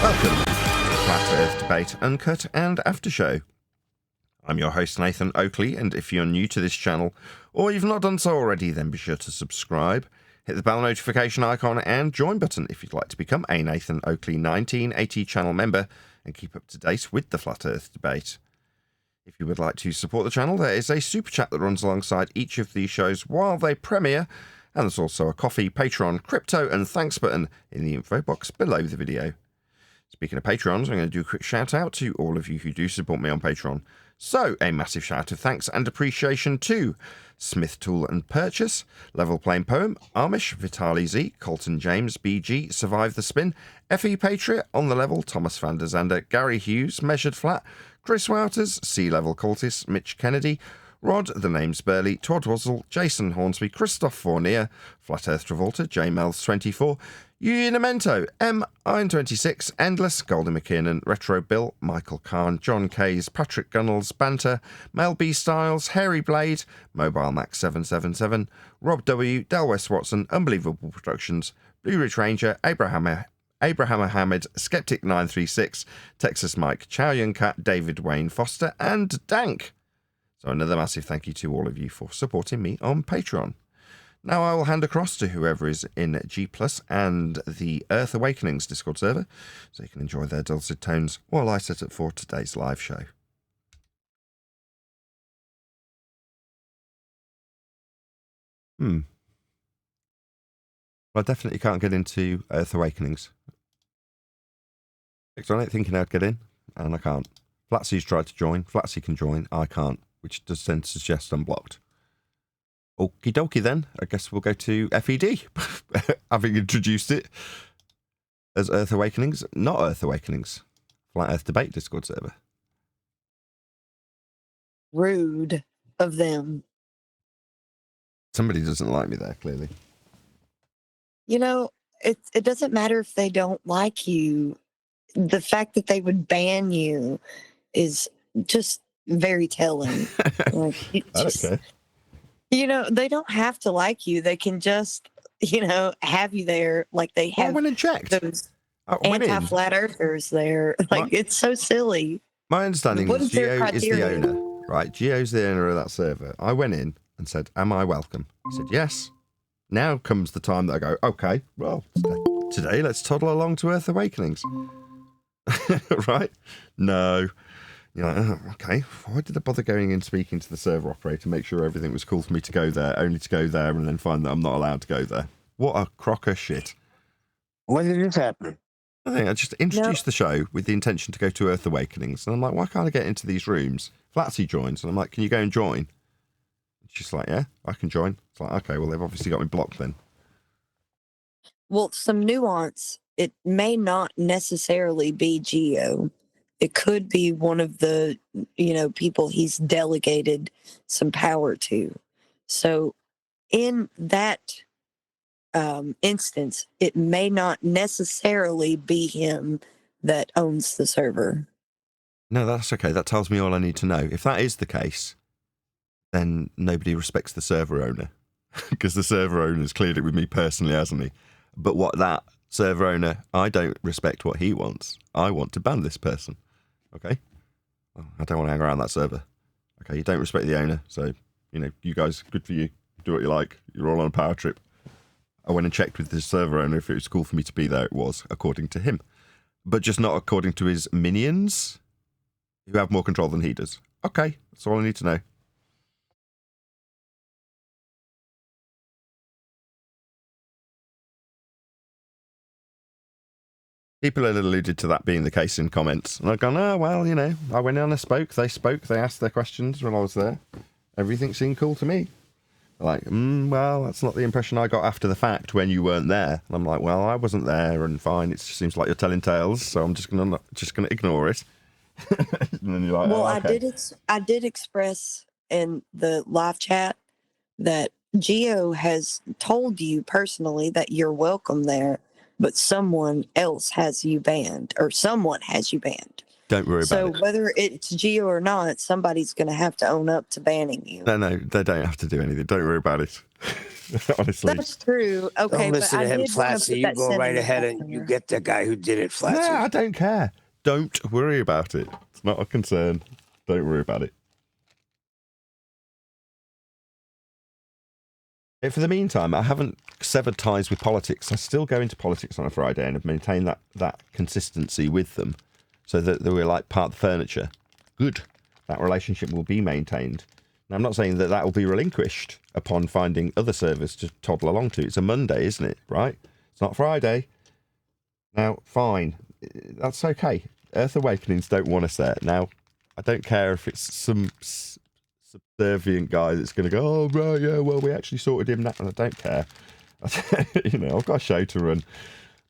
Welcome to the Flat Earth Debate Uncut and After Show. I'm your host Nathan Oakley, and if you're new to this channel, or you've not done so already, then be sure to subscribe, hit the bell notification icon and join button if you'd like to become a Nathan Oakley 1980 channel member and keep up to date with the Flat Earth Debate. If you would like to support the channel, there is a super chat that runs alongside each of these shows while they premiere, and there's also a coffee, Patreon, crypto and thanks button in the info box below the video. Speaking of Patreons, I'm going to do a quick shout out to all of you who do support me on Patreon. So, a massive shout of thanks and appreciation to Smith Tool and Purchase, Level Plain Poem, Amish, Vitali Z, Colton James, BG, Survive the Spin, FE Patriot, On the Level, Thomas van der Zander, Gary Hughes, Measured Flat, Chris Wouters, Sea Level Cultist, Mitch Kennedy, Rod, The Name's Burley, Todd Wazzle, Jason Hornsby, Christoph Fournier, Flat Earth Travolta, J Mel's 24, Unimento, M Iron 26, Endless, Golden McKiernan, Retro Bill, Michael Kahn, John Kays, Patrick Gunnels, Banter, Mel B Styles, Hairy Blade, Mobile Max 777, Rob W, Del West Watson, Unbelievable Productions, Blue Ridge Ranger, Abraham Ahmed, Skeptic 936, Texas Mike, Chow Yun Cat, David Wayne Foster, and Dank. So another massive thank you to all of you for supporting me on Patreon. Now I will hand across to whoever is in G+ and the Earth Awakenings Discord server, so you can enjoy their dulcet tones while I set up for today's live show. I definitely can't get into Earth Awakenings. I ain't thinking I'd get in, and I can't. Flatsy's tried to join. Flatsy can join. I can't, which does tend to suggest I'm blocked. Okie dokie then. I guess we'll go to FED, having introduced it as Earth Awakenings, not Earth Awakenings. Flat Earth Debate Discord server. Rude of them. Somebody doesn't like me there, clearly. You know, it doesn't matter if they don't like you. The fact that they would ban you is just very telling. Like, I don't care. You know, they don't have to like you. They can just, have you there like they have. I went and checked. Those anti-flat earthers there. Like, it's so silly. My understanding is Geo is the owner, right? Geo's the owner of that server. I went in and said, am I welcome? He said, yes. Now comes the time that I go, okay, well, today let's toddle along to Earth Awakenings. Right? No. You're like, oh, okay, why did I bother going in speaking to the server operator, make sure everything was cool for me to go there, only to go there and then find that I'm not allowed to go there? What a crock of shit. When did this happen? I think I just introduced the show with the intention to go to Earth Awakenings, and I'm like, why can't I get into these rooms? Flatsy joins, and I'm like, can you go and join? And she's like, yeah, I can join. It's like, okay, well, they've obviously got me blocked then. Well, some nuance. It may not necessarily be Geo. It could be one of the, people he's delegated some power to. So in that instance, it may not necessarily be him that owns the server. No, that's okay. That tells me all I need to know. If that is the case, then nobody respects the server owner. Because the server owner's cleared it with me personally, hasn't he? But what that server owner, I don't respect what he wants. I want to ban this person. Okay? Well, I don't want to hang around that server. Okay, you don't respect the owner, so, you guys, good for you. Do what you like. You're all on a power trip. I went and checked with the server owner if it was cool for me to be there. It was, according to him. But just not according to his minions, who have more control than he does. Okay, that's all I need to know. People had alluded to that being the case in comments. And I've gone, oh, well, I went in, I spoke, they asked their questions when I was there. Everything seemed cool to me. They're like, well, that's not the impression I got after the fact when you weren't there. And I'm like, well, I wasn't there, and fine, it just seems like you're telling tales, so I'm just gonna ignore it. And then you're like, well, oh, okay. I did express in the live chat that Geo has told you personally that you're welcome there, but someone else has you banned, or someone has you banned. Don't worry about it. So whether it's Geo or not, somebody's going to have to own up to banning you. No, they don't have to do anything. Don't worry about it. Honestly. That's true. Okay, Don't but listen I to him, did want to Flatsy. put You that go right sentiment ahead out and you there. get the guy who did it, Flatsy. Nah, I don't care. Don't worry about it. It's not a concern. Don't worry about it. For the meantime, I haven't severed ties with politics. I still go into politics on a Friday and have maintained that consistency with them so that we're like part of the furniture. Good. That relationship will be maintained. Now, I'm not saying that that will be relinquished upon finding other servers to toddle along to. It's a Monday, isn't it? Right? It's not Friday. Now, fine. That's okay. Earth Awakenings don't want us there. Now, I don't care if it's some subservient guy that's going to go, oh, right, yeah, well, we actually sorted him that. And I don't care. You know, I've got a show to run.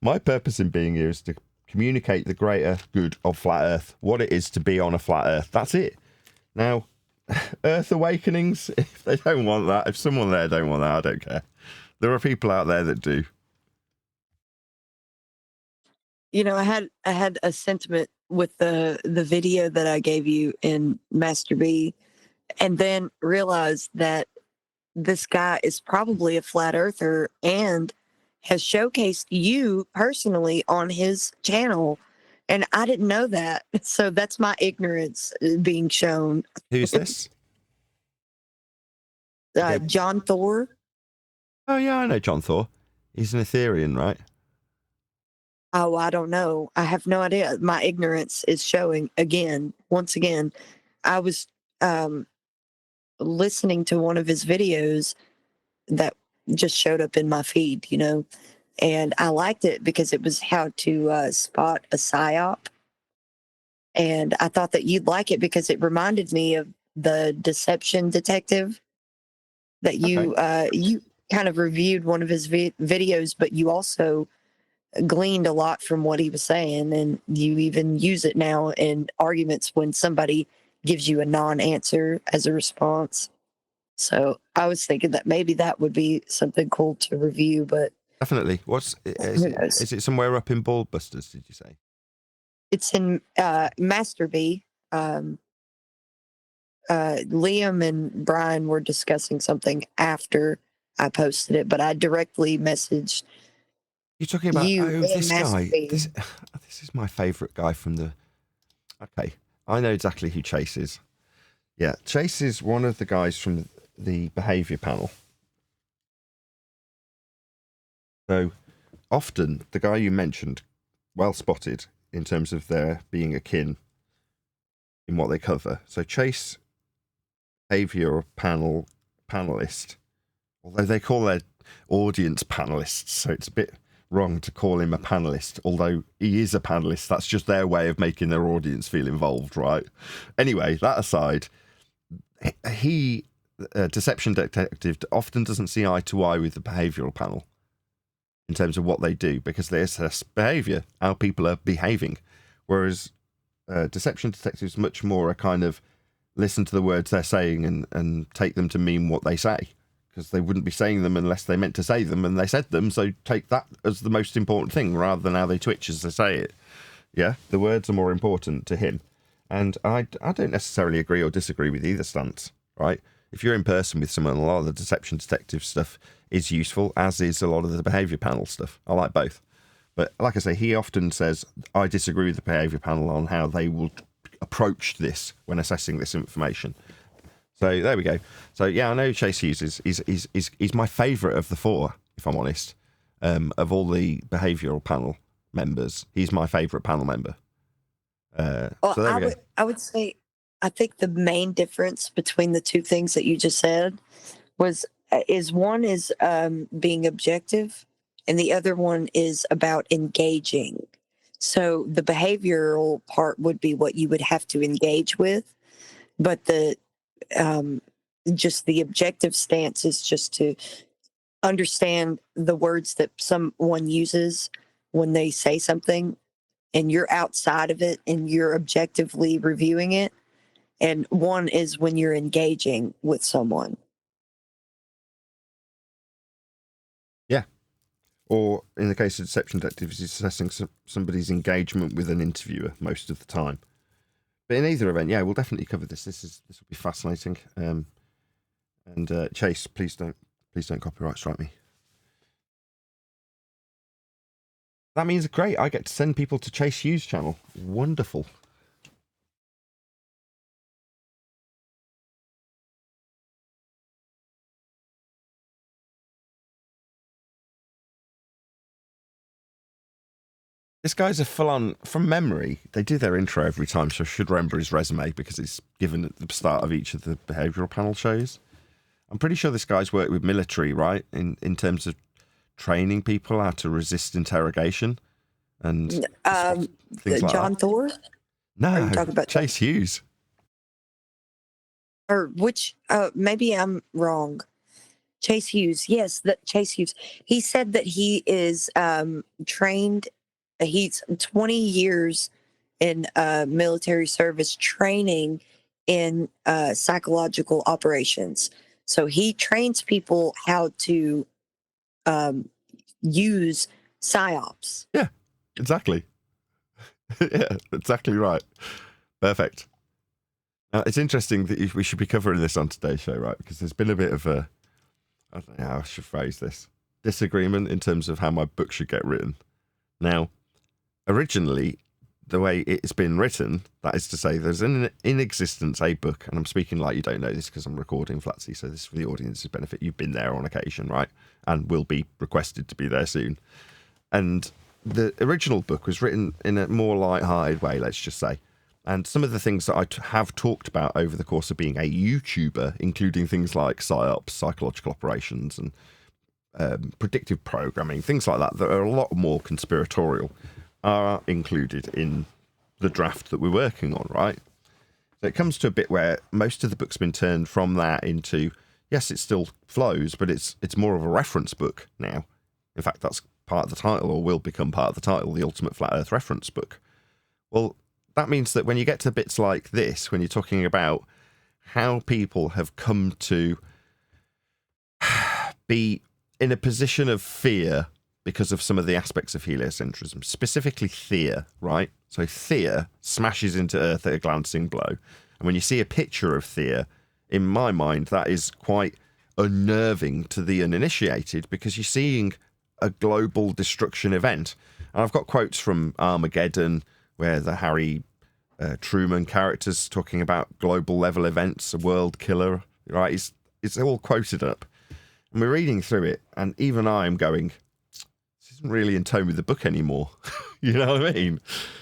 My purpose in being here is to communicate the greater good of Flat Earth, what it is to be on a flat Earth. That's it. Now, Earth Awakenings, if they don't want that, if someone there don't want that, I don't care. There are people out there that do. You know, I had a sentiment with the video that I gave you in Master B, and then realized that this guy is probably a flat earther and has showcased you personally on his channel, and I didn't know that. So that's my ignorance being shown. Who's this? Okay. John Thor. Oh, yeah, I know John Thor. He's an Ethereum, right? Oh, I don't know. I have no idea. My ignorance is showing again. Once again, I was listening to one of his videos that just showed up in my feed, you know, and I liked it because it was how to spot a psyop. And I thought that you'd like it because it reminded me of the Deception Detective that you kind of reviewed one of his videos, but you also gleaned a lot from what he was saying, and you even use it now in arguments when somebody gives you a non-answer as a response. So I was thinking that maybe that would be something cool to review, but Definitely. who knows? Is it somewhere up in Ballbusters, did you say? It's in Master B. Liam and Brian were discussing something after I posted it, but I directly messaged You're talking about, you oh, and this Master guy. B. This is my favourite guy from the... Okay, I know exactly who Chase is. Yeah, Chase is one of the guys from the behaviour panel. So, often, the guy you mentioned, well spotted in terms of their being akin in what they cover. So, Chase, behaviour panelist, although they call their audience panelists, so it's a bit wrong to call him a panelist, although he is a panelist. That's just their way of making their audience feel involved, right? Anyway, that aside, he, Deception Detective, often doesn't see eye to eye with the behavioural panel in terms of what they do, because they assess behaviour, how people are behaving, whereas Deception Detective is much more a kind of listen to the words they're saying and take them to mean what they say, because they wouldn't be saying them unless they meant to say them, and they said them, so take that as the most important thing rather than how they twitch as they say it. Yeah, the words are more important to him. And I don't necessarily agree or disagree with either stance, right? If you're in person with someone, a lot of the Deception Detective stuff is useful, as is a lot of the behaviour panel stuff. I like both. But like I say, he often says, I disagree with the behaviour panel on how they will approach this when assessing this information. So there we go. So yeah, I know Chase Hughes is my favourite of the four, if I'm honest. Of all the behavioural panel members, he's my favourite panel member. Well, So there we go. I would say I think the main difference between the two things that you just said is one is being objective, and the other one is about engaging. So the behavioral part would be what you would have to engage with, but the just the objective stance is just to understand the words that someone uses when they say something, and you're outside of it and you're objectively reviewing it. And one is when you're engaging with someone. Yeah. Or in the case of Deception Detectives, he's assessing somebody's engagement with an interviewer most of the time. But in either event, yeah, we'll definitely cover this. This will be fascinating. And Chase, please don't Please don't copyright strike me. That means great. I get to send people to Chase Hughes' channel. Wonderful. This guy's a full-on, from memory, they do their intro every time, so I should remember his resume because it's given at the start of each of the behavioural panel shows. I'm pretty sure this guy's worked with military, right, in terms of training people how to resist interrogation and things like John that. Thor? Are No, you talking about Chase Hughes. Or which? Maybe I'm wrong. Chase Hughes. Yes, Chase Hughes. He said that he is trained. He's 20 years in military service training in psychological operations. So he trains people how to use psyops. Yeah, exactly. Yeah, exactly right. Perfect. Now, it's interesting that we should be covering this on today's show, right? Because there's been a bit of a, I don't know how I should phrase this, disagreement in terms of how my book should get written. Now, originally, the way it's been written, that is to say, there's in existence a book, and I'm speaking like you don't know this because I'm recording Flatsy, so this is for the audience's benefit. You've been there on occasion, right? And will be requested to be there soon. And the original book was written in a more light-hearted way, let's just say. And some of the things that I have talked about over the course of being a YouTuber, including things like psyops, psychological operations, and predictive programming, things like that, that are a lot more conspiratorial, are included in the draft that we're working on, right? So it comes to a bit where most of the book's been turned from that into, yes, it still flows, but it's more of a reference book now. In fact, that's part of the title, or will become part of the title, the Ultimate Flat Earth Reference Book. Well, that means that when you get to bits like this, when you're talking about how people have come to be in a position of fear because of some of the aspects of heliocentrism, specifically Thea, right? So Thea smashes into Earth at a glancing blow. And when you see a picture of Thea, in my mind, that is quite unnerving to the uninitiated because you're seeing a global destruction event. And I've got quotes from Armageddon where the Harry Truman character's talking about global level events, a world killer, right? It's all quoted up. And we're reading through it, and even I'm going, this isn't really in tone with the book anymore. You know what I mean?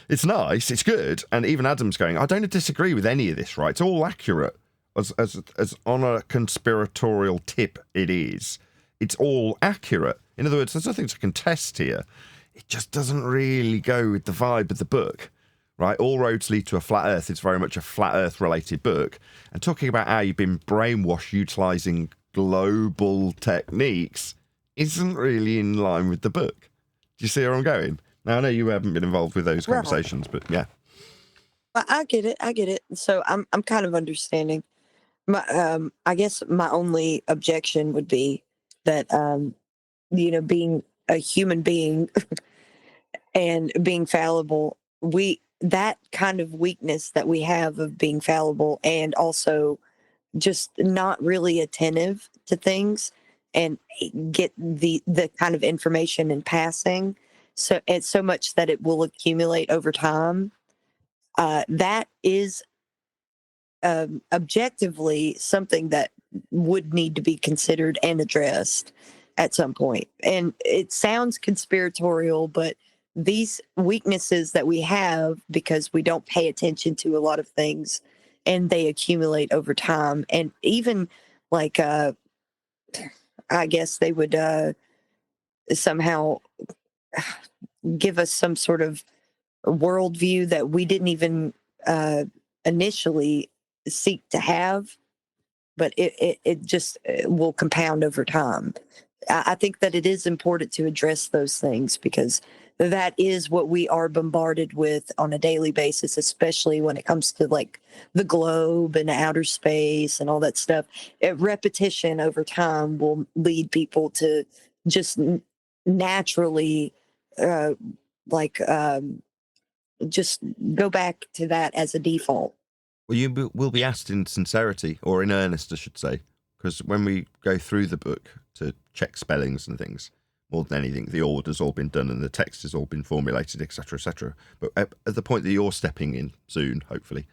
It's nice, it's good. And even Adam's going, I don't disagree with any of this, right? It's all accurate. As on a conspiratorial tip it is. It's all accurate. In other words, there's nothing to contest here. It just doesn't really go with the vibe of the book, right? All roads lead to a flat earth. It's very much a flat earth related book. And talking about how you've been brainwashed utilising global techniques isn't really in line with the book. Do you see where I'm going? Now, I know you haven't been involved with those conversations, but yeah. Well, I get it. So I'm kind of understanding. I guess my only objection would be that being a human being and being fallible, that kind of weakness that we have of being fallible and also just not really attentive to things and get the kind of information in passing, so it's so much that it will accumulate over time. That is objectively something that would need to be considered and addressed at some point. And it sounds conspiratorial, but these weaknesses that we have because we don't pay attention to a lot of things and they accumulate over time. And even like, I guess they would somehow give us some sort of worldview that we didn't even initially seek to have, but it just will compound over time. I think that it is important to address those things because that is what we are bombarded with on a daily basis, especially when it comes to like the globe and outer space and all that stuff. Repetition over time will lead people to just naturally uh, like just go back to that as a default. Well, you will be asked in sincerity, or in earnest, I should say. because when we go through the book to check spellings and things, more than anything, the order's all been done and the text has all been formulated, etc., etc. But at the point that you're stepping in soon, hopefully,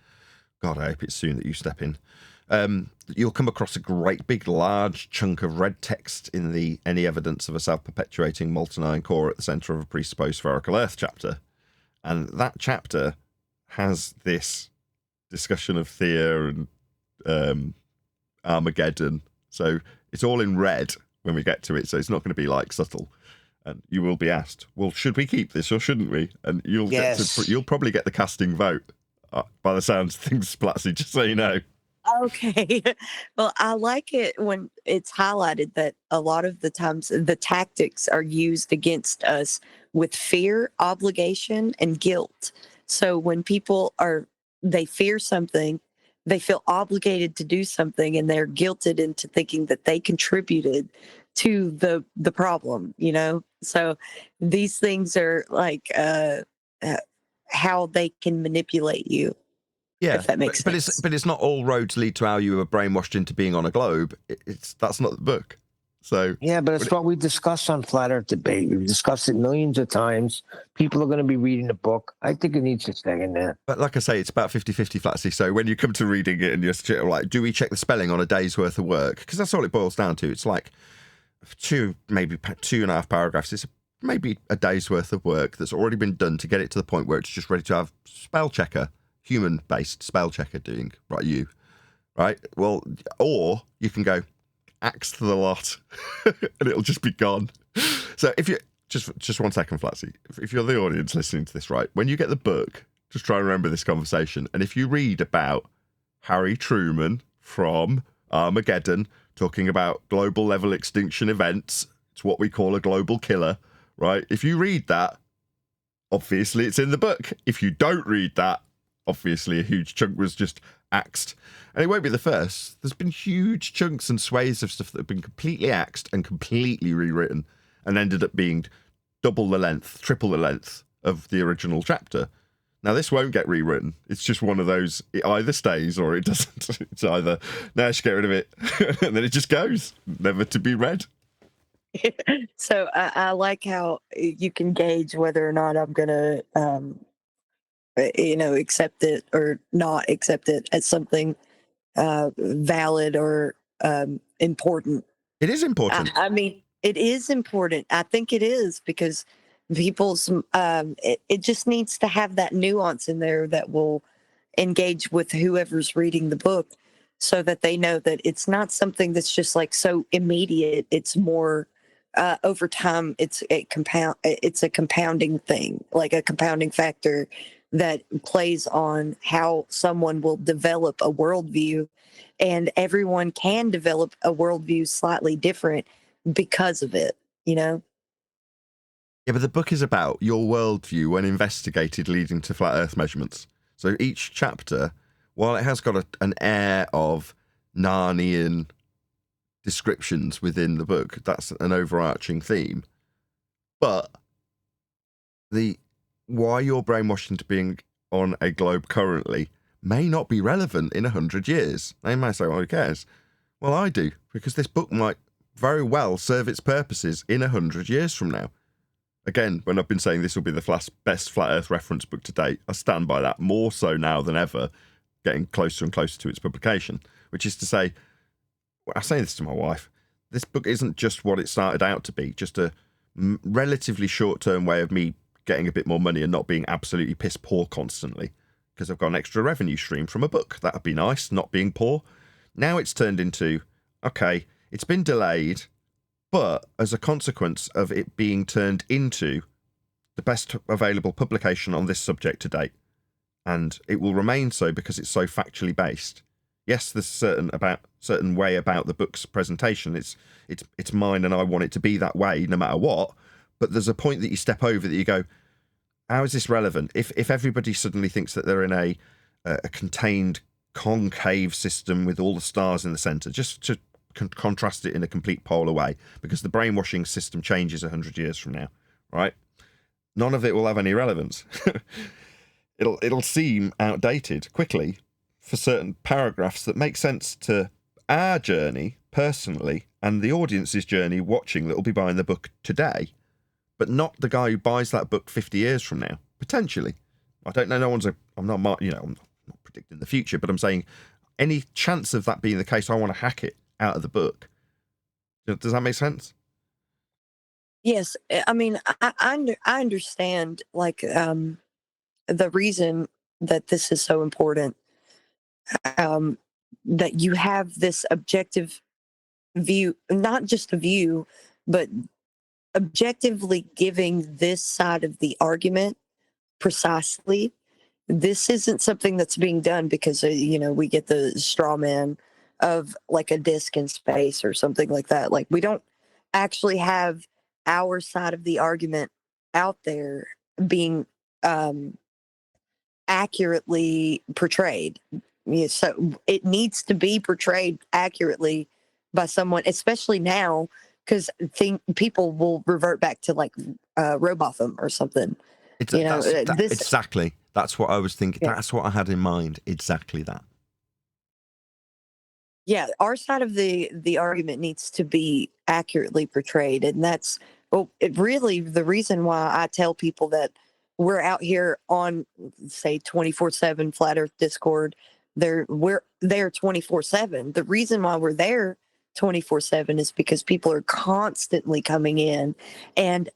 God, I hope it's soon that you step in, you'll come across a great big large chunk of red text in the any evidence of a self-perpetuating molten iron core at the centre of a presupposed spherical Earth chapter. And that chapter has this discussion of Thea and Armageddon. So it's all in red when we get to it, so it's not going to be like subtle. And you will be asked, well, should we keep this or shouldn't we? And you'll you'll probably get the casting vote by the sounds of things, Splatzy, just so you know. Okay. Well, I like it when it's highlighted that a lot of the times the tactics are used against us with fear, obligation, and guilt. So when they fear something, they feel obligated to do something, and they're guilted into thinking that they contributed to the problem, So these things are like how they can manipulate you. Yeah, if that makes sense. But it's not all roads lead to how you were brainwashed into being on a globe. That's not the book. So yeah, but it's what we discussed on Flat Earth Debate. We've discussed it millions of times. People are going to be reading the book. I think it needs to stay in there. But like I say, it's about 50-50, Flatsy. So when you come to reading it and you're like, do we check the spelling on a day's worth of work? Because that's all it boils down to. It's like maybe 2.5 paragraphs. It's maybe a day's worth of work that's already been done to get it to the point where it's just ready to have spell checker, human-based spell checker doing right? Well, or you can go axe to the lot and it'll just be gone. So if you just 1 second, Flatsy, if you're the audience listening to this, right, when you get the book, just try and remember this conversation. And if you read about Harry Truman from Armageddon talking about global level extinction events, it's what we call a global killer, right? If you read that, obviously it's in the book. If you don't read that, obviously a huge chunk was just axed. And it won't be the first. There's been huge chunks and swathes of stuff that have been completely axed and completely rewritten and ended up being double the length, triple the length of the original chapter. Now, this won't get rewritten. It's just one of those, it either stays or it doesn't. It's either, no, just get rid of it. And then it just goes, never to be read. So I like how you can gauge whether or not I'm going to accept it or not accept it as something valid or important. It is important. I mean, it is important. I think it is because people's it just needs to have that nuance in there that will engage with whoever's reading the book, so that they know that it's not something that's just like so immediate. It's more over time. It's a compounding thing, like a compounding factor that plays on how someone will develop a worldview, and everyone can develop a worldview slightly different because of it, Yeah, but the book is about your worldview when investigated, leading to flat Earth measurements. So each chapter, while it has got an air of Narnian descriptions within the book, that's an overarching theme. But why you're brainwashed into being on a globe currently may not be relevant in 100 years. They might say, well, who cares? Well, I do, because this book might very well serve its purposes in 100 years from now. Again, when I've been saying this will be the best flat Earth reference book to date, I stand by that more so now than ever, getting closer and closer to its publication, which is to say, I say this to my wife, this book isn't just what it started out to be, just a relatively short-term way of me getting a bit more money and not being absolutely piss poor constantly, because I've got an extra revenue stream from a book. That'd be nice, not being poor. Now it's turned into, okay, it's been delayed, but as a consequence of it being turned into the best available publication on this subject to date, and it will remain so because it's so factually based. Yes, there's certain way about the book's presentation. It's mine, and I want it to be that way no matter what. But there's a point that you step over that you go, how is this relevant? If everybody suddenly thinks that they're in a contained concave system with all the stars in the center, just to contrast it in a complete polar way, because the brainwashing system changes 100 years from now, right? None of it will have any relevance. It'll seem outdated quickly for certain paragraphs that make sense to our journey personally and the audience's journey watching that will be buying the book today, but not the guy who buys that book 50 years from now, potentially. I don't know. I'm not predicting the future, but I'm saying any chance of that being the case, I want to hack it out of the book. Does that make sense? Yes, I mean, I understand like the reason that this is so important. Um, that you have this objective view, not just a view, but objectively giving this side of the argument precisely. This isn't something that's being done because we get the straw man of like a disc in space or something like that. Like we don't actually have our side of the argument out there being accurately portrayed. Yeah, so it needs to be portrayed accurately by someone, especially now, because think people will revert back to like Robotham or something. This exactly. That's what I was thinking. Yeah. That's what I had in mind. Exactly that. Yeah, our side of the argument needs to be accurately portrayed, and that's really the reason why I tell people that we're out here on, say, 24/7 Flat Earth Discord. We're there 24/7. The reason why we're there 24/7 is because people are constantly coming in and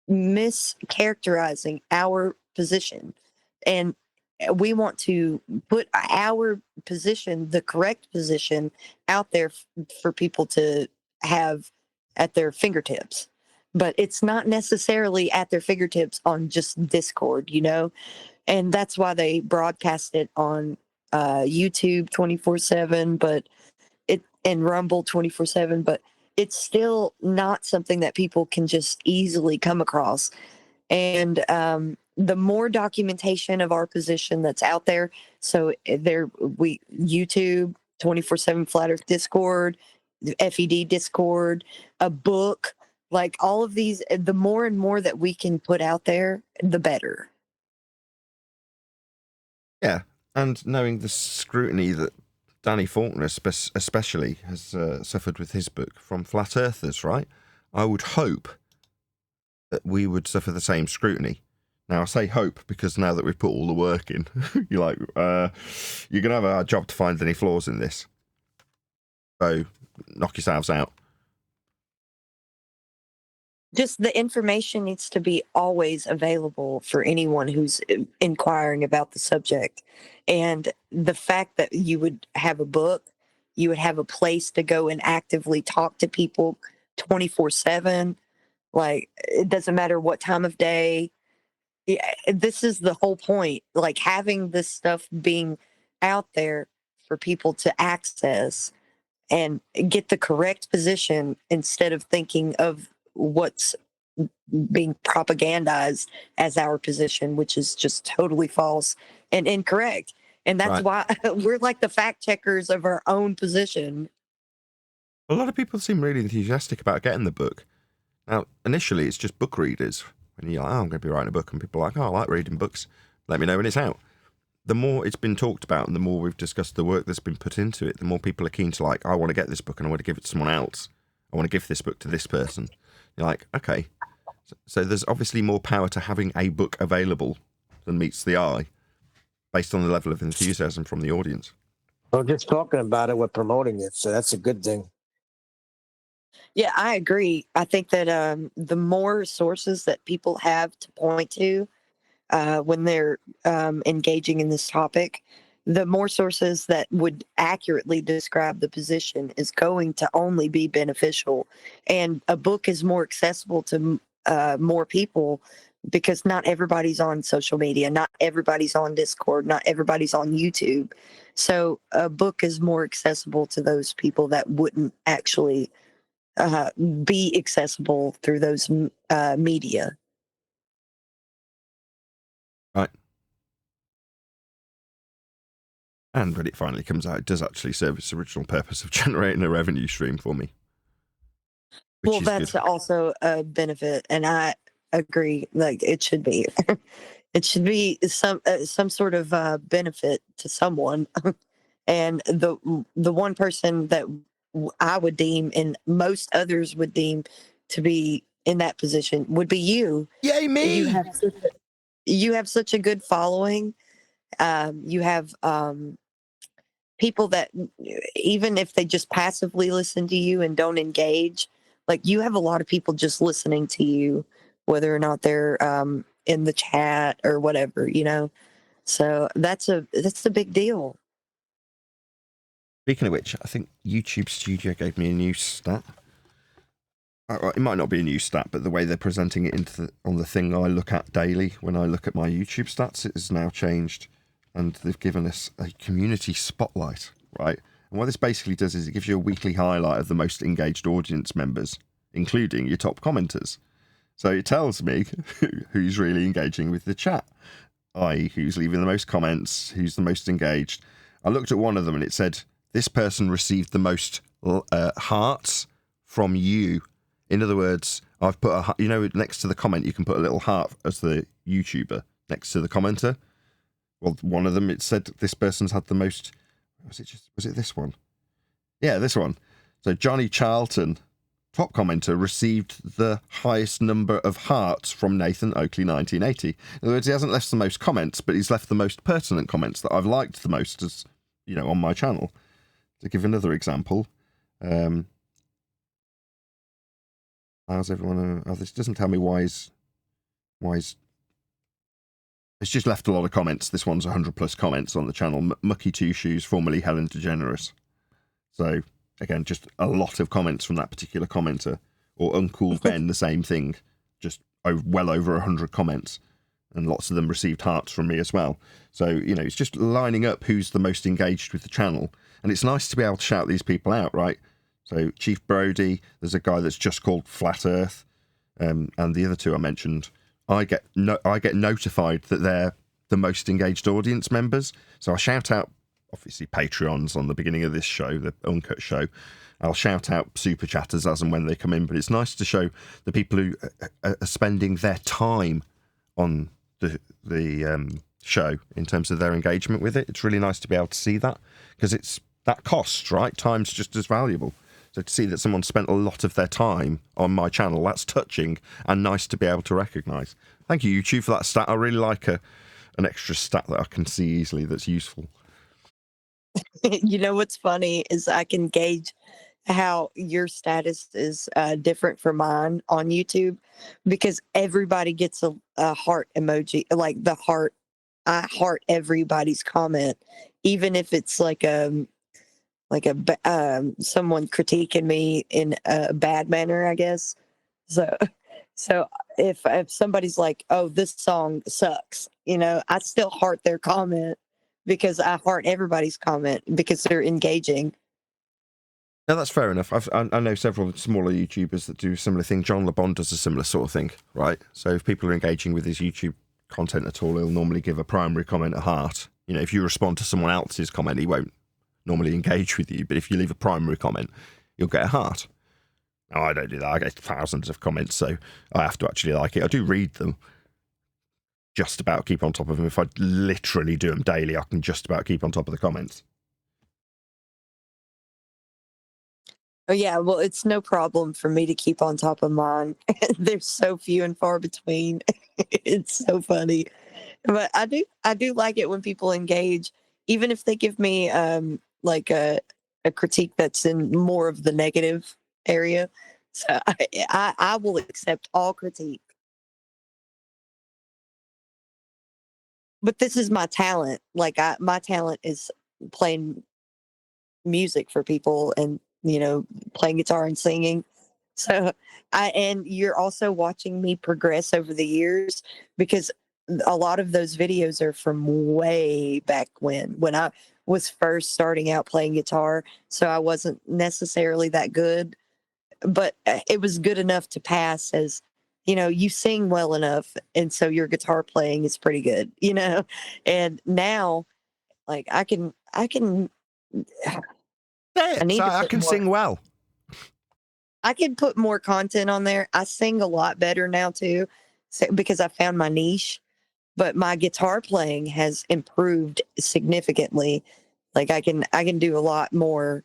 mischaracterizing our position, and we want to put our position, the correct position, out there for people to have at their fingertips. But it's not necessarily at their fingertips on just Discord, and that's why they broadcast it on YouTube 24/7, but and Rumble 24/7, but it's still not something that people can just easily come across. And the more documentation of our position that's out there, so YouTube 24/7 Flat Earth Discord, FED Discord, a book, like all of these, the more and more that we can put out there, the better. Yeah, and knowing the scrutiny that Danny Faulkner especially has suffered with his book from flat earthers, right? I would hope that we would suffer the same scrutiny. Now, I say hope because now that we've put all the work in, you're like, you're going to have a hard job to find any flaws in this. So, knock yourselves out. Just the information needs to be always available for anyone who's inquiring about the subject. And the fact that you would have a book, you would have a place to go and actively talk to people 24/7. Like, it doesn't matter what time of day. Yeah, this is the whole point. Like, having this stuff being out there for people to access and get the correct position instead of thinking of what's being propagandized as our position, which is just totally false and incorrect. And that's why we're like the fact checkers of our own position. A lot of people seem really enthusiastic about getting the book. Now, initially, it's just book readers. When you're like, I'm going to be writing a book, and people are like, I like reading books. Let me know when it's out. The more it's been talked about and the more we've discussed the work that's been put into it, the more people are keen to I want to get this book and I want to give it to someone else. I want to give this book to this person. You're like, okay. So there's obviously more power to having a book available than meets the eye based on the level of enthusiasm from the audience. Well, just talking about it, we're promoting it. So that's a good thing. Yeah, I agree. I think that the more sources that people have to point to when they're engaging in this topic, the more sources that would accurately describe the position is going to only be beneficial. And a book is more accessible to more people because not everybody's on social media, not everybody's on Discord, not everybody's on YouTube. So a book is more accessible to those people that wouldn't actually be accessible through those media. Right. And when it finally comes out, it does actually serve its original purpose of generating a revenue stream for me. Well, that's good. Also a benefit, and I agree. Like it should be, it should be some sort of benefit to someone. And the one person that I would deem, and most others would deem, to be in that position would be you. Yay me! You have such a good following. You have people that, even if they just passively listen to you and don't engage, like, you have a lot of people just listening to you, whether or not they're in the chat or whatever, So that's a big deal. Speaking of which, I think YouTube Studio gave me a new stat. It might not be a new stat, but the way they're presenting it on the thing I look at daily when I look at my YouTube stats, it has now changed, and they've given us a community spotlight, right? And what this basically does is it gives you a weekly highlight of the most engaged audience members, including your top commenters. So it tells me who's really engaging with the chat, i.e. who's leaving the most comments, who's the most engaged. I looked at one of them and it said, this person received the most hearts from you. In other words, I've put next to the comment, you can put a little heart as the YouTuber next to the commenter. Well, one of them, it said this person's had the most. Was it this one? Yeah, this one. So Johnny Charlton, top commenter, received the highest number of hearts from Nathan Oakley 1980. In other words, he hasn't left the most comments, but he's left the most pertinent comments that I've liked the most, as on my channel. To give another example, how's everyone? This doesn't tell me why is. It's just left a lot of comments. This one's 100+ comments on the channel. Mucky Two Shoes, formerly Helen DeGeneres. So again, just a lot of comments from that particular commenter. Or Uncool Ben, the same thing, just well over 100 comments, and lots of them received hearts from me as well. So it's just lining up who's the most engaged with the channel, and it's nice to be able to shout these people out, right? So Chief Brody, there's a guy that's just called Flat Earth, and the other two I mentioned. I get notified that they're the most engaged audience members. So I shout out, obviously, Patreons on the beginning of this show, the Uncut show. I'll shout out super chatters as and when they come in, but it's nice to show the people who are spending their time on the show in terms of their engagement with it. It's really nice to be able to see that, because it's that cost, right? Time's just as valuable. So to see that someone spent a lot of their time on my channel, that's touching and nice to be able to recognise. Thank you, YouTube, for that stat. I really like an extra stat that I can see easily that's useful. What's funny is I can gauge how your status is different from mine on YouTube, because everybody gets a heart emoji, like the heart. I heart everybody's comment, even if it's like someone critiquing me in a bad manner, I guess. So if somebody's like, "Oh, this song sucks," I still heart their comment, because I heart everybody's comment because they're engaging. No, that's fair enough. I know several smaller YouTubers that do a similar thing. John LeBon does a similar sort of thing, right? So if people are engaging with his YouTube content at all, he'll normally give a primary comment a heart. If you respond to someone else's comment, he won't normally engage with you, but if you leave a primary comment, you'll get a heart. Now, I don't do that. I get thousands of comments, so I have to actually like it. I do read them, just about keep on top of them. If I literally do them daily, I can just about keep on top of the comments. Oh yeah, well, it's no problem for me to keep on top of mine. They're so few and far between. It's so funny, but I do like it when people engage, even if they give me like a critique that's in more of the negative area. So I will accept all critique. But this is my talent. Like, my talent is playing music for people, and playing guitar and singing. So and you're also watching me progress over the years, because a lot of those videos are from way back when I was first starting out playing guitar. So I wasn't necessarily that good, but it was good enough to pass as, you sing well enough, and so your guitar playing is pretty good. And now, like, I can I need to I put can more. sing well. I can put more content on there. I sing a lot better now too, because I found my niche. But my guitar playing has improved significantly. Like, I can do a lot more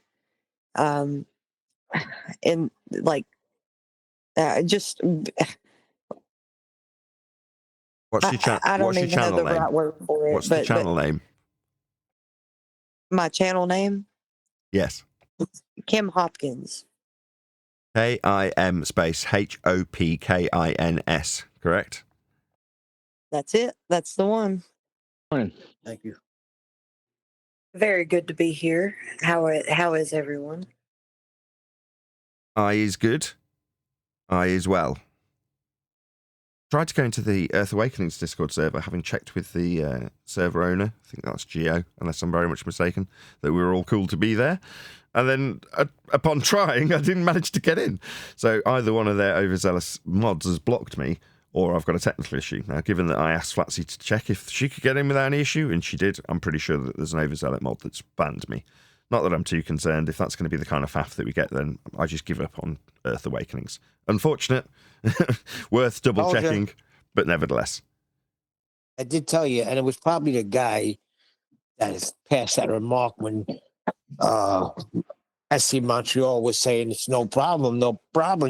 and like just What's your I don't What's your even know channel the name? right word for it, What's the but channel name? my channel name, Yes. Kim Hopkins. KIM space HOPKINS. Correct. That's it. That's the one. Fine. Thank you. Very good to be here. How is everyone? I is good. I is well. Tried to go into the Earth Awakenings Discord server, having checked with the server owner. I think that's Geo, unless I'm very much mistaken, that we were all cool to be there. And then, upon trying, I didn't manage to get in. So either one of their overzealous mods has blocked me, or I've got a technical issue. Now, given that I asked Flatsy to check if she could get in without any issue, and she did, I'm pretty sure that there's an overzealot mod that's banned me. Not that I'm too concerned. If that's going to be the kind of faff that we get, then I just give up on Earth Awakenings. Unfortunate. Worth double checking, but nevertheless. I did tell you, and it was probably the guy that has passed that remark when SC Montreal was saying it's no problem,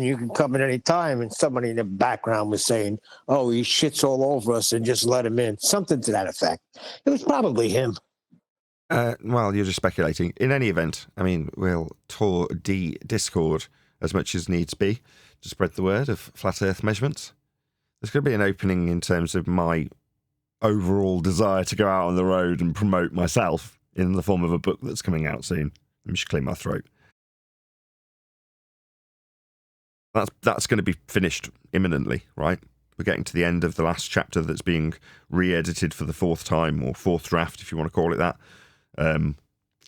you can come in any time, and somebody in the background was saying, oh, he shits all over us and just let him in. Something to that effect. It was probably him. Well, you're just speculating. In any event, I mean, we'll tour Discord as much as needs be to spread the word of flat Earth measurements. There's going to be an opening in terms of my overall desire to go out on the road and promote myself in the form of a book that's coming out soon. Let me just clear my throat. That's going to be finished imminently, right? We're getting to the end of the last chapter that's being re-edited for the fourth time, or fourth draft, if you want to call it that.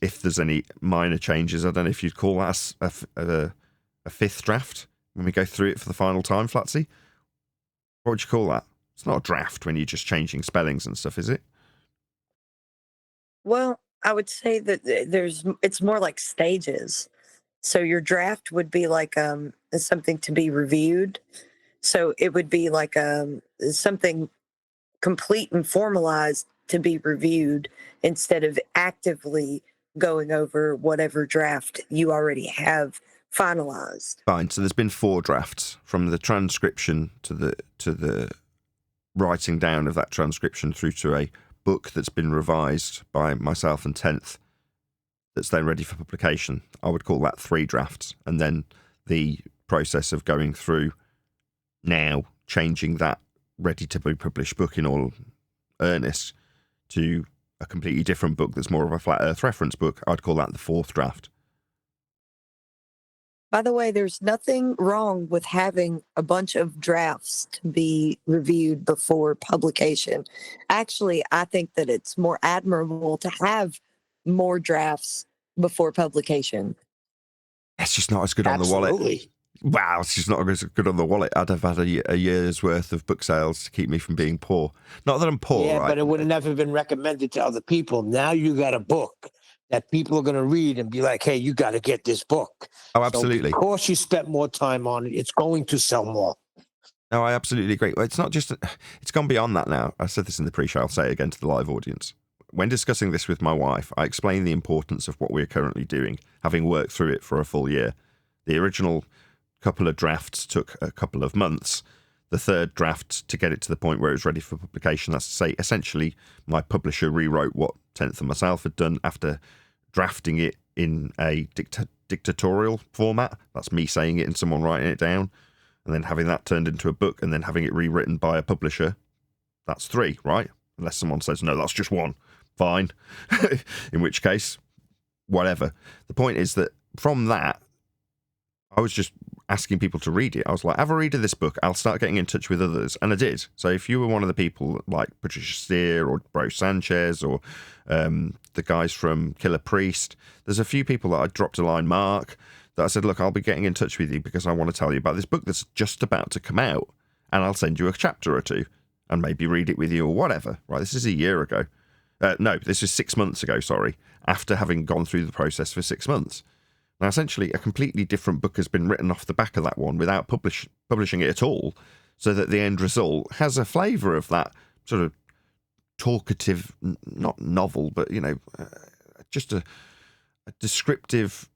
If there's any minor changes, I don't know if you'd call that a fifth draft when we go through it for the final time, Flatsy. What would you call that? It's not a draft when you're just changing spellings and stuff, is it? Well, I would say that it's more like stages. So your draft would be like something to be reviewed. So it would be like something complete and formalized to be reviewed instead of actively going over whatever draft you already have finalized. Fine. So there's been 4 drafts, from the transcription to the writing down of that transcription through to a book that's been revised by myself and 10th that's then ready for publication. I would call that 3 drafts. And then the process of going through now, changing that ready to be published book in all earnest to a completely different book that's more of a flat Earth reference book, I'd call that the 4th draft. By the way, there's nothing wrong with having a bunch of drafts to be reviewed before publication. Actually, I think that it's more admirable to have more drafts before publication. It's just not as good on the wallet. Wow, it's just not as good on the wallet. I'd have had a year's worth of book sales to keep me from being poor. Not that I'm poor, yeah, right? But it would have never been recommended to other people. Now you got a book that people are going to read and be like, hey, you got to get this book. Oh, absolutely. So because you spent more time on it, it's going to sell more. No, I absolutely agree. Well, it's not just, it's gone beyond that now. I said this in the pre-show, I'll say it again to the live audience. When discussing this with my wife, I explained the importance of what we're currently doing, having worked through it for a full year. The original couple of drafts took a couple of months. The 3rd draft, to get it to the point where it was ready for publication, that's to say, essentially, my publisher rewrote what 10th and myself had done after drafting it in a dictatorial format. That's me saying it and someone writing it down, and then having that turned into a book, and then having it rewritten by a publisher. That's 3, right? Unless someone says, no, that's just 1. Fine. In which case, whatever. The point is that from that, I was just asking people to read it. I was like, have a read of this book. I'll start getting in touch with others. And I did. So if you were one of the people like Patricia Steer or Bro Sanchez or the guys from Killer Priest, there's a few people that I dropped a line, Mark, that I said, look, I'll be getting in touch with you because I want to tell you about this book that's just about to come out. And I'll send you a chapter or 2 and maybe read it with you or whatever. Right, this is a year ago. No, this is 6 months ago, sorry, after having gone through the process for 6 months. Now, essentially, a completely different book has been written off the back of that one without publishing it at all, so that the end result has a flavour of that sort of talkative, not novel, but, just a descriptive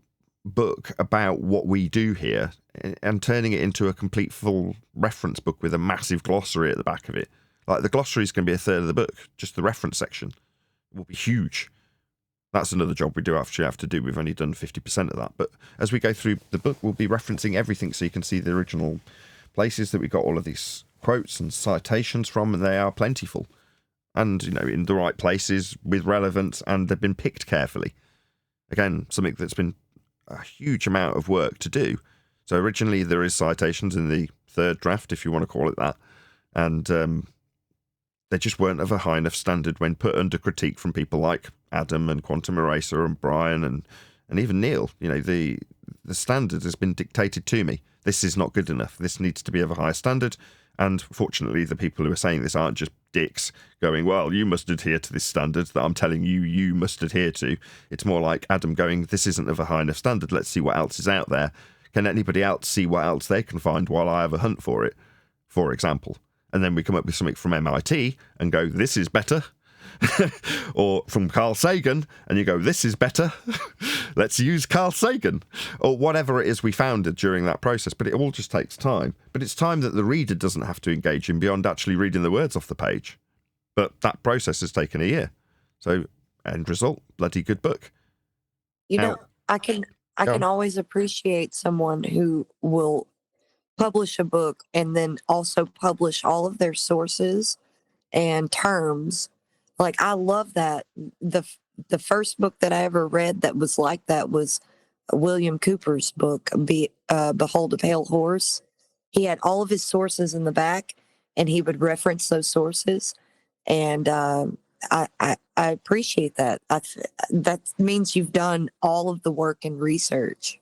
book about what we do here and turning it into a complete full reference book with a massive glossary at the back of it. Like, the glossary is going to be a third of the book. Just the reference section will be huge. That's another job we do actually have to do. We've only done 50% of that. But as we go through the book, we'll be referencing everything so you can see the original places that we got all of these quotes and citations from, and they are plentiful. And, you know, in the right places with relevance, and they've been picked carefully. Again, something that's been a huge amount of work to do. So originally there is citations in the third draft, if you want to call it that. And they just weren't of a high enough standard when put under critique from people like Adam and Quantum Eraser and Brian and even Neil. You know, the standard has been dictated to me. This is not good enough. This needs to be of a higher standard. And fortunately, the people who are saying this aren't just dicks going, well, you must adhere to this standard that I'm telling you must adhere to. It's more like Adam going, this isn't of a high enough standard. Let's see what else is out there. Can anybody else see what else they can find while I have a hunt for it, for example? And then we come up with something from MIT and go, this is better. Or from Carl Sagan, and you go, this is better. Let's use Carl Sagan. Or whatever it is we found during that process. But it all just takes time. But it's time that the reader doesn't have to engage in beyond actually reading the words off the page. But that process has taken a year. So, end result, bloody good book. You know, I can always appreciate someone who will publish a book and then also publish all of their sources and terms. Like, I love that. The first book that I ever read that was like that was William Cooper's book, Behold a Pale Horse. He had all of his sources in the back, and he would reference those sources. And I appreciate that. That means you've done all of the work and research.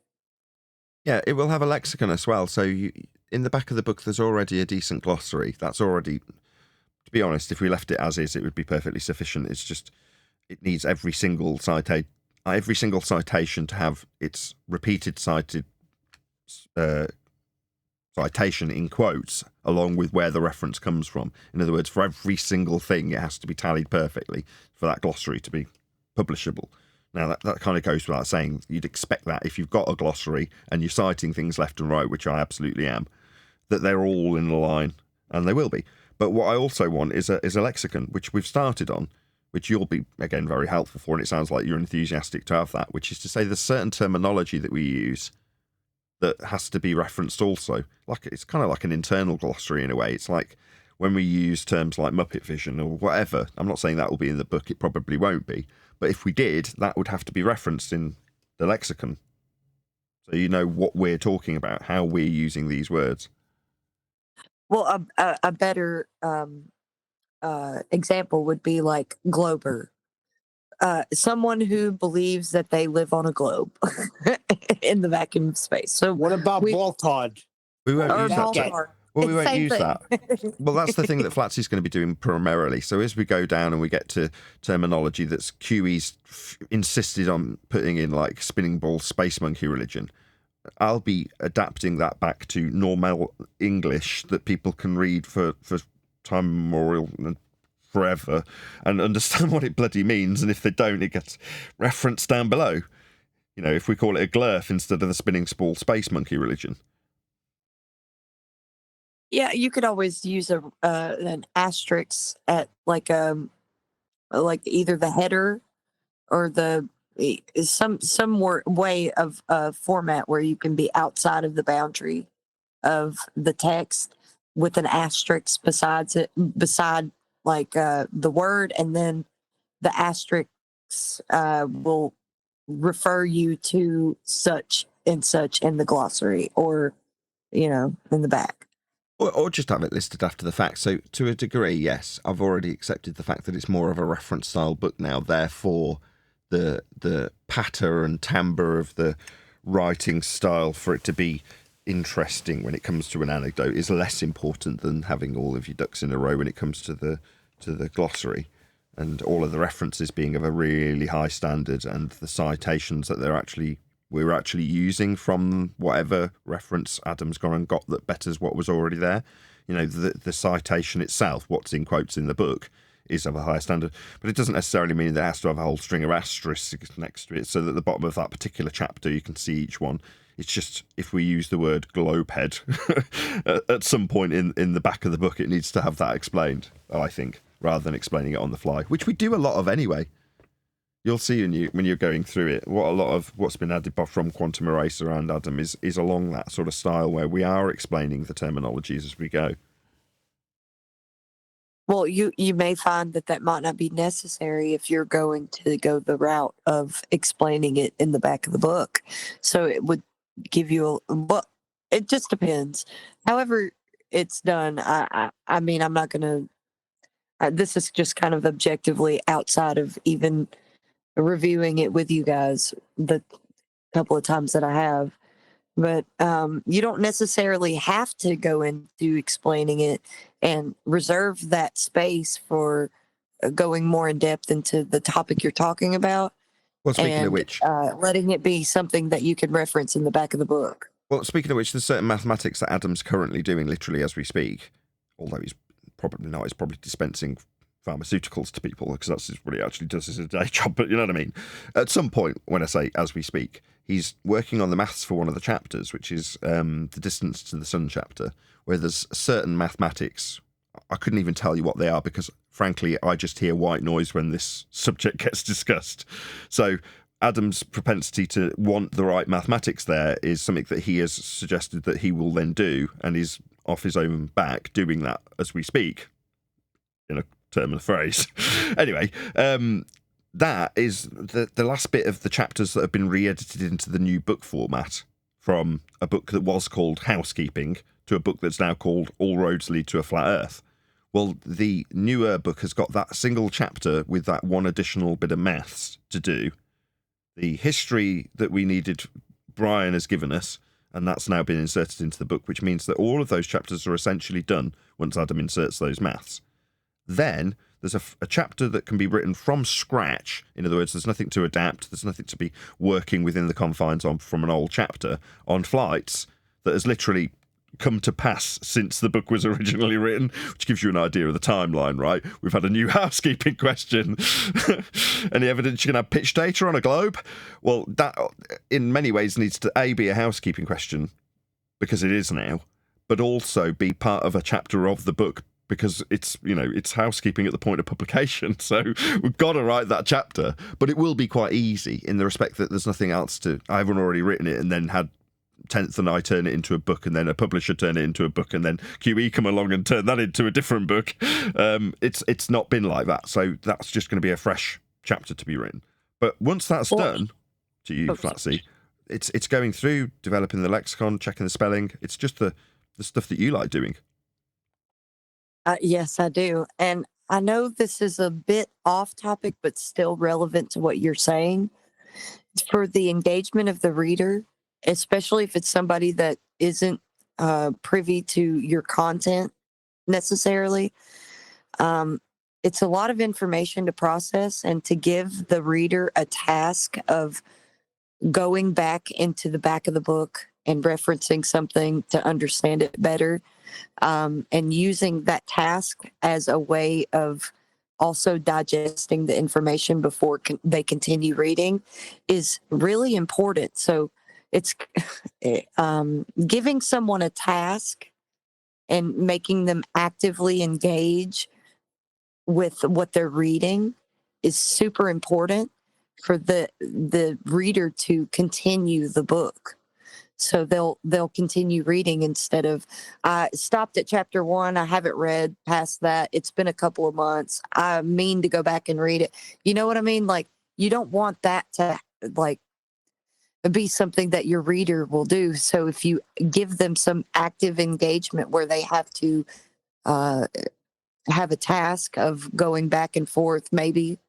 Yeah, it will have a lexicon as well. So in the back of the book, there's already a decent glossary. That's already, to be honest, if we left it as is, it would be perfectly sufficient. It's just, it needs every single citation to have its repeated citation in quotes, along with where the reference comes from. In other words, for every single thing, it has to be tallied perfectly for that glossary to be publishable. Now, that kind of goes without saying. You'd expect that if you've got a glossary and you're citing things left and right, which I absolutely am, that they're all in the line, and they will be. But what I also want is a lexicon, which we've started on, which you'll be, again, very helpful for, and it sounds like you're enthusiastic to have that, which is to say there's certain terminology that we use that has to be referenced also. Like, it's kind of like an internal glossary in a way. It's like when we use terms like Muppet Vision or whatever. I'm not saying that will be in the book. It probably won't be. But if we did, that would have to be referenced in the lexicon. So you know what we're talking about, how we're using these words. Well, a better example would be like Glober. Someone who believes that they live on a globe in the vacuum of space. So What about Baltard? We won't or use that. Baltar. Well, we won't Same use thing. that. Well, that's the thing that Flatsy's going to be doing primarily. So as we go down and we get to terminology that's QE's insisted on putting in, like spinning ball, space monkey religion, I'll be adapting that back to normal English that people can read for time immemorial and forever and understand what it bloody means. And if they don't, it gets referenced down below. You know, if we call it a glurf instead of the spinning ball, space monkey religion. Yeah, you could always use an asterisk at like either the header or the some way of format where you can be outside of the boundary of the text with an asterisk beside like the word, and then the asterisk will refer you to such and such in the glossary, or in the back. Or just have it listed after the fact. So to a degree, yes, I've already accepted the fact that it's more of a reference style book now. Therefore, the patter and timbre of the writing style for it to be interesting when it comes to an anecdote is less important than having all of your ducks in a row when it comes to the glossary, and all of the references being of a really high standard, and the citations that we're actually using from whatever reference Adam's gone and got that betters what was already there. You know, the citation itself, what's in quotes in the book, is of a higher standard, but it doesn't necessarily mean that it has to have a whole string of asterisks next to it, so that at the bottom of that particular chapter you can see each one. It's just, if we use the word globehead at some point in the back of the book, it needs to have that explained, I think, rather than explaining it on the fly, which we do a lot of anyway. You'll see when you're going through it, what a lot of what's been added from Quantum Eraser and Adam is along that sort of style, where we are explaining the terminologies as we go. Well, you may find that might not be necessary if you're going to go the route of explaining it in the back of the book. So it would give you well, it just depends. However it's done, I mean, I'm not going to, this is just kind of objectively outside of even reviewing it with you guys the couple of times that I have. But you don't necessarily have to go into explaining it, and reserve that space for going more in depth into the topic you're talking about. Well, speaking of which, letting it be something that you can reference in the back of the book. Well, speaking of which, there's certain mathematics that Adam's currently doing literally as we speak, although he's probably not. He's probably dispensing pharmaceuticals to people, because that's what he actually does as a day job, but you know what I mean. At some point, when I say as we speak, he's working on the maths for one of the chapters, which is the distance to the sun chapter, where there's certain mathematics. I couldn't even tell you what they are, because frankly I just hear white noise when this subject gets discussed. So Adam's propensity to want the right mathematics there is something that he has suggested that he will then do, and he's off his own back doing that as we speak, in a term of phrase. Anyway, that is the last bit of the chapters that have been re-edited into the new book format, from a book that was called Housekeeping to a book that's now called All Roads Lead to a Flat Earth. Well, the newer book has got that single chapter with that one additional bit of maths to do. The history that we needed, Brian has given us, and that's now been inserted into the book, which means that all of those chapters are essentially done once Adam inserts those maths. Then there's a chapter that can be written from scratch. In other words, there's nothing to adapt. There's nothing to be working within the confines from an old chapter on flights that has literally come to pass since the book was originally written, which gives you an idea of the timeline, right? We've had a new housekeeping question. Any evidence you can have pitch data on a globe? Well, that in many ways needs to be a housekeeping question, because it is now, but also be part of a chapter of the book, because it's, it's housekeeping at the point of publication. So we've got to write that chapter, but it will be quite easy in the respect that there's nothing else to, I haven't already written it and then had 10th and I turn it into a book, and then a publisher turn it into a book, and then QE come along and turn that into a different book. It's not been like that. So that's just going to be a fresh chapter to be written. But once that's done, to you, Flatsy, it's going through, developing the lexicon, checking the spelling. It's just the stuff that you like doing. Yes, I do. And I know this is a bit off topic, but still relevant to what you're saying. For the engagement of the reader, especially if it's somebody that isn't privy to your content necessarily, it's a lot of information to process, and to give the reader a task of going back into the back of the book and referencing something to understand it better, and using that task as a way of also digesting the information before they continue reading is really important. So it's giving someone a task and making them actively engage with what they're reading is super important for the reader to continue the book. So they'll continue reading instead of, I stopped at chapter 1. I haven't read past that. It's been a couple of months. I mean to go back and read it. You know what I mean? Like, you don't want that to be something that your reader will do. So if you give them some active engagement where they have to have a task of going back and forth, maybe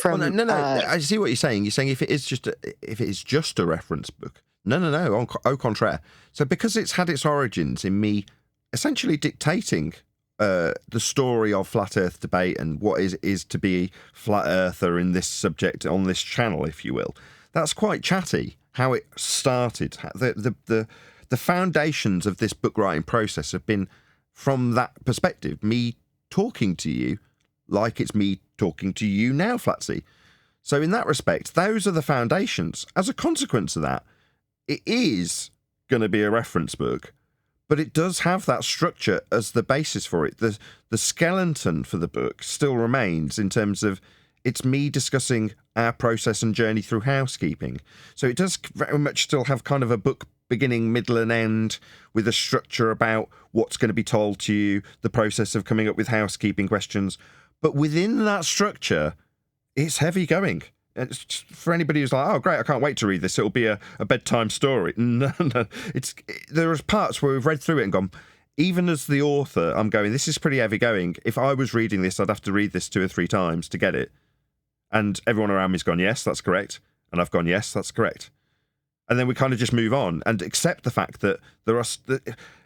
from no. I see what you're saying. You're saying if it is just a reference book. No. Au contraire. So because it's had its origins in me essentially dictating the story of flat Earth debate and what is to be flat earther in this subject on this channel, if you will. That's quite chatty. How it started. The foundations of this book writing process have been from that perspective. Me talking to you like it's me talking to you now, Flatsy. So in that respect, those are the foundations. As a consequence of that, it is going to be a reference book, but it does have that structure as the basis for it. The skeleton for the book still remains in terms of it's me discussing our process and journey through housekeeping. So it does very much still have kind of a book beginning, middle, and end with a structure about what's going to be told to you, the process of coming up with housekeeping questions. But within that structure, it's heavy going. It's just, for anybody who's like, oh, great, I can't wait to read this. It'll be a bedtime story. No. There are parts where we've read through it and gone, even as the author, I'm going, this is pretty heavy going. If I was reading this, I'd have to read this 2 or 3 times to get it. And everyone around me's gone, yes, that's correct. And I've gone, yes, that's correct. And then we kind of just move on and accept the fact that there are,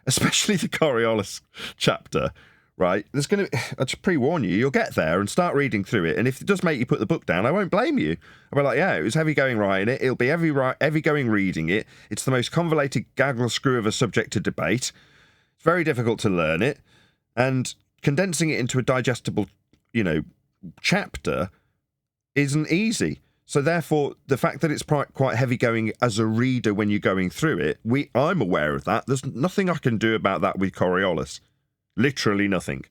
especially the Coriolis chapter, right? There's going to, I just pre-warn you, you'll get there and start reading through it. And if it does make you put the book down, I won't blame you. I'll be like, yeah, it was heavy going writing it. It'll be heavy going reading it. It's the most convoluted gaggle screw of a subject to debate. It's very difficult to learn it. And condensing it into a digestible, chapter isn't easy. So therefore, the fact that it's quite heavy going as a reader when you're going through it, I'm aware of that. There's nothing I can do about that with Coriolis. Literally nothing.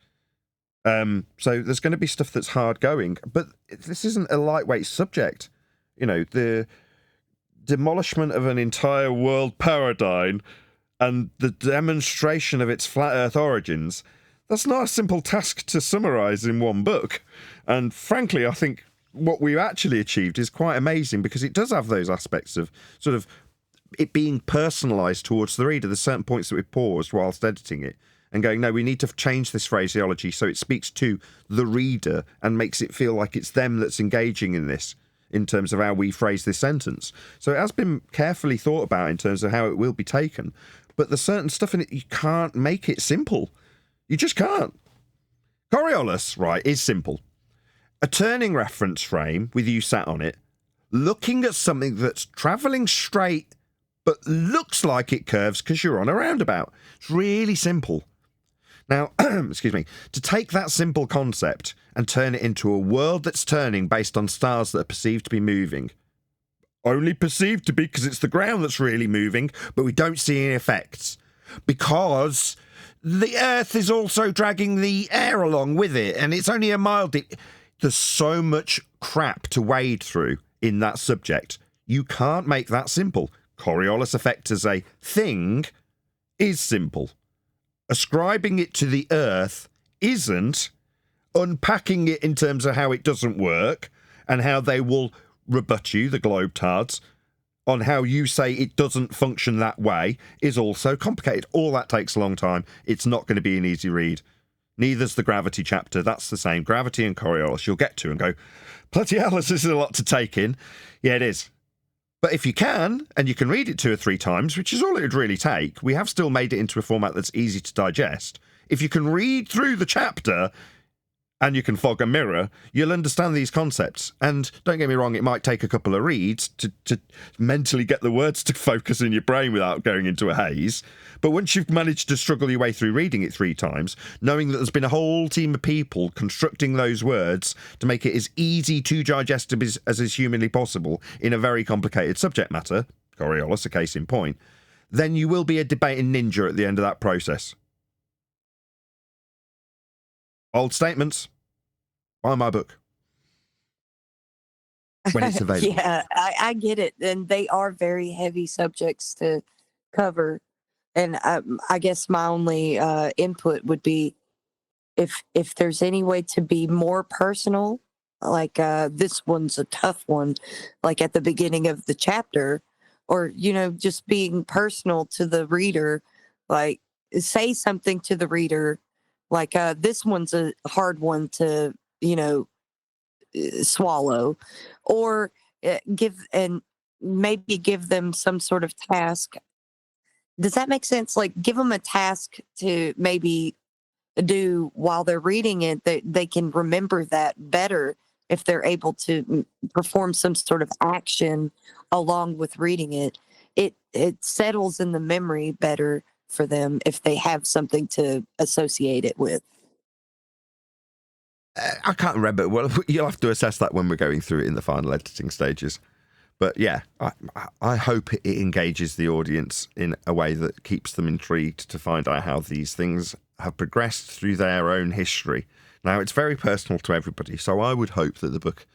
So there's going to be stuff that's hard going, but this isn't a lightweight subject. The demolishment of an entire world paradigm and the demonstration of its flat earth origins, that's not a simple task to summarize in one book. And frankly, I think what we actually achieved is quite amazing because it does have those aspects of sort of it being personalized towards the reader. There's certain points that we paused whilst editing it and going, no, we need to change this phraseology so it speaks to the reader and makes it feel like it's them that's engaging in this in terms of how we phrase this sentence. So it has been carefully thought about in terms of how it will be taken. But there's certain stuff in it, you can't make it simple. You just can't. Coriolis, right, is simple. A turning reference frame with you sat on it, looking at something that's travelling straight but looks like it curves because you're on a roundabout. It's really simple. Now, excuse me, to take that simple concept and turn it into a world that's turning based on stars that are perceived to be moving. Only perceived to be because it's the ground that's really moving, but we don't see any effects. Because the Earth is also dragging the air along with it, and it's only a mild... There's so much crap to wade through in that subject. You can't make that simple. Coriolis effect as a thing is simple. Ascribing it to the Earth isn't. Unpacking it in terms of how it doesn't work and how they will rebut you, the globetards, on how you say it doesn't function that way is also complicated. All that takes a long time. It's not going to be an easy read. Neither's the Gravity chapter. That's the same. Gravity and Coriolis you'll get to and go, bloody hell, this is a lot to take in. Yeah, it is. But if you can, and you can read it 2 or 3 times, which is all it would really take, we have still made it into a format that's easy to digest. If you can read through the chapter and you can fog a mirror, you'll understand these concepts. And don't get me wrong, it might take a couple of reads to mentally get the words to focus in your brain without going into a haze. But once you've managed to struggle your way through reading it 3 times, knowing that there's been a whole team of people constructing those words to make it as easy to digest as is humanly possible in a very complicated subject matter, Coriolis, a case in point, then you will be a debating ninja at the end of that process. Old statements. Buy my book. When it's available. Yeah, I get it. And they are very heavy subjects to cover. And I guess my only input would be if there's any way to be more personal, like this one's a tough one, like at the beginning of the chapter, or, just being personal to the reader, like say something to the reader, like this one's a hard one to, swallow, or maybe give them some sort of task. Does that make sense? Like give them a task to maybe do while they're reading it, that they can remember that better if they're able to perform some sort of action along with reading it. It settles in the memory better for them if they have something to associate it with. I can't remember. Well, you'll have to assess that when we're going through it in the final editing stages. But yeah, I hope it engages the audience in a way that keeps them intrigued to find out how these things have progressed through their own history. Now, it's very personal to everybody, so I would hope that the book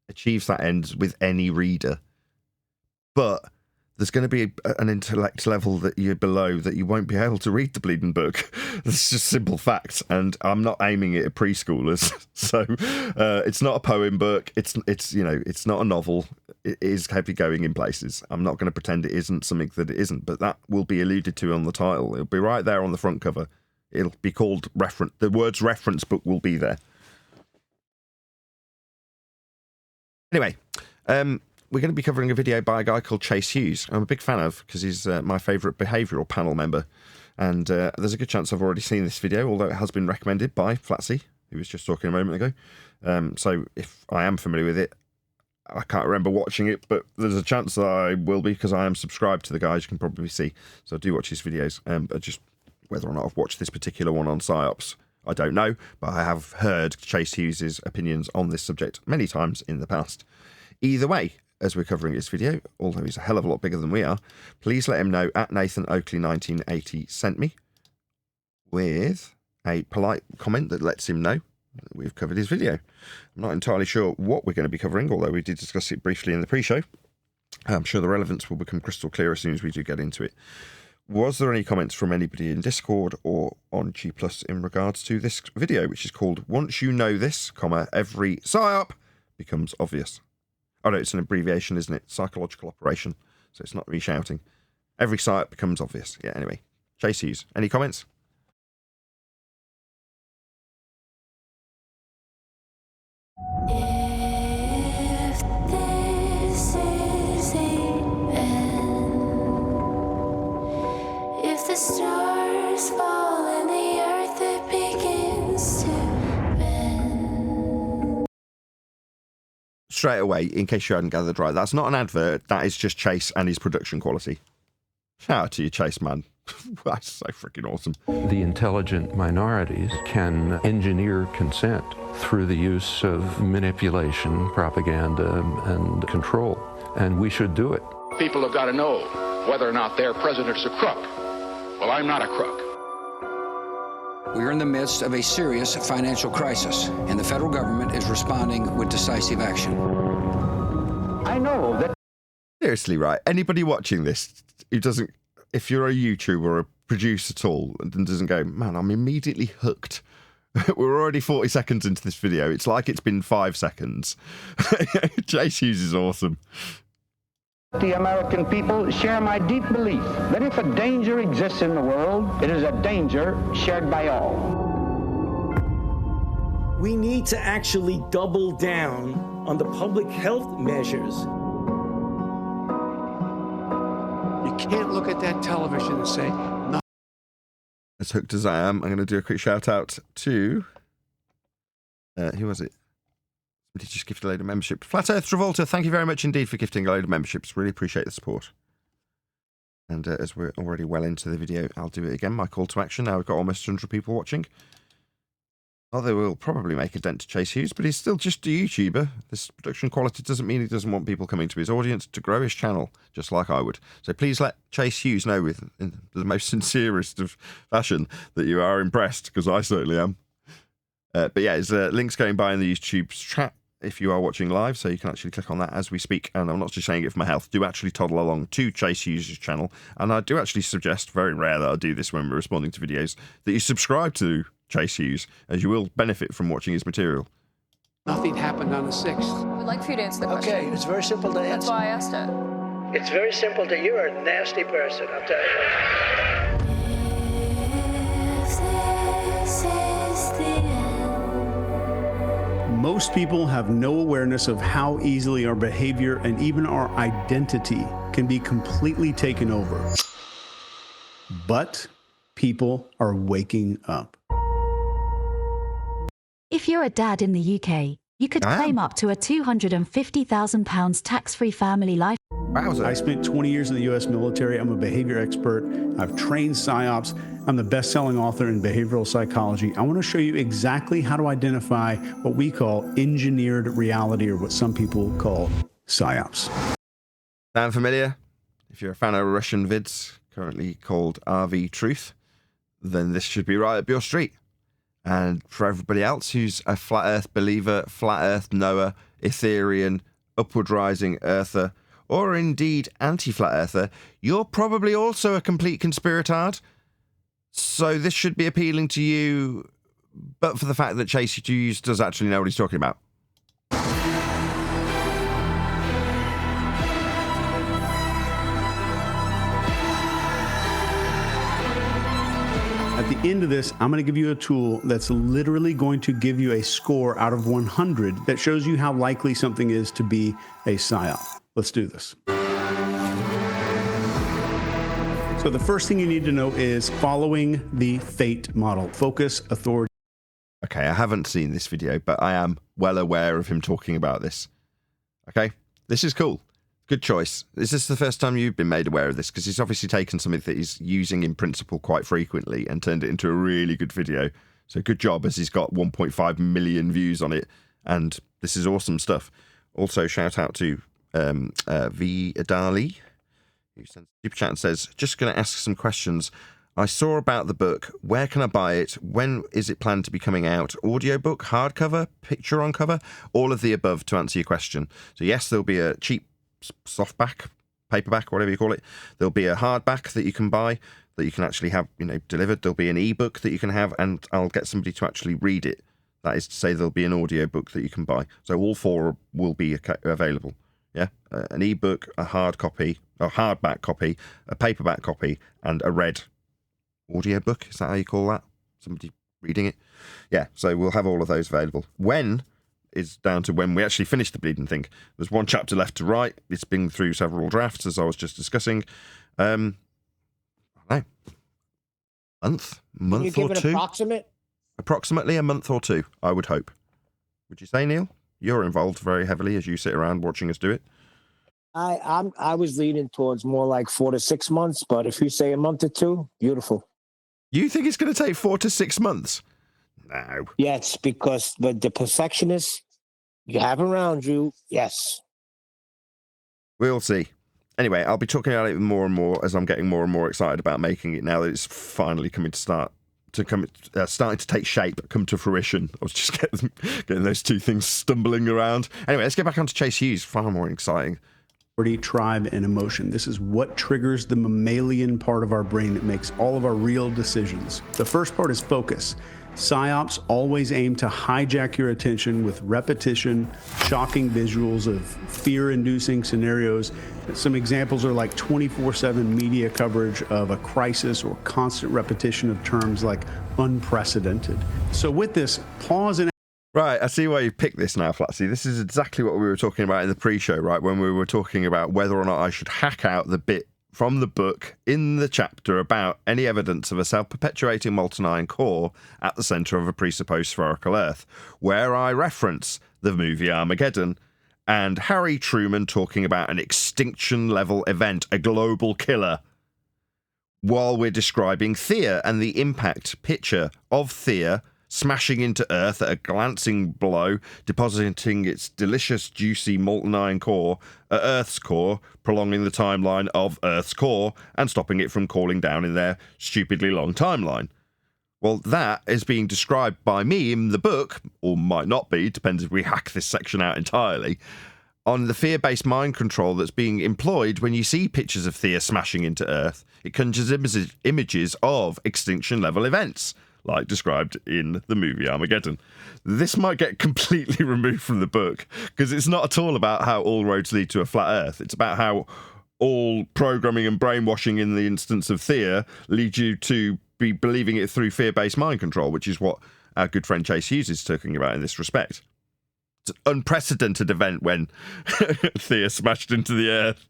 achieves that end with any reader. But there's going to be an intellect level that you're below that you won't be able to read the bleeding book. It's just simple facts, and I'm not aiming it at preschoolers. So it's not a poem book. It's not a novel. It is heavy going in places. I'm not going to pretend it isn't something that it isn't, but that will be alluded to on the title. It'll be right there on the front cover. It'll be called reference. The words reference book will be there. Anyway, we're going to be covering a video by a guy called Chase Hughes. I'm a big fan of because he's my favourite behavioural panel member. And there's a good chance I've already seen this video, although it has been recommended by Flatsy, who was just talking a moment ago. So if I am familiar with it, I can't remember watching it, but there's a chance that I will be because I am subscribed to the guy, as you can probably see. So I do watch his videos. But just whether or not I've watched this particular one on PsyOps, I don't know. But I have heard Chase Hughes' opinions on this subject many times in the past. Either way, as we're covering this video, although he's a hell of a lot bigger than we are, please let him know at Nathan Oakley 1980 sent me with a polite comment that lets him know that we've covered his video. I'm not entirely sure what we're going to be covering, although we did discuss it briefly in the pre-show. I'm sure the relevance will become crystal clear as soon as we do get into it. Was there any comments from anybody in Discord or on G+ in regards to this video, which is called Once You Know This, every PSYOP becomes obvious. Oh no, it's an abbreviation, isn't it? Psychological operation. So it's not reshouting. Every PSYOP becomes obvious. Yeah, anyway. Chase Hughes. Any comments? If this is the end, if the stars fall and the earth it begins to bend. Straight away, in case you hadn't gathered right, that's not an advert. That is just Chase and his production quality. Shout out to you, Chase, man. That's so freaking awesome. The intelligent minorities can engineer consent through the use of manipulation, propaganda, and control. And we should do it. People have got to know whether or not their president's a crook. Well, I'm not a crook. We are in the midst of a serious financial crisis, and the federal government is responding with decisive action. I know that. Seriously, right? Anybody watching this who doesn't, if you're a YouTuber or a producer at all and doesn't go, man, I'm immediately hooked. We're already 40 seconds into this video. It's like it's been 5 seconds. Chase Hughes is awesome. The American people share my deep belief that if a danger exists in the world, it is a danger shared by all. We need to actually double down on the public health measures. You can't look at that television and say, no. As hooked as I am, I'm going to do a quick shout out to, who was it? Somebody just gifted a load of memberships. Flat Earth Travolta, thank you very much indeed for gifting a load of memberships. Really appreciate the support. And as we're already well into the video, I'll do it again. My call to action. Now we've got almost 100 people watching. Although we'll probably make a dent to Chase Hughes, but he's still just a YouTuber. This production quality doesn't mean he doesn't want people coming to his audience to grow his channel, just like I would. So please let Chase Hughes know in the most sincerest of fashion that you are impressed, because I certainly am. But yeah, there's links going by in the YouTube chat if you are watching live, so you can actually click on that as we speak. And I'm not just saying it for my health. Do actually toddle along to Chase Hughes' channel. And I do actually suggest, very rare that I do this when we're responding to videos, that you subscribe to Chase Hughes, as you will benefit from watching his material. Nothing happened on the 6th. We'd like for you to answer the question. Okay, it's very simple to answer. That's why I asked it. It's very simple to. You're a nasty person, I'll tell you. If this is the end. Most people have no awareness of how easily our behavior and even our identity can be completely taken over. But people are waking up. If you're a dad in the UK, you could claim up to a £250,000 tax-free family life. Wowza. I spent 20 years in the U.S. military. I'm a behavior expert. I've trained psyops. I'm the best-selling author in behavioral psychology. I want to show you exactly how to identify what we call engineered reality, or what some people call psyops. Sound familiar? If you're a fan of Russian vids, currently called RV Truth, then this should be right up your street. And for everybody else who's a flat earth believer, flat earth knower, Ethereum, upward rising earther, or indeed anti-flat earther, you're probably also a complete conspiratard. So this should be appealing to you, but for the fact that Chase Hughes does actually know what he's talking about. At the end of this, I'm going to give you a tool that's literally going to give you a score out of 100 that shows you how likely something is to be a psyop. Let's do this. So the first thing you need to know is following the FATE model: focus, authority. Okay, I haven't seen this video, but I am well aware of him talking about this. Okay, this is cool. Good choice. Is this the first time you've been made aware of this? Because he's obviously taken something that he's using in principle quite frequently and turned it into a really good video. So good job, as he's got 1.5 million views on it. And this is awesome stuff. Also, shout out to V. Adali, who sends a super chat and says, just going to ask some questions. I saw about the book. Where can I buy it? When is it planned to be coming out? Audiobook, hardcover, picture on cover? All of the above to answer your question. So yes, there'll be a cheap softback, paperback, whatever you call it. There'll be a hardback that you can buy, that you can actually have, delivered. There'll be an ebook that you can have, and I'll get somebody to actually read it. That is to say, there'll be an audiobook that you can buy. So all four will be available. Yeah, an ebook, a hard copy, a hardback copy, a paperback copy, and a read audiobook. Is that how you call that? Somebody reading it? Yeah, so we'll have all of those available. When is down to when we actually finish the bleeding thing. There's one chapter left to write. It's been through several drafts, as I was just discussing. I don't know, month Can you give or an two? Approximately a month or two, I would hope. Would you say, Neil? You're involved very heavily as you sit around watching us do it. I was leaning towards more like 4 to 6 months, but if you say a month or two, beautiful. You think it's going to take 4 to 6 months? No. Yes, because the perfectionists you have around you, yes. We'll see. Anyway, I'll be talking about it more and more as I'm getting more and more excited about making it now that it's finally coming to starting to take shape, come to fruition. I was just getting those two things stumbling around. Anyway, let's get back onto Chase Hughes. Far more exciting. Tribe, and emotion. This is what triggers the mammalian part of our brain that makes all of our real decisions. The first part is focus. Psyops always aim to hijack your attention with repetition, shocking visuals of fear-inducing scenarios. Some examples are like 24/7 media coverage of a crisis, or constant repetition of terms like unprecedented. So with this, pause and Right, I see why you picked this now, Flatsy. This is exactly what we were talking about in the pre-show, right? When we were talking about whether or not I should hack out the bit from the book in the chapter about any evidence of a self-perpetuating molten iron core at the centre of a presupposed spherical Earth, where I reference the movie Armageddon and Harry Truman talking about an extinction-level event, a global killer, while we're describing Thea and the impact picture of Thea smashing into Earth at a glancing blow, depositing its delicious, juicy molten iron core at Earth's core, prolonging the timeline of Earth's core and stopping it from cooling down in their stupidly long timeline. Well, that is being described by me in the book, or might not be, depends if we hack this section out entirely, on the fear-based mind control that's being employed when you see pictures of Thea smashing into Earth. It conjures images of extinction-level events, like described in the movie Armageddon. This might get completely removed from the book, because it's not at all about how all roads lead to a flat Earth. It's about how all programming and brainwashing in the instance of Thea lead you to be believing it through fear-based mind control, which is what our good friend Chase Hughes is talking about in this respect. It's an unprecedented event when Thea smashed into the Earth.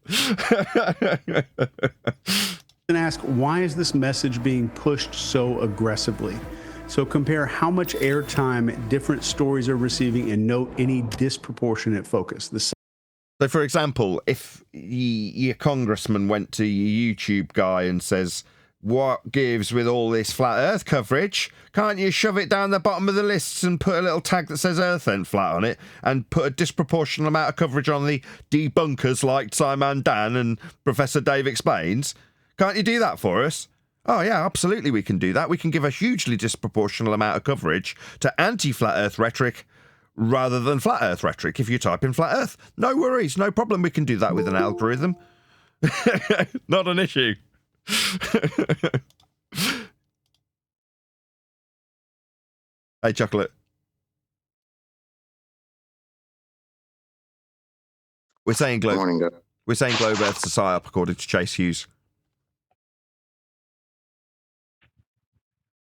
And ask, why is this message being pushed so aggressively? So compare how much airtime different stories are receiving and note any disproportionate focus. So, for example, if your congressman went to your YouTube guy and says, what gives with all this flat Earth coverage? Can't you shove it down the bottom of the lists and put a little tag that says Earth ain't flat on it and put a disproportionate amount of coverage on the debunkers like Simon Dan and Professor Dave Explains? Can't you do that for us? Oh, yeah, absolutely we can do that. We can give a hugely disproportional amount of coverage to anti-flat Earth rhetoric rather than flat Earth rhetoric. If you type in flat Earth, no worries, no problem. We can do that with an algorithm. Not an issue. Hey, Chocolate. We're saying globe Earth's a psyop, according to Chase Hughes.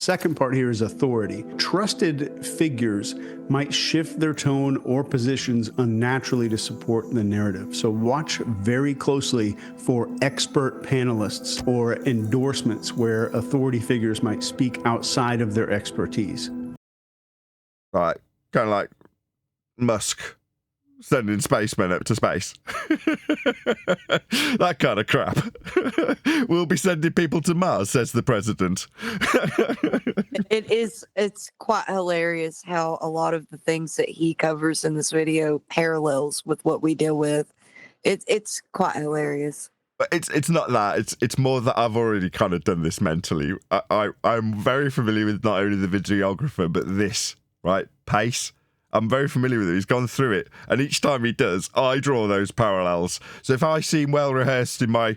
Second part here is authority. Trusted figures might shift their tone or positions unnaturally to support the narrative. So watch very closely for expert panelists or endorsements where authority figures might speak outside of their expertise. Right, kind of like Musk sending spacemen up to space. That kind of crap. We'll be sending people to Mars, says the president. It's quite hilarious how a lot of the things that he covers in this video parallels with what we deal with. It's quite hilarious. But it's not that. It's more that I've already kind of done this mentally. I'm very familiar with not only the videographer, but this, right? Pace. I'm very familiar with it. He's gone through it. And each time he does, I draw those parallels. So if I seem well rehearsed in my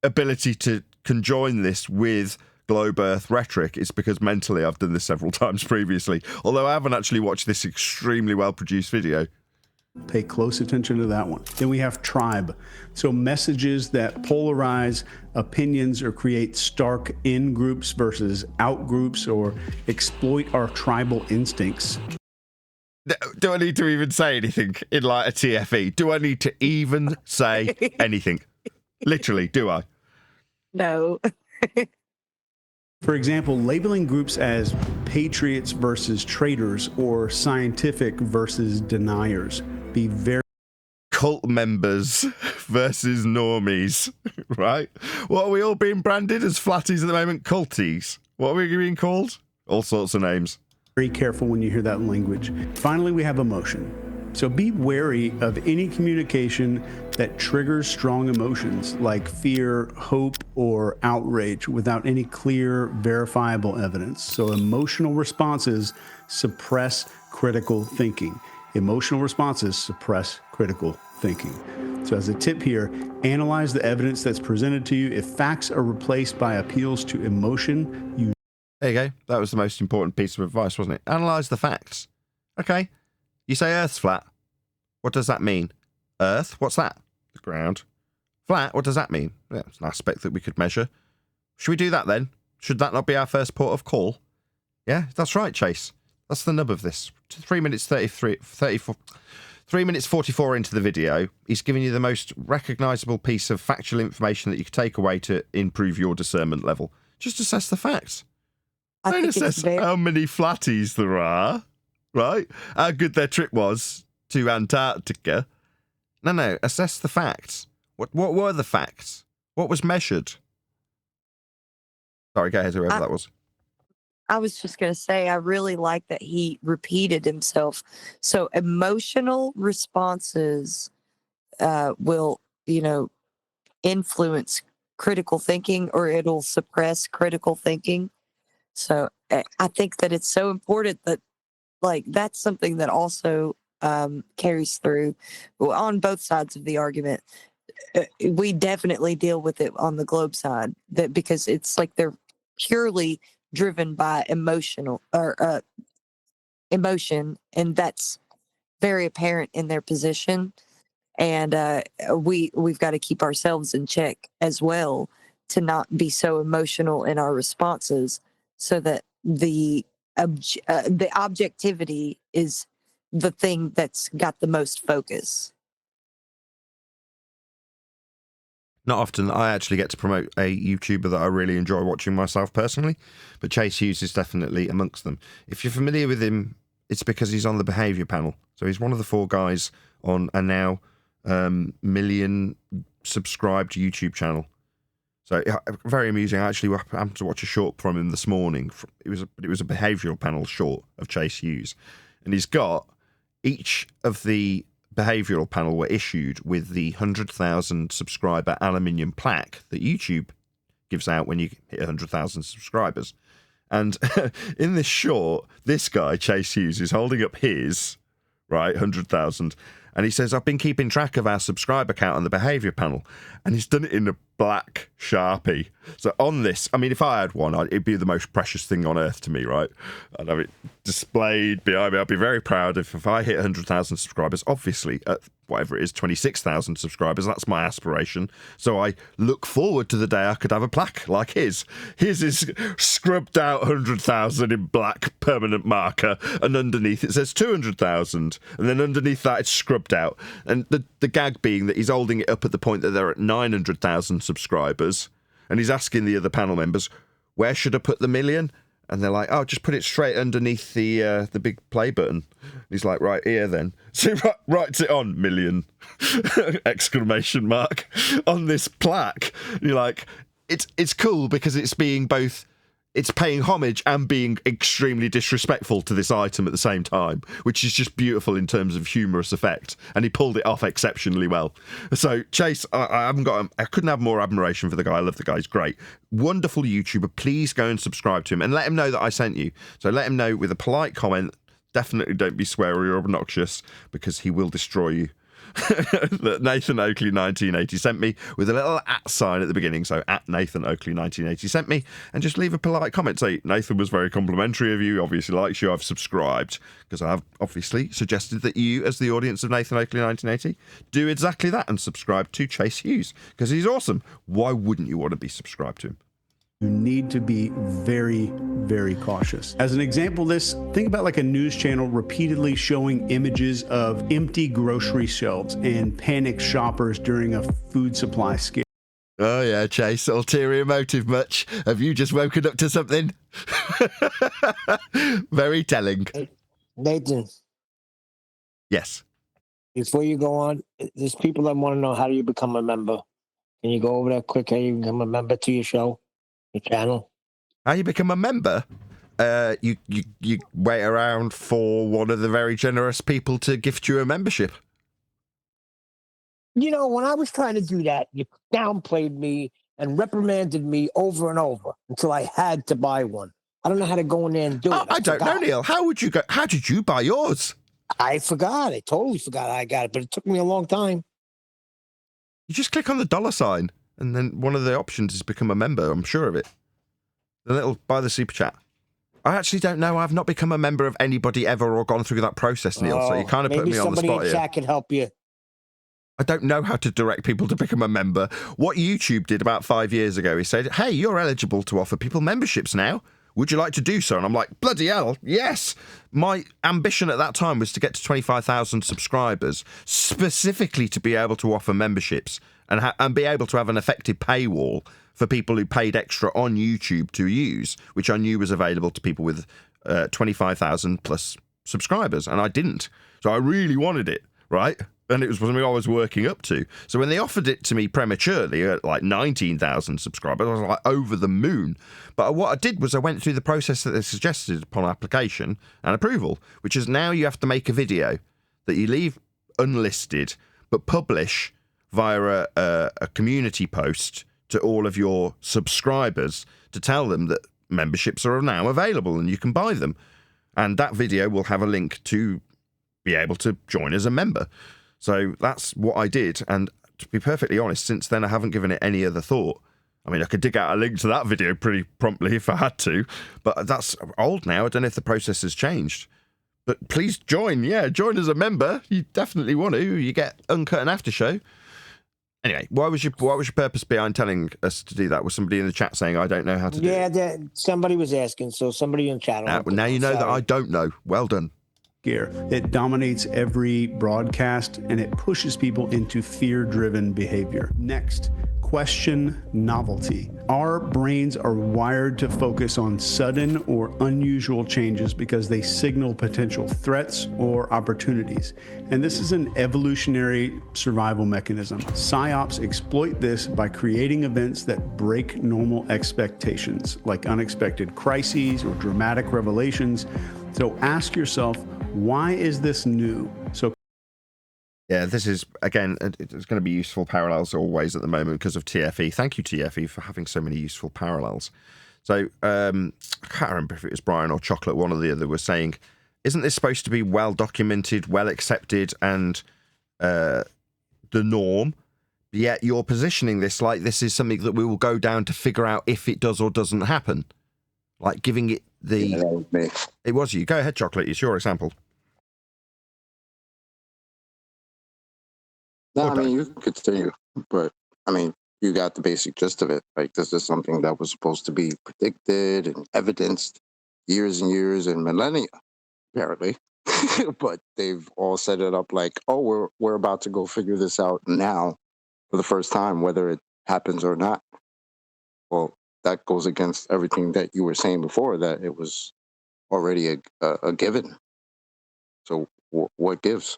ability to conjoin this with globe Earth rhetoric, it's because mentally I've done this several times previously. Although I haven't actually watched this extremely well-produced video. Pay close attention to that one. Then we have tribe. So messages that polarize opinions or create stark in-groups versus out-groups or exploit our tribal instincts. Do I need to even say anything in like a TFE? Do I need to even say anything? Literally, do I? No. For example, labeling groups as patriots versus traitors or scientific versus deniers. Be very cult members versus normies, right? What are we all being branded as flatties at the moment? Culties. What are we being called? All sorts of names. Very careful when you hear that language. Finally, we have emotion. So be wary of any communication that triggers strong emotions like fear, hope, or outrage without any clear, verifiable evidence. So emotional responses suppress critical thinking. Emotional responses suppress critical thinking. So as a tip here, analyze the evidence that's presented to you. If facts are replaced by appeals to emotion, you There you go. That was the most important piece of advice, wasn't it? Analyze the facts. Okay. You say Earth's flat. What does that mean? Earth? What's that? The ground. Flat? What does that mean? Yeah, it's an aspect that we could measure. Should we do that then? Should that not be our first port of call? Yeah, that's right, Chase. That's the nub of this. 3 minutes 34 into the video. He's giving you the most recognisable piece of factual information that you could take away to improve your discernment level. Just assess the facts. Don't assess how many flatties there are, right? How good their trip was to Antarctica. No, assess the facts. What were the facts? What was measured? Sorry, go ahead, whoever that was. I was just going to say, I really like that he repeated himself. So emotional responses will, influence critical thinking, or it'll suppress critical thinking. So I think that it's so important that, that's something that also carries through on both sides of the argument. We definitely deal with it on the globe side, that because it's like they're purely driven by emotion, and that's very apparent in their position. And we've got to keep ourselves in check as well to not be so emotional in our responses, so that the objectivity is the thing that's got the most focus. Not often I actually get to promote a YouTuber that I really enjoy watching myself personally, but Chase Hughes is definitely amongst them. If you're familiar with him, it's because he's on the behaviour panel. So he's one of the 4 guys on a now million subscribed YouTube channel. So very amusing. I actually happened to watch a short from him this morning. It was a behavioural panel short of Chase Hughes, and he's got each of the behavioural panel were issued with the 100,000 subscriber aluminium plaque that YouTube gives out when you hit 100,000 subscribers. And in this short, this guy Chase Hughes is holding up his 100,000. And he says, I've been keeping track of our subscriber count on the behaviour panel. And he's done it in a black Sharpie. So on this, I mean, if I had one, it'd be the most precious thing on earth to me, right? I'd have it displayed behind me. I'd be very proud if I hit 100,000 subscribers. Obviously, at whatever it is, 26,000 subscribers, that's my aspiration. So I look forward to the day I could have a plaque like his. His is scrubbed out 100,000 in black permanent marker, and underneath it says 200,000. And then underneath that, it's scrubbed out. And the gag being that he's holding it up at the point that they're at 900,000 subscribers, and he's asking the other panel members, where should I put the million? And they're like, oh, just put it straight underneath the big play button. And he's like, right here then. So he writes it on million, exclamation mark, on this plaque. And you're like, it's cool because it's being both, it's paying homage and being extremely disrespectful to this item at the same time, which is just beautiful in terms of humorous effect. And he pulled it off exceptionally well. So Chase, I couldn't have more admiration for the guy. I love the guy. He's great. Wonderful YouTuber. Please go and subscribe to him and let him know that I sent you. So let him know with a polite comment. Definitely don't be sweary or obnoxious because he will destroy you. That Nathan Oakley 1980 sent me with a little @ sign at the beginning. So at Nathan Oakley 1980 sent me, and just leave a polite comment. Say, Nathan was very complimentary of you, obviously likes you, I've subscribed, because I have obviously suggested that you, as the audience of Nathan Oakley 1980, do exactly that and subscribe to Chase Hughes, because he's awesome. Why wouldn't you want to be subscribed to him? You need to be very, very cautious. As an example of this, think about like a news channel repeatedly showing images of empty grocery shelves and panicked shoppers during a food supply scare. Oh yeah, Chase, ulterior motive much? Have you just woken up to something? Very telling. Nathan. Yes. Before you go on, there's people that want to know, how do you become a member? Can you go over that quick, how you become a member to your show? Channel. How you become a member? You wait around for one of the very generous people to gift you a membership. You know, when I was trying to do that, you downplayed me and reprimanded me over and over until I had to buy one. I don't know how to go in there and do it. I don't know, Neil. How did you buy yours? I forgot. I totally forgot I got it, but it took me a long time. You just click on the $sign. And then one of the options is become a member, I'm sure of it. The little buy the super chat. I actually don't know. I've not become a member of anybody ever or gone through that process, Neil. So you kind of put me on the spot here. Maybe somebody in chat can help you. I don't know how to direct people to become a member. What YouTube did about 5 years ago is said, hey, you're eligible to offer people memberships now. Would you like to do so? And I'm like, bloody hell, yes. My ambition at that time was to get to 25,000 subscribers, specifically to be able to offer memberships and be able to have an effective paywall for people who paid extra on YouTube to use, which I knew was available to people with 25,000 plus subscribers, and I didn't. So I really wanted it, right? And it was something I was working up to. So when they offered it to me prematurely at like 19,000 subscribers, I was like over the moon. But what I did was I went through the process that they suggested upon application and approval, which is now you have to make a video that you leave unlisted but publish via a community post to all of your subscribers to tell them that memberships are now available and you can buy them. And that video will have a link to be able to join as a member. So that's what I did. And to be perfectly honest, since then, I haven't given it any other thought. I mean, I could dig out a link to that video pretty promptly if I had to, but that's old now. I don't know if the process has changed. But please join. Yeah, join as a member. You definitely want to. You get Uncut and After Show. Anyway, what was your purpose behind telling us to do that? Was somebody in the chat saying I don't know how to do it? Yeah, somebody was asking. So somebody in chat. Now you know that I don't know. Well done. It dominates every broadcast and it pushes people into fear-driven behavior. Next, question novelty. Our brains are wired to focus on sudden or unusual changes because they signal potential threats or opportunities. And this is an evolutionary survival mechanism. Psyops exploit this by creating events that break normal expectations, like unexpected crises or dramatic revelations. So ask yourself, why is this new? So yeah, this is, again, it's going to be useful parallels always at the moment because of TFE. Thank you, TFE, for having so many useful parallels. So, I can't remember if it was Brian or Chocolate, one or the other, was saying, isn't this supposed to be well documented, well accepted, and the norm? Yet you're positioning this like this is something that we will go down to figure out if it does or doesn't happen. Like giving it the... Yeah, that was me. It was you. Go ahead, Chocolate. It's your example. No, I mean, you can continue, but I mean, you got the basic gist of it. Like, this is something that was supposed to be predicted and evidenced years and years and millennia, apparently. But they've all set it up like, oh, we're about to go figure this out now for the first time, whether it happens or not. Well, that goes against everything that you were saying before, that it was already a given. So what gives?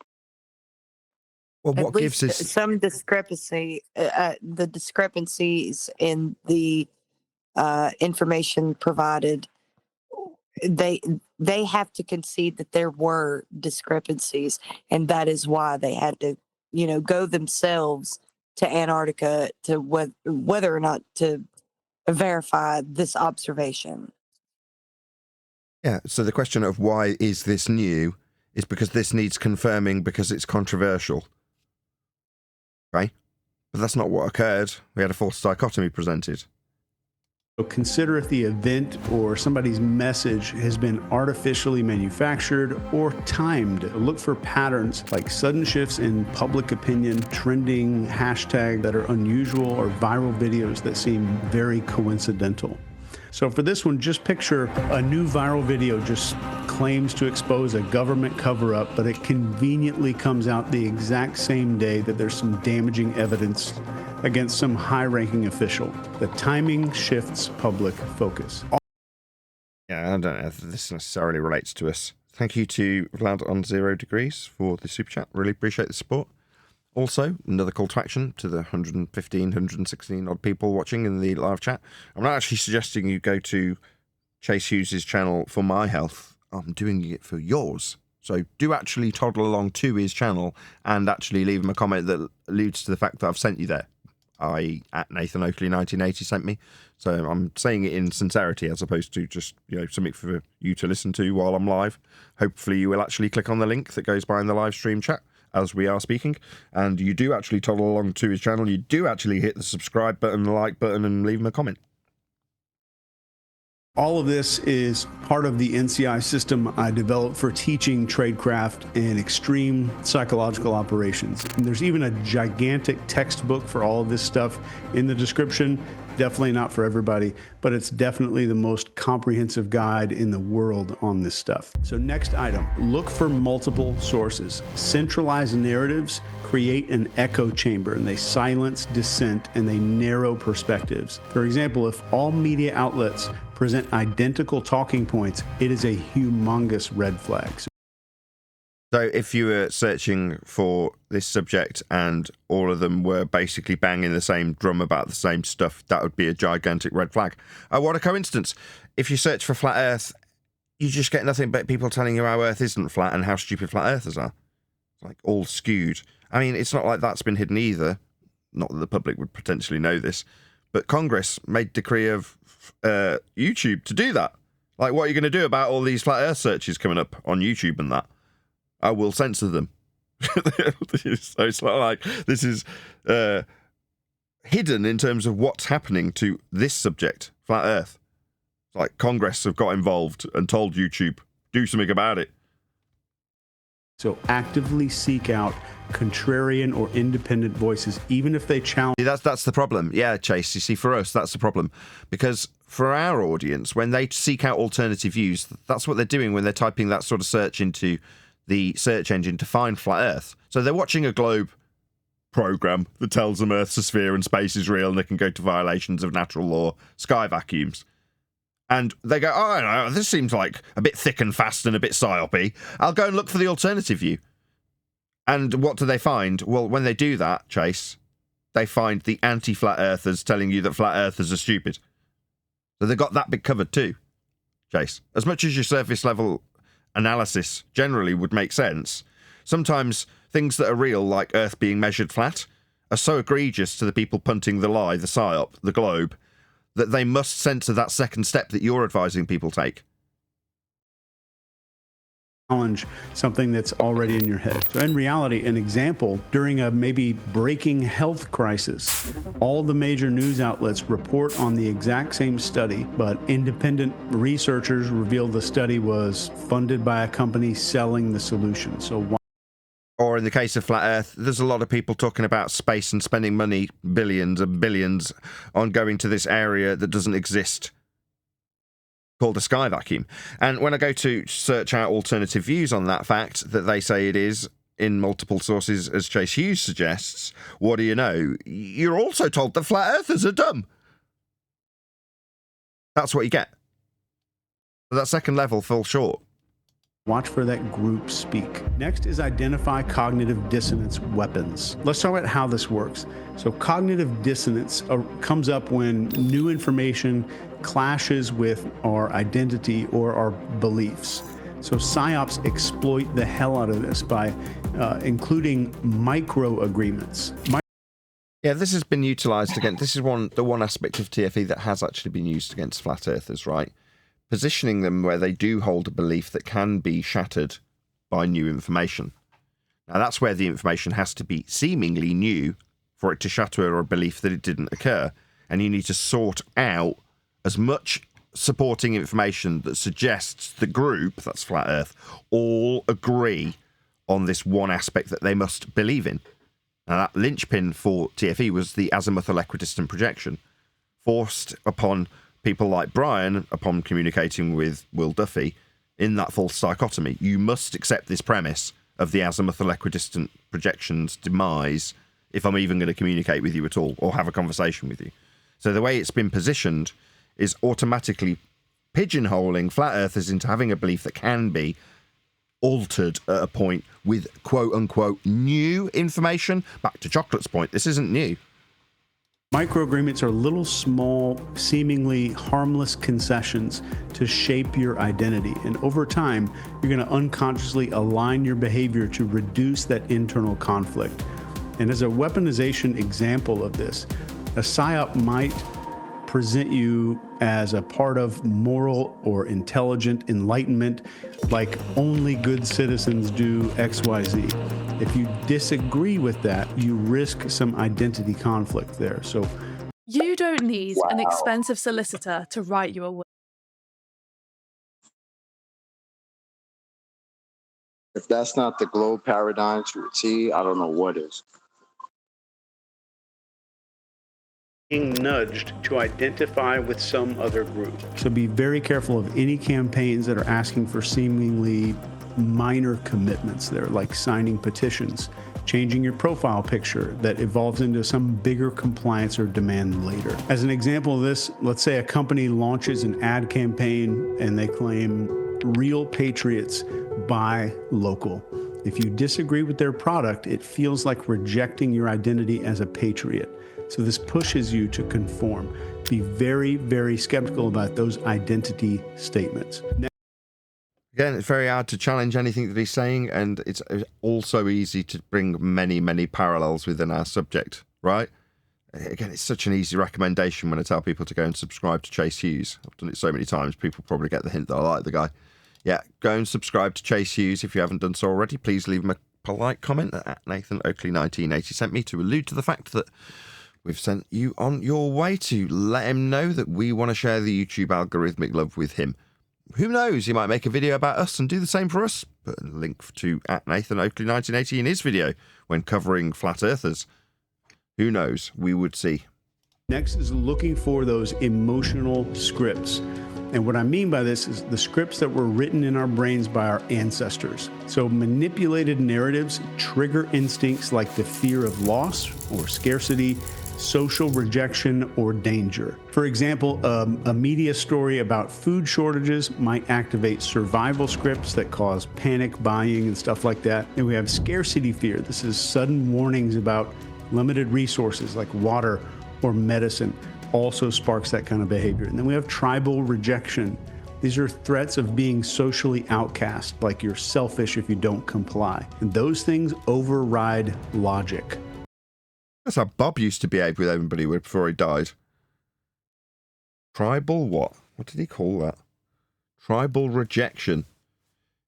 Well, At what least gives is some discrepancy, the discrepancies in the information provided. They have to concede that there were discrepancies, and that is why they had to, go themselves to Antarctica to whether or not to verify this observation. yeah. So the question of why is this new is because this needs confirming because it's controversial. Okay, but that's not what occurred. We had a false dichotomy presented. So consider if the event or somebody's message has been artificially manufactured or timed. Look for patterns like sudden shifts in public opinion, trending hashtags that are unusual, or viral videos that seem very coincidental. So for this one, just picture a new viral video just claims to expose a government cover-up, but it conveniently comes out the exact same day that there's some damaging evidence against some high-ranking official. The timing shifts public focus. Yeah, I don't know if this necessarily relates to us. Thank you to Vlad on 0 Degrees for the super chat. Really appreciate the support. Also, another call to action to the 115, 116 odd people watching in the live chat. I'm not actually suggesting you go to Chase Hughes' channel for my health. I'm doing it for yours. So do actually toddle along to his channel and actually leave him a comment that alludes to the fact that I've sent you there. At Nathan Oakley 1980 sent me. So I'm saying it in sincerity as opposed to just, something for you to listen to while I'm live. Hopefully you will actually click on the link that goes by in the live stream chat as we are speaking, and you do actually toddle along to his channel. You do actually hit the subscribe button, the like button, and leave him a comment. All of this is part of the NCI system I developed for teaching tradecraft and extreme psychological operations. And there's even a gigantic textbook for all of this stuff in the description. Definitely not for everybody, but it's definitely the most comprehensive guide in the world on this stuff. So next item, look for multiple sources. Centralized narratives create an echo chamber, and they silence dissent and they narrow perspectives. For example, if all media outlets present identical talking points, it is a humongous red flag. So if you were searching for this subject and all of them were basically banging the same drum about the same stuff, that would be a gigantic red flag. What a coincidence. If you search for flat Earth, you just get nothing but people telling you how Earth isn't flat and how stupid flat Earthers are. It's like all skewed. I mean, it's not like that's been hidden either. Not that the public would potentially know this, but Congress made decree of YouTube to do that. Like, what are you going to do about all these flat Earth searches coming up on YouTube and that? I will censor them. So it's not like this is hidden in terms of what's happening to this subject, flat Earth. It's like Congress have got involved and told YouTube, do something about it. So actively seek out contrarian or independent voices, even if they challenge. That's the problem. Yeah, Chase, you see, for us, that's the problem. Because for our audience, when they seek out alternative views, that's what they're doing when they're typing that sort of search into the search engine to find flat Earth. So they're watching a globe program that tells them Earth's a sphere and space is real and they can go to violations of natural law, sky vacuums. And they go, oh, no, this seems like a bit thick and fast and a bit psyopy. I'll go and look for the alternative view. And what do they find? Well, when they do that, Chase, they find the anti-flat earthers telling you that flat earthers are stupid. So they've got that bit covered too, Chase. As much as your surface level analysis generally would make sense, sometimes things that are real, like Earth being measured flat, are so egregious to the people punting the lie, the psyop, the globe, that they must censor that second step that you're advising people take. Challenge something that's already in your head. So in reality, an example, during a maybe breaking health crisis, all the major news outlets report on the exact same study, but independent researchers revealed the study was funded by a company selling the solution. So why? Or in the case of Flat Earth, there's a lot of people talking about space and spending money, billions and billions, on going to this area that doesn't exist, called a sky vacuum. And when I go to search out alternative views on that fact, that they say it is in multiple sources, as Chase Hughes suggests, what do you know? You're also told that flat earthers are dumb. That's what you get. That second level falls short. Watch for that group speak. Next is identify cognitive dissonance weapons. Let's talk about how this works. So cognitive dissonance comes up when new information clashes with our identity or our beliefs. So psyops exploit the hell out of this by including micro agreements. Yeah, this has been utilized again. This is the one aspect of TFE that has actually been used against flat earthers, right? Positioning them where they do hold a belief that can be shattered by new information. Now, that's where the information has to be seemingly new for it to shatter a belief that it didn't occur. And you need to sort out as much supporting information that suggests the group, that's Flat Earth, all agree on this one aspect that they must believe in. Now, that linchpin for TFE was the azimuthal equidistant projection, forced upon people like Brian, upon communicating with Will Duffy, in that false dichotomy. You must accept this premise of the azimuthal equidistant projection's demise if I'm even going to communicate with you at all or have a conversation with you. So the way it's been positioned is automatically pigeonholing flat earthers into having a belief that can be altered at a point with quote-unquote new information. Back to Chocolate's point, this isn't new. Microagreements are little, small, seemingly harmless concessions to shape your identity. And over time, you're going to unconsciously align your behavior to reduce that internal conflict. And as a weaponization example of this, a psyop might present you as a part of moral or intelligent enlightenment, like only good citizens do XYZ. If you disagree with that, you risk some identity conflict there. So you don't need an expensive solicitor to write you a will. If that's not the globe paradigm to a T, I don't know what is. Being nudged to identify with some other group. So be very careful of any campaigns that are asking for seemingly minor commitments there, like signing petitions, changing your profile picture that evolves into some bigger compliance or demand later. As an example of this, let's say a company launches an ad campaign and they claim real patriots buy local. If you disagree with their product, it feels like rejecting your identity as a patriot. So this pushes you to conform. Be very, very skeptical about those identity statements. Again, it's very hard to challenge anything that he's saying, and it's also easy to bring many, many parallels within our subject, right? Again, it's such an easy recommendation when I tell people to go and subscribe to Chase Hughes. I've done it so many times, people probably get the hint that I like the guy. Yeah, go and subscribe to Chase Hughes if you haven't done so already. Please leave him a polite comment at Nathan Oakley 1980 sent me to allude to the fact that we've sent you on your way to let him know that we want to share the YouTube algorithmic love with him. Who knows, he might make a video about us and do the same for us. Put a link to at Nathan Oakley 1980 in his video when covering flat earthers. Who knows, we would see. Next is looking for those emotional scripts. And what I mean by this is the scripts that were written in our brains by our ancestors. So manipulated narratives trigger instincts like the fear of loss or scarcity, social rejection, or danger. For example, a media story about food shortages might activate survival scripts that cause panic buying and stuff like that. And we have scarcity fear. This is sudden warnings about limited resources like water or medicine. Also sparks that kind of behavior. And then we have tribal rejection. These are threats of being socially outcast, like you're selfish if you don't comply. And those things override logic. That's how Bob used to behave with everybody before he died. Tribal what? What did he call that? Tribal rejection.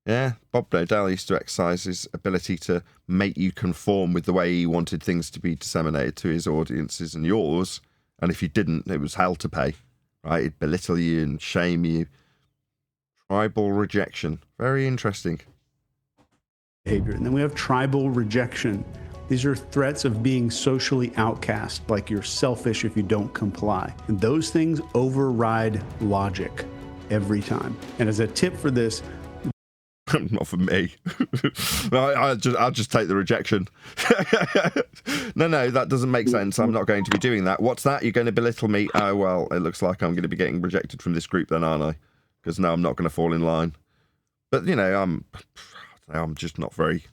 Yeah, Bob Nodell used to exercise his ability to make you conform with the way he wanted things to be disseminated to his audiences and yours. And if you didn't, it was hell to pay, right? He'd belittle you and shame you. Tribal rejection. Very interesting. Behavior. And then we have tribal rejection. These are threats of being socially outcast, like you're selfish if you don't comply. And those things override logic every time. And as a tip for this, not for me. I'll just take the rejection. No, that doesn't make sense. I'm not going to be doing that. What's that? You're going to belittle me? Oh, well, it looks like I'm going to be getting rejected from this group then, aren't I? Because now I'm not going to fall in line. But, you know, I'm just not very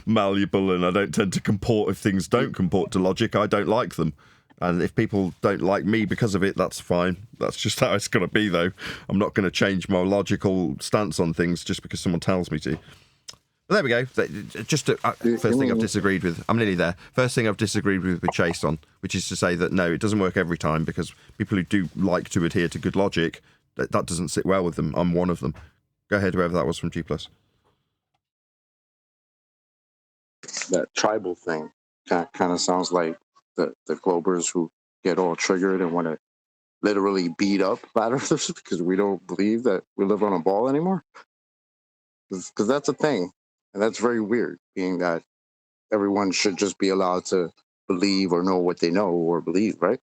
malleable, and I don't tend to comport if things don't comport to logic. I don't like them. And if people don't like me because of it, that's fine. That's just how it's going to be, though. I'm not going to change my logical stance on things just because someone tells me to. But there we go. Just first thing I've disagreed with. I'm nearly there. First thing I've disagreed with Chase on, which is to say that, no, it doesn't work every time, because people who do like to adhere to good logic, that doesn't sit well with them. I'm one of them. Go ahead, whoever that was from G+. That tribal thing kind of sounds like the Globers who get all triggered and want to literally beat up others because we don't believe that we live on a ball anymore. Because that's a thing, and that's very weird, being that everyone should just be allowed to believe or know what they know or believe, right?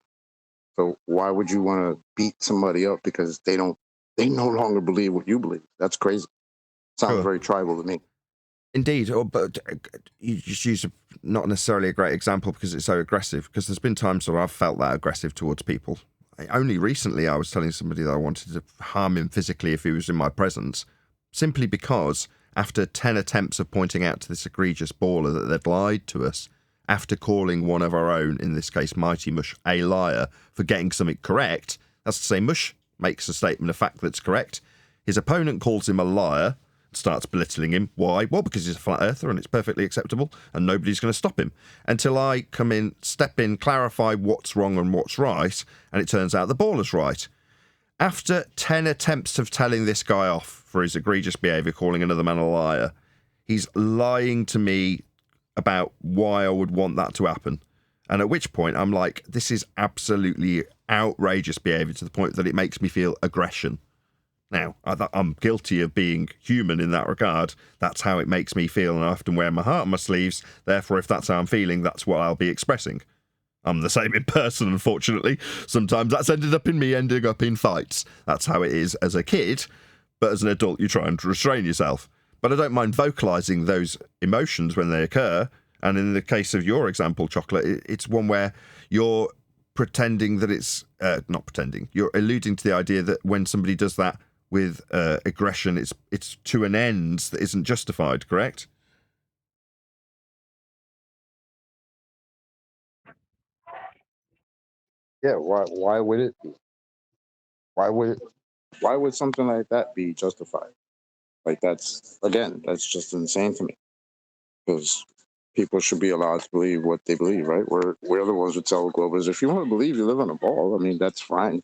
So why would you want to beat somebody up because they no longer believe what you believe? That's crazy. Sounds very tribal to me. Indeed, but you just use not necessarily a great example because it's so aggressive, because there's been times where I've felt that aggressive towards people. Only recently I was telling somebody that I wanted to harm him physically if he was in my presence, simply because after 10 attempts of pointing out to this egregious baller that they'd lied to us, after calling one of our own, in this case Mighty Mush, a liar for getting something correct, that's to say Mush makes a statement of fact that's correct, his opponent calls him a liar, starts belittling him. Why? Well, because he's a flat earther and it's perfectly acceptable and nobody's going to stop him. Until I come in, step in, clarify what's wrong and what's right, and it turns out the baller's right. After 10 attempts of telling this guy off for his egregious behaviour, calling another man a liar, he's lying to me about why I would want that to happen. And at which point I'm like, this is absolutely outrageous behaviour to the point that it makes me feel aggression. Now, I'm guilty of being human in that regard. That's how it makes me feel, and I often wear my heart on my sleeves. Therefore, if that's how I'm feeling, that's what I'll be expressing. I'm the same in person, unfortunately. Sometimes that's ended up in me ending up in fights. That's how it is as a kid, but as an adult, you try and restrain yourself. But I don't mind vocalising those emotions when they occur, and in the case of your example, Chocolate, it's one where you're pretending that it's... not pretending. You're alluding to the idea that when somebody does that with aggression, it's to an end that isn't justified, correct? Yeah, why would it be? Why would something like that be justified? Like, that's just insane to me. Because people should be allowed to believe what they believe, right? We're the ones who tell Globers, if you want to believe you live on a ball, I mean, that's fine.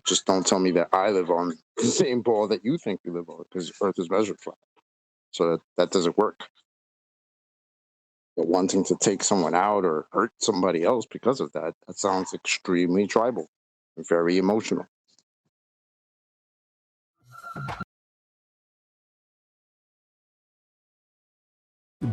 Just don't tell me that I live on the same ball that you think you live on, because Earth is measured flat. So that doesn't work. But wanting to take someone out or hurt somebody else because of that sounds extremely tribal and very emotional.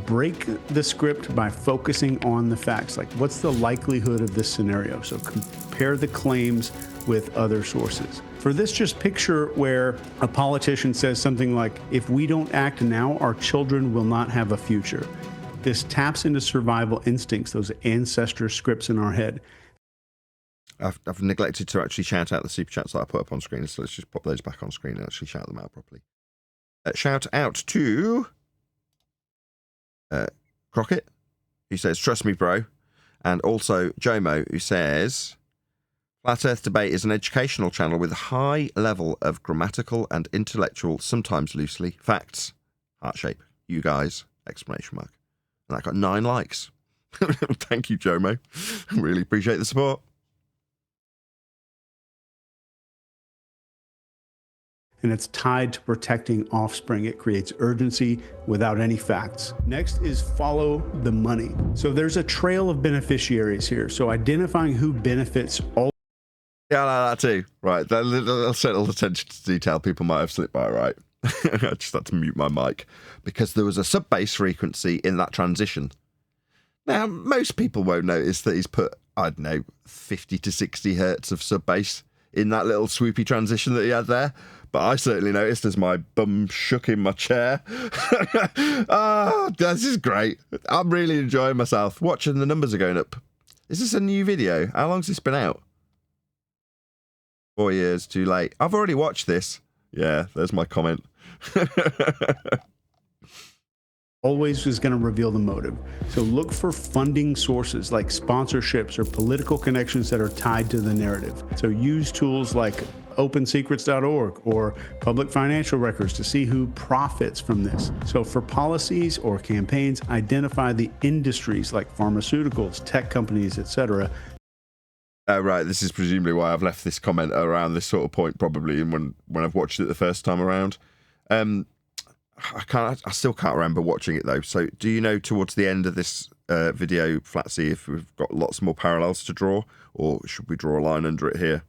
Break the script by focusing on the facts. Like, what's the likelihood of this scenario? So compare the claims with other sources. For this, just picture where a politician says something like, if we don't act now, our children will not have a future. This taps into survival instincts, those ancestor scripts in our head. I've neglected to actually shout out the super chats that I put up on screen, so let's just pop those back on screen and actually shout them out properly. Shout out to Crockett, who says, trust me, bro. And also Jomo, who says, Flat Earth Debate is an educational channel with a high level of grammatical and intellectual, sometimes loosely, facts. Heart shape. You guys, exclamation mark. And that got 9 likes. Thank you, Jomo. Really appreciate the support. And it's tied to protecting offspring. It creates urgency without any facts. Next is follow the money. So there's a trail of beneficiaries here. So identifying who benefits all. Yeah, that too. Right, that'll set all attention to detail. People might have slipped by, right? I just had to mute my mic because there was a sub-bass frequency in that transition. Now, most people won't notice that he's put, I don't know, 50 to 60 hertz of sub-bass in that little swoopy transition that he had there. But I certainly noticed as my bum shook in my chair. Oh, this is great. I'm really enjoying myself. Watching the numbers are going up. Is this a new video? How long's this been out? 4 years too late. I've already watched this. Yeah, there's my comment. Always is going to reveal the motive. So look for funding sources like sponsorships or political connections that are tied to the narrative. So use tools like opensecrets.org or public financial records to see who profits from this. So for policies or campaigns, identify the industries like pharmaceuticals, tech companies, etc. Right, this is presumably why I've left this comment around this sort of point, probably, and when I've watched it the first time around. I still can't remember watching it though. So, do you know towards the end of this video, Flatsy, if we've got lots more parallels to draw, or should we draw a line under it here?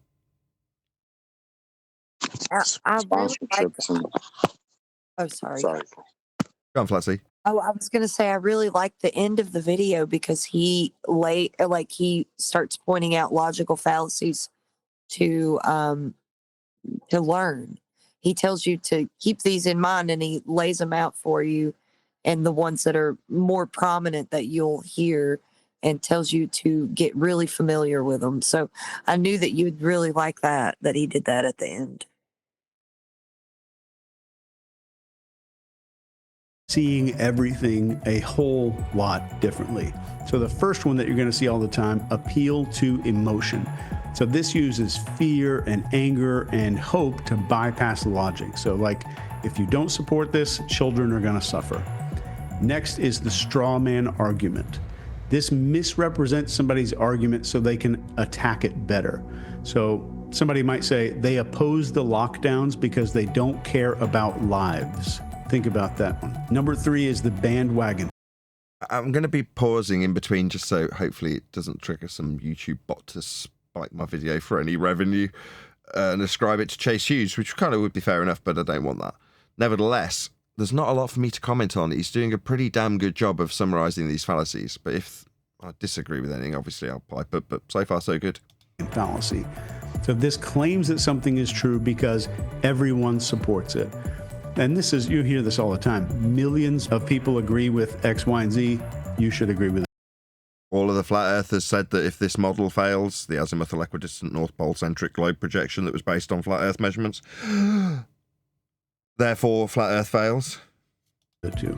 I really like. Oh, sorry. Go on, Flatsy. Oh, I was going to say I really like the end of the video because he starts pointing out logical fallacies to learn. He tells you to keep these in mind and he lays them out for you, and the ones that are more prominent that you'll hear, and tells you to get really familiar with them. So I knew that you'd really like that he did that at the end. Seeing everything a whole lot differently. So the first one that you're going to see all the time, appeal to emotion. So this uses fear and anger and hope to bypass logic. So like, if you don't support this, children are going to suffer. Next is the straw man argument. This misrepresents somebody's argument so they can attack it better. So somebody might say they oppose the lockdowns because they don't care about lives. Think about that one. Number 3 is the bandwagon. I'm going to be pausing in between just so hopefully it doesn't trigger some YouTube bot to spike my video for any revenue and ascribe it to Chase Hughes, which kind of would be fair enough, but I don't want that. Nevertheless, there's not a lot for me to comment on. He's doing a pretty damn good job of summarizing these fallacies, but if I disagree with anything, obviously I'll pipe up, but so far so good. Fallacy. So this claims that something is true because everyone supports it. And this is, you hear this all the time. Millions of people agree with X, Y, and Z. You should agree with it. All of the flat earthers said that if this model fails, the azimuthal equidistant North Pole centric globe projection that was based on flat earth measurements, therefore flat earth fails. Two.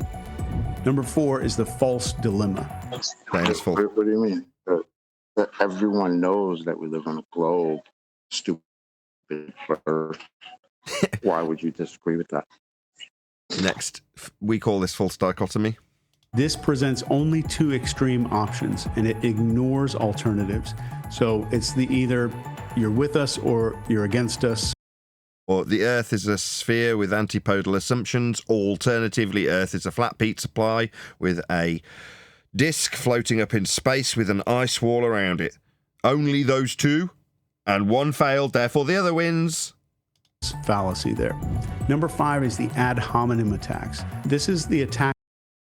Number 4 is the false dilemma. What do you mean? That everyone knows that we live on a globe. Stupid Earth. Why would you disagree with that? Next, we call this false dichotomy. This presents only 2 extreme options and it ignores alternatives. So it's the either you're with us or you're against us. Or the Earth is a sphere with antipodal assumptions. Alternatively, Earth is a flat pizza pie with a disk floating up in space with an ice wall around it. Only those 2, and one failed, therefore the other wins. Fallacy there. Number 5 is the ad hominem attacks. This is the attack.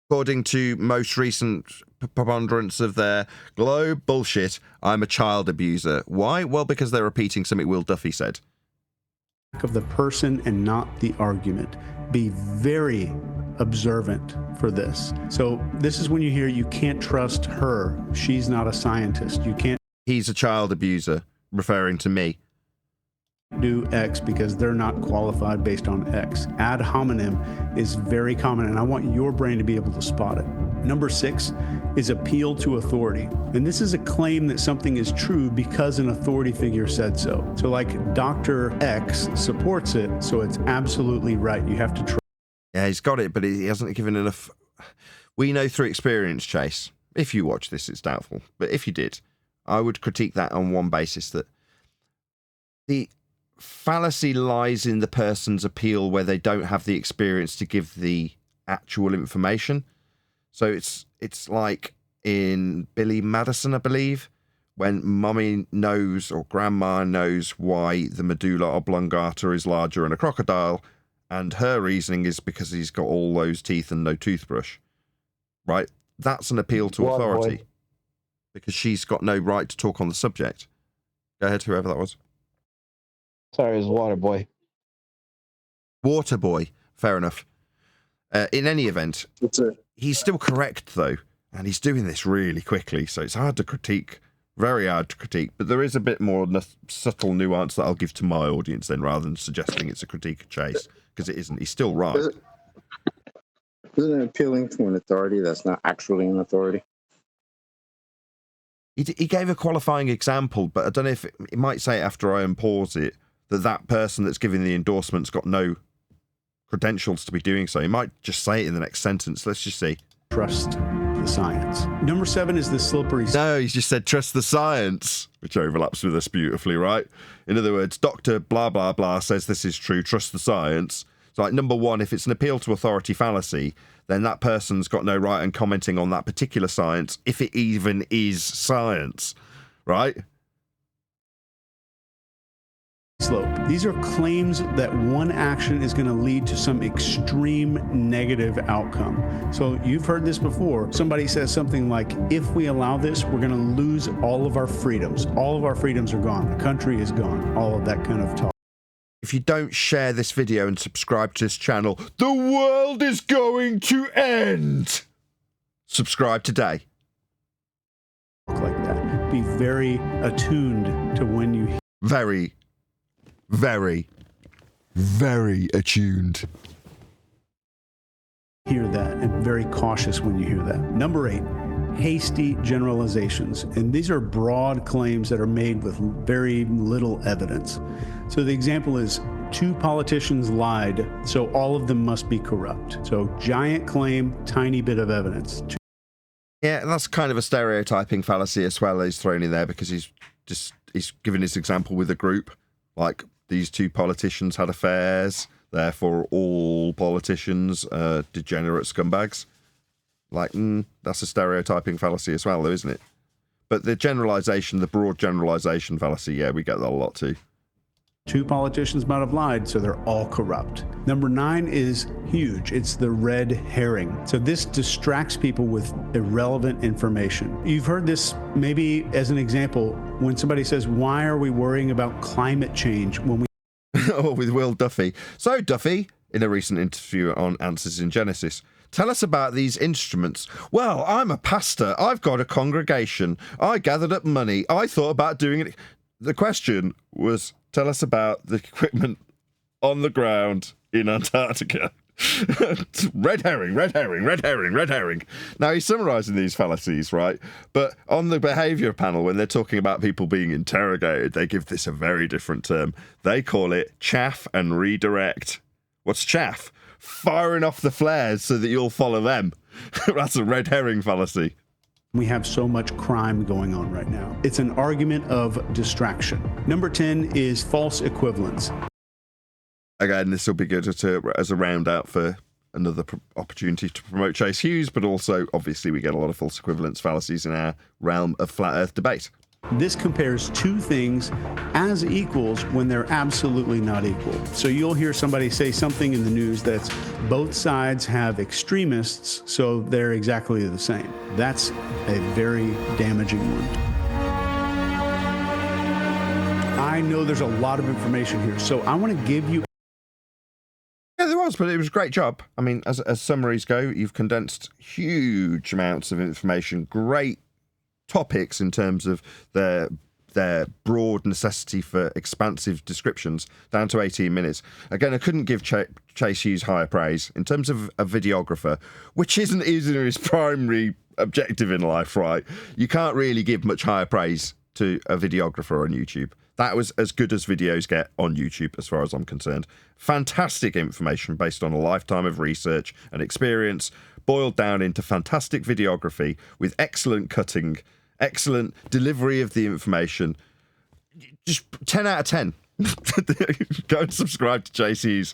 According to most recent preponderance of their globe bullshit, I'm a child abuser. Why? Well, because they're repeating something Will Duffy said. of the person and not the argument. Be very observant for this. So this is when you hear you can't trust her. She's not a scientist. You can't. He's a child abuser, referring to me. Do X because they're not qualified based on X. Ad hominem is very common, and I want your brain to be able to spot it. Number 6 is appeal to authority. And this is a claim that something is true because an authority figure said so. So like Dr. X supports it, so it's absolutely right. You have to trust. Yeah, he's got it, but he hasn't given enough. We know through experience, Chase. If you watch this, it's doubtful. But if you did, I would critique that on one basis, that the fallacy lies in the person's appeal where they don't have the experience to give the actual information. So it's like in Billy Madison, I believe, when mummy knows or grandma knows why the medulla oblongata is larger than a crocodile, and her reasoning is because he's got all those teeth and no toothbrush. Right? That's an appeal to authority. Because she's got no right to talk on the subject. Go ahead, whoever that was. Sorry, it was Water Boy. Water Boy. Fair enough. In any event, he's still correct, though. And he's doing this really quickly, so it's hard to critique. Very hard to critique. But there is a bit more subtle nuance that I'll give to my audience then, rather than suggesting it's a critique of Chase. Because it isn't. He's still right. Isn't it appealing to an authority that's not actually an authority? He gave a qualifying example, but I don't know if it might say it after I unpause it, that person that's giving the endorsement's got no credentials to be doing so. He might just say it in the next sentence. Let's just see. Trust the science. Number 7 is the slippery. No, he's just said trust the science, which overlaps with us beautifully, right? In other words, Dr. blah, blah, blah says this is true, trust the science. So like number 1, if it's an appeal to authority fallacy, then that person's got no right in commenting on that particular science, if it even is science, right? Slope. These are claims that one action is going to lead to some extreme negative outcome. So you've heard this before. Somebody says something like, if we allow this, we're going to lose all of our freedoms. All of our freedoms are gone. The country is gone. All of that kind of talk. If you don't share this video and subscribe to this channel, the world is going to end. Subscribe today. Like that. Be very attuned to when you very, very, very attuned. Hear that, and very cautious when you hear that. Number 8, hasty generalizations. And these are broad claims that are made with very little evidence. So the example is 2 politicians lied, so all of them must be corrupt. So giant claim, tiny bit of evidence. Yeah, that's kind of a stereotyping fallacy as well he's thrown in there, because he's given his example with a group. Like, these 2 politicians had affairs, therefore all politicians are degenerate scumbags. Like, that's a stereotyping fallacy as well, though, isn't it? But the generalization, the broad generalization fallacy, yeah, we get that a lot too. 2 politicians might have lied, so they're all corrupt. Number 9 is huge. It's the red herring. So this distracts people with irrelevant information. You've heard this maybe as an example when somebody says, why are we worrying about climate change when we... Oh, with Will Duffy. So, Duffy, in a recent interview on Answers in Genesis, tell us about these instruments. Well, I'm a pastor. I've got a congregation. I gathered up money. I thought about doing it. The question was, tell us about the equipment on the ground in Antarctica. Red herring, red herring, red herring, red herring. Now, he's summarising these fallacies, right? But on the behaviour panel, when they're talking about people being interrogated, they give this a very different term. They call it chaff and redirect. What's chaff? Firing off the flares so that you'll follow them. That's a red herring fallacy. We have so much crime going on right now. It's an argument of distraction. Number 10 is false equivalence. Again, this will be good as a round out for another opportunity to promote Chase Hughes, but also, obviously, we get a lot of false equivalence fallacies in our realm of flat earth debate. This compares 2 things as equals when they're absolutely not equal. So you'll hear somebody say something in the news that's both sides have extremists, so they're exactly the same. That's a very damaging one. I know there's a lot of information here, so I want to give you. Yeah, there was, but it was a great job. I mean, as summaries go, you've condensed huge amounts of information, great topics in terms of their broad necessity for expansive descriptions, down to 18 minutes. Again, I couldn't give Chase Hughes higher praise in terms of a videographer, which isn't his primary objective in life, right? You can't really give much higher praise to a videographer on YouTube. That was as good as videos get on YouTube, as far as I'm concerned. Fantastic information based on a lifetime of research and experience, boiled down into fantastic videography with excellent cutting, excellent delivery of the information. Just 10 out of 10. Go and subscribe to JC's.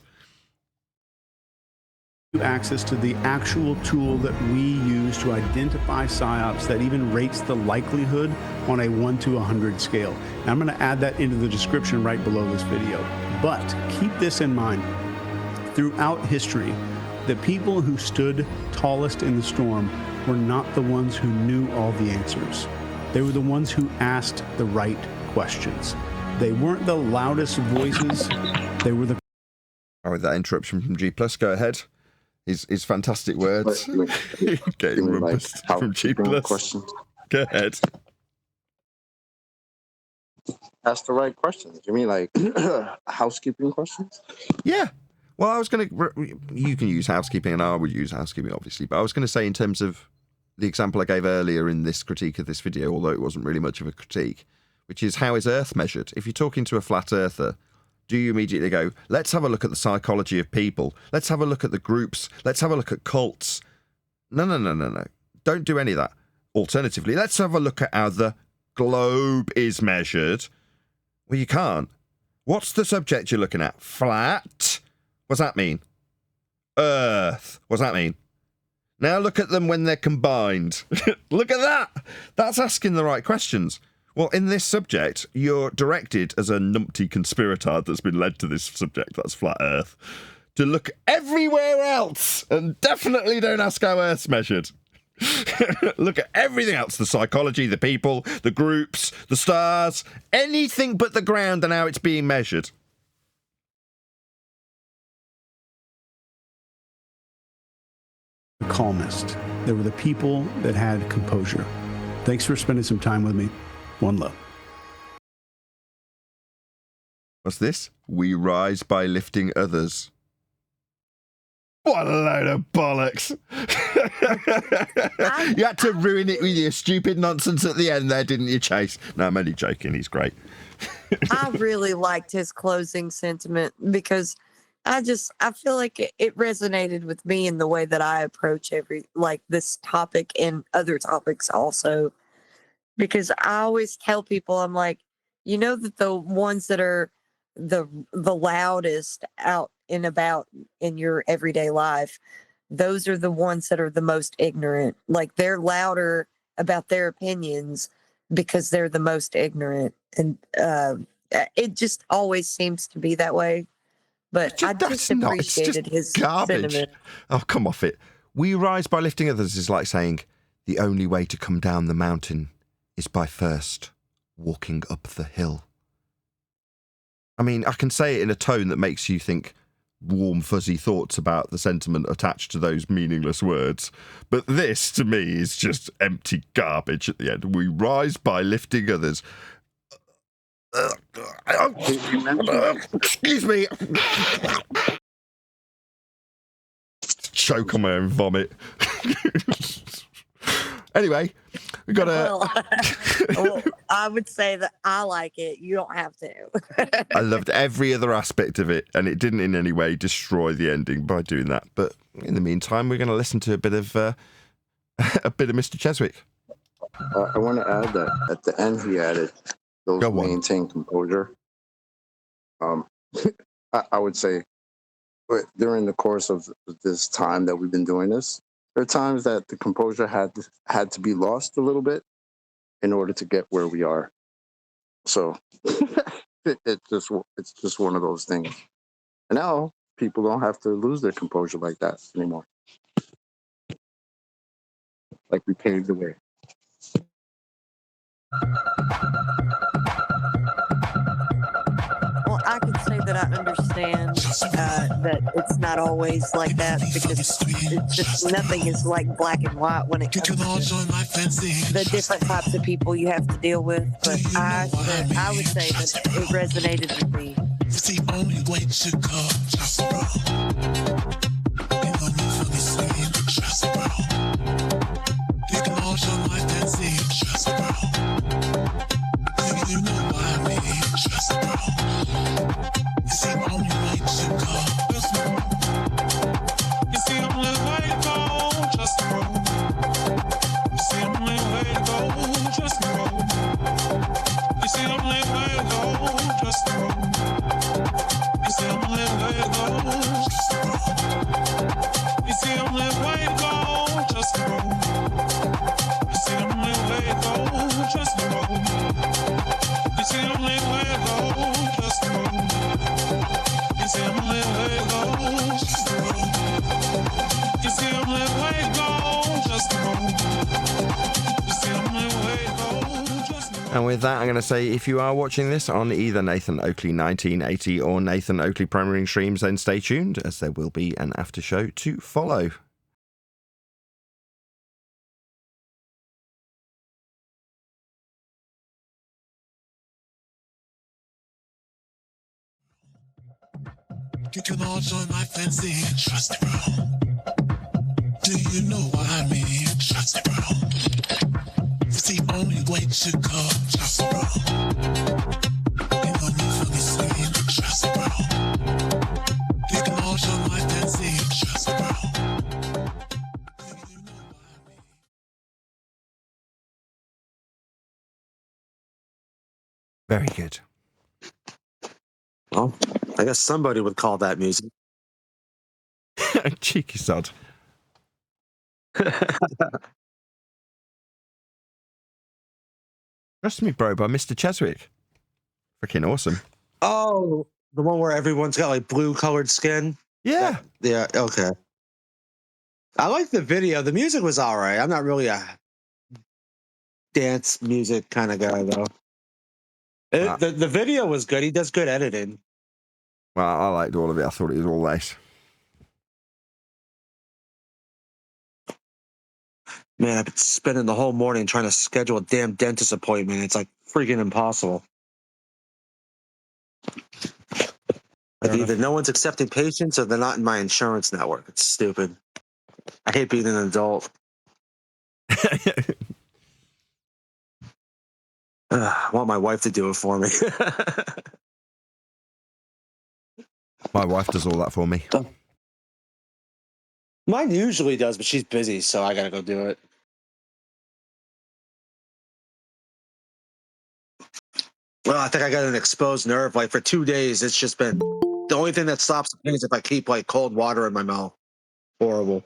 Access to the actual tool that we use to identify psyops that even rates the likelihood on a 1 to 100 scale. And I'm going to add that into the description right below this video. But keep this in mind. Throughout history, the people who stood tallest in the storm were not the ones who knew all the answers. They were the ones who asked the right questions. They weren't the loudest voices. They were the... Oh, with that interruption from G+, go ahead. His fantastic words. Getting rumpused from G+. Questions. Go ahead. Ask the right questions. You mean like housekeeping questions? Yeah. Well, I was going to... You can use housekeeping, and I would use housekeeping, obviously. But I was going to say, in terms of the example I gave earlier in this critique of this video, although it wasn't really much of a critique, which is how is Earth measured? If you're talking to a flat earther, do you immediately go, let's have a look at the psychology of people. Let's have a look at the groups. Let's have a look at cults. No. Don't do any of that. Alternatively, let's have a look at how the globe is measured. Well, you can't. What's the subject you're looking at? Flat? What's that mean? Earth? What's that mean? Now look at them when they're combined. Look at that. That's asking the right questions. Well, in this subject, you're directed as a numpty conspirator that's been led to this subject, that's flat Earth, to look everywhere else and definitely don't ask how Earth's measured. Look at everything else, the psychology, the people, the groups, the stars, anything but the ground and how it's being measured. The calmest. They were the people that had composure. Thanks for spending some time with me. One love. What's this? We rise by lifting others. What a load of bollocks. You had to ruin it with your stupid nonsense at the end there, didn't you, Chase? No, I'm only joking. He's great. I really liked his closing sentiment because I feel like it resonated with me in the way that I approach this topic and other topics also. Because I always tell people, I'm like, you know that the ones that are the loudest out and about in your everyday life, those are the ones that are the most ignorant. Like, they're louder about their opinions because they're the most ignorant. And it just always seems to be that way. But I just appreciated his sentiment. Oh, come off it. We rise by lifting others is like saying the only way to come down the mountain is by first walking up the hill. I mean, I can say it in a tone that makes you think warm, fuzzy thoughts about the sentiment attached to those meaningless words. But this, to me, is just empty garbage at the end. We rise by lifting others. Excuse me. Choke on my own vomit. Anyway, we got well, I would say that I like it. You don't have to. I loved every other aspect of it, and it didn't in any way destroy the ending by doing that. But in the meantime, we're going to listen to a bit of Mr. Cheswick. I want to add that at the end he added, "Those who maintain composure." I would say during the course of this time that we've been doing this, there are times that the composure had to be lost a little bit in order to get where we are. So it's just one of those things. And now people don't have to lose their composure like that anymore. Like we paved the way. I understand that it's not always like that, because it's just nothing is like black and white when it comes to the different types of people you have to deal with. But I would say that it resonated with me. It's the only way to go. Just roll. You know me from the scene. Just roll. You can all show my fancy. Just roll. You know what I mean. Just roll. It's the only way to go. Just roll. It's the only way to go. Just roll. It's the only way to go. Just roll. It's the only way to go. Just roll. It's the only way to go. It's the only way to go. Just roll. It's the only way to go. Just roll. It's the only way to go. Just roll. It's the only way to go. Just roll. It's the only way to go. Just roll. It's the only way to go. Just roll. And with that, I'm going to say, if you are watching this on either Nathan Oakley 1980 or Nathan Oakley Premiering Streams, then stay tuned, as there will be an after show to follow. You can all join my fancy. Trust bro. Do you know what I mean? Trust bro. It's the only way to go. Trust bro. You know me from the scene. Trust bro. You can all join my fancy. Trust bro. Very good. Well, I guess somebody would call that music. Cheeky sod. Trust Me Bro by Mr. Cheswick. Freaking awesome. Oh, the one where everyone's got like blue colored skin? Yeah. Yeah, okay. I like the video. The music was all right. I'm not really a dance music kind of guy, though. The video was good. He does good editing. Well, I liked all of it. I thought it was all nice. Man, I've been spending the whole morning trying to schedule a damn dentist appointment. It's like freaking impossible. Like either no one's accepting patients or they're not in my insurance network. It's stupid. I hate being an adult. I want my wife to do it for me. My wife does all that for me. Mine usually does, but she's busy, so I gotta go do it. Well, I think I got an exposed nerve. Like for 2 days, it's just been the only thing that stops the pain is if I keep like cold water in my mouth. Horrible.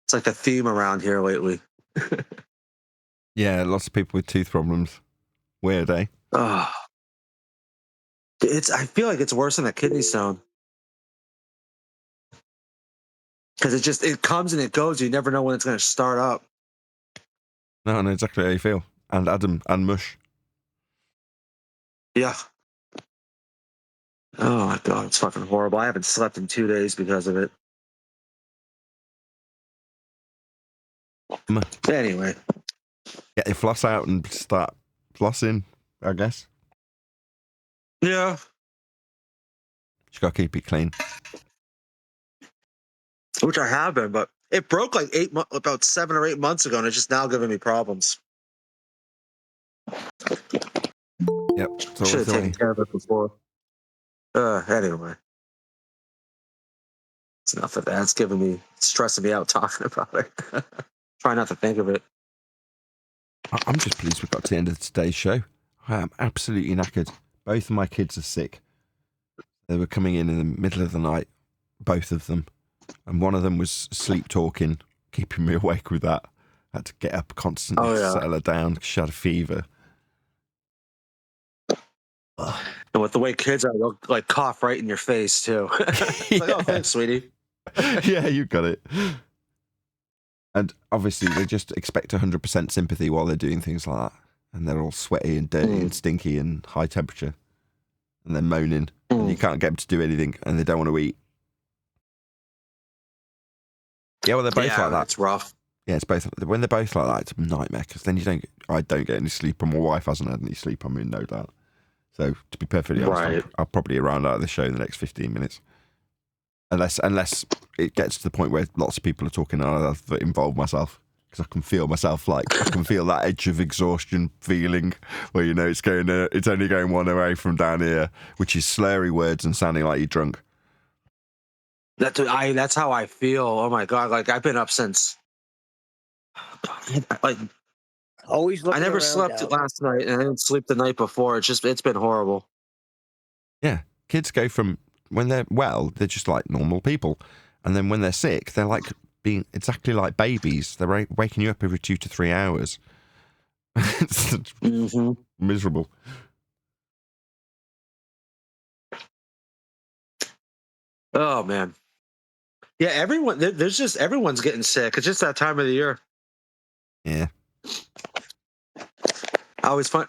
It's like a theme around here lately. Yeah, lots of people with tooth problems. Weird, eh? Oh. I feel like it's worse than a kidney stone. Because it comes and it goes. You never know when it's going to start up. No, I know exactly how you feel. And Adam and Mush. Yeah. Oh my God, it's fucking horrible. I haven't slept in 2 days because of it. Anyway. Get your floss out and start flossing, I guess. Yeah. Just got to keep it clean. Which I have been, but it broke like about 7 or 8 months ago, and it's just now giving me problems. Yep. Should have taken care of it before. Anyway. It's enough of that. It's stressing me out talking about it. Try not to think of it. I'm just pleased we got to the end of today's show. I am absolutely knackered. Both of my kids are sick. They were coming in the middle of the night, both of them. And one of them was sleep talking, keeping me awake with that. I had to get up constantly to settle her down because she had a fever. And with the way kids are, they'll like cough right in your face too. Like, oh, thanks, sweetie. Yeah, you got it. And obviously, they just expect 100% sympathy while they're doing things like that. and they're all sweaty and dirty and stinky and high temperature, and they're moaning, and you can't get them to do anything, and they don't want to eat. Yeah, well, they're both like that. It's rough. Yeah, it's both. When they're both like that, it's a nightmare, because then I don't get any sleep, and my wife hasn't had any sleep. I'm in no doubt. So, to be perfectly honest, I'll probably round out of the show in the next 15 minutes. Unless it gets to the point where lots of people are talking and I have to involve myself, because I can feel myself, I can feel that edge of exhaustion feeling where, it's only going one way from down here, which is slurry words and sounding like you're drunk. That's how I feel. Oh my God. Like, I've been up since, always I never slept last night, and I didn't sleep the night before. It's been horrible. Yeah. Kids go from, when they're well, they're just like normal people. And then when they're sick, they're like being exactly like babies. They're waking you up every 2 to 3 hours. It's miserable. Oh, man. Yeah, everyone's getting sick. It's just that time of the year. Yeah. Always fun.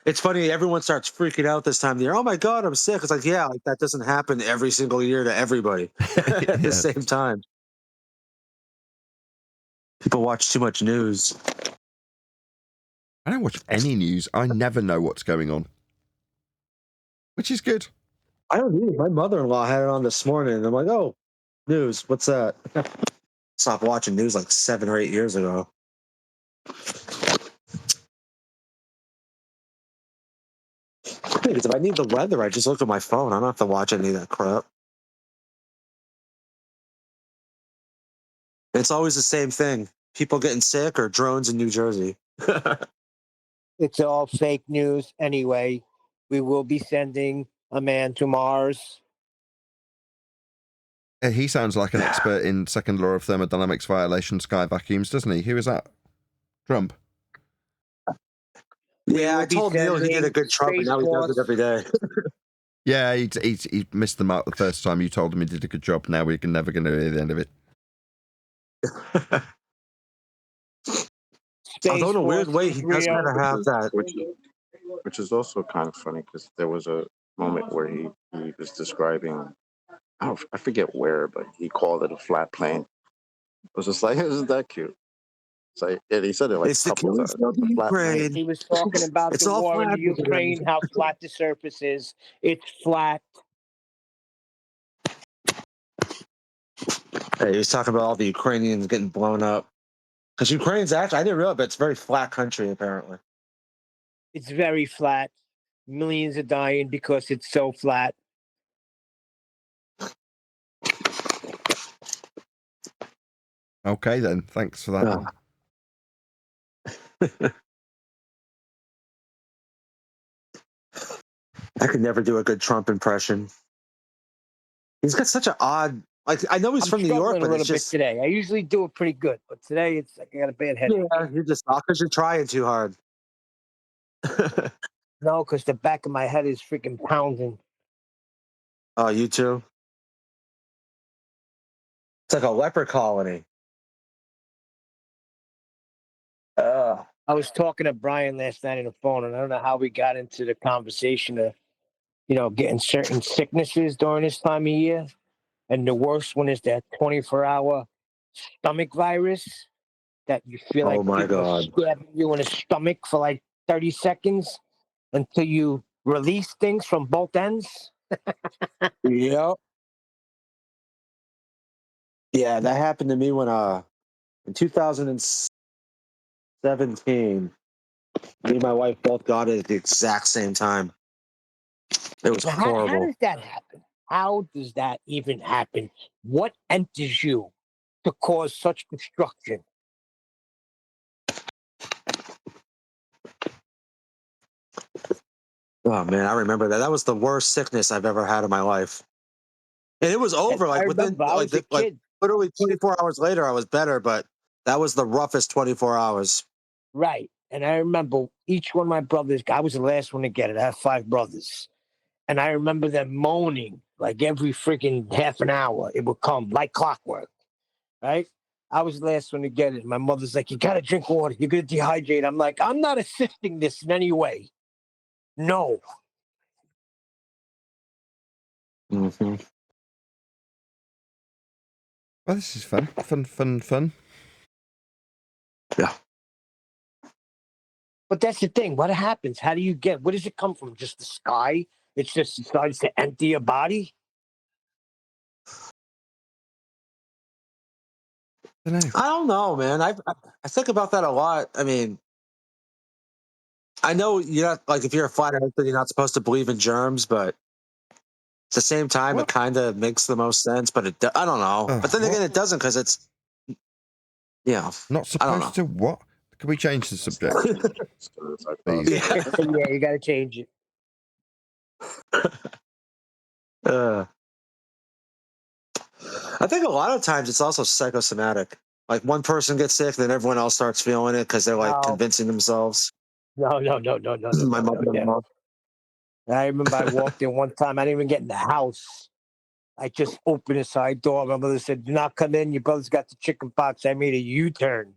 It's funny. Everyone starts freaking out this time of the year. Oh my God, I'm sick. It's like, yeah, like that doesn't happen every single year to everybody at the same time. People watch too much news. I don't watch any news. I never know what's going on, which is good. I don't either. My mother-in-law had it on this morning, and I'm like, oh, news. What's that? Stopped watching news like 7 or 8 years ago. Because if I need the weather, I just look at my phone. I don't have to watch any of that crap. It's always the same thing. People getting sick or drones in New Jersey. It's all fake news anyway. We will be sending a man to Mars. He sounds like an expert in second law of thermodynamics violation sky vacuums, doesn't he? Who is that? Trump? Yeah, I told Neil he did a good Trump, and now he does it every day. Yeah, he missed the mark the first time. You told him he did a good job. Now we're never going to hear the end of it. Although in a weird way, he does kind of have that. Which is also kind of funny, because there was a moment where he was describing, I forget where, but he called it a flat plane. It was just like, isn't that cute? It's like, and he said it like a couple of times. Ukraine. He was talking about the war in the Ukraine, how flat the surface is. It's flat. Hey, he was talking about all the Ukrainians getting blown up. Because Ukraine's actually, I didn't realize, but it's a very flat country, apparently. It's very flat. Millions are dying because it's so flat. Okay, then. Thanks for that. I could never do a good Trump impression. He's got such an odd, like, I know he's from New York, but it's it's just bit today. I usually do it pretty good, but today it's like I got a bad headache. Yeah, you're just not because you're trying too hard. No, because the back of my head is freaking pounding. Oh, you too? It's like a leper colony. I was talking to Brian last night on the phone, and I don't know how we got into the conversation of, getting certain sicknesses during this time of year. And the worst one is that 24-hour stomach virus that you feel like people are stabbing you in the stomach for like 30 seconds until you release things from both ends. Yep. Yeah, that happened to me when in 2017, me and my wife both got it at the exact same time. It was horrible. How does that happen? How does that even happen? What enters you to cause such destruction? Oh man, I remember that. That was the worst sickness I've ever had in my life. And it was over like within like literally 24 hours later I was better, but that was the roughest 24 hours. Right. And I remember each one of my brothers, I was the last one to get it. I have 5 brothers. And I remember them moaning like every freaking half an hour. It would come like clockwork. Right. I was the last one to get it. My mother's like, you got to drink water. You're going to dehydrate. I'm like, I'm not assisting this in any way. No. Mm-hmm. Well, this is fun. Fun. Yeah. But that's the thing. What happens? How do you get? Where does it come from? Just the sky? It's just decides to empty your body? I don't know, man. I think about that a lot. I mean, I know you're not, like, if you're a flat earther, you're not supposed to believe in germs, but at the same time, it kind of makes the most sense. But I don't know. But then again, it doesn't, because it's, not supposed to what? Can we change the subject? Please. Yeah, you got to change it. I think a lot of times it's also psychosomatic. Like, one person gets sick, then everyone else starts feeling it because they're like convincing themselves. No. My mother-in-law. I remember I walked in one time. I didn't even get in the house. I just opened the side door. My mother said, "Do not come in. Your brother's got the chicken pox." I made a U-turn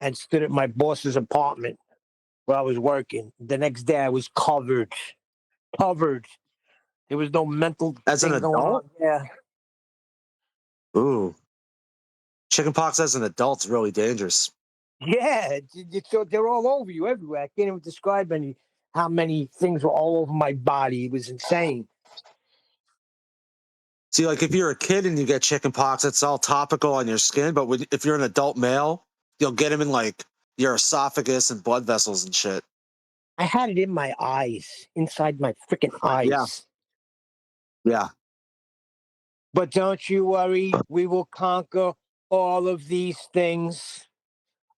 and stood at my boss's apartment where I was working. The next day, I was covered. There was no mental As an thing going adult? on. Yeah. Ooh. Chickenpox as an adult's really dangerous. Yeah, they're all over you everywhere. I can't even describe how many things were all over my body. It was insane. See, like, if you're a kid and you get chickenpox, it's all topical on your skin. But if you're an adult male, you'll get them in, like, your esophagus and blood vessels and shit. I had it in my eyes, inside my freaking eyes. Yeah. But don't you worry, we will conquer all of these things.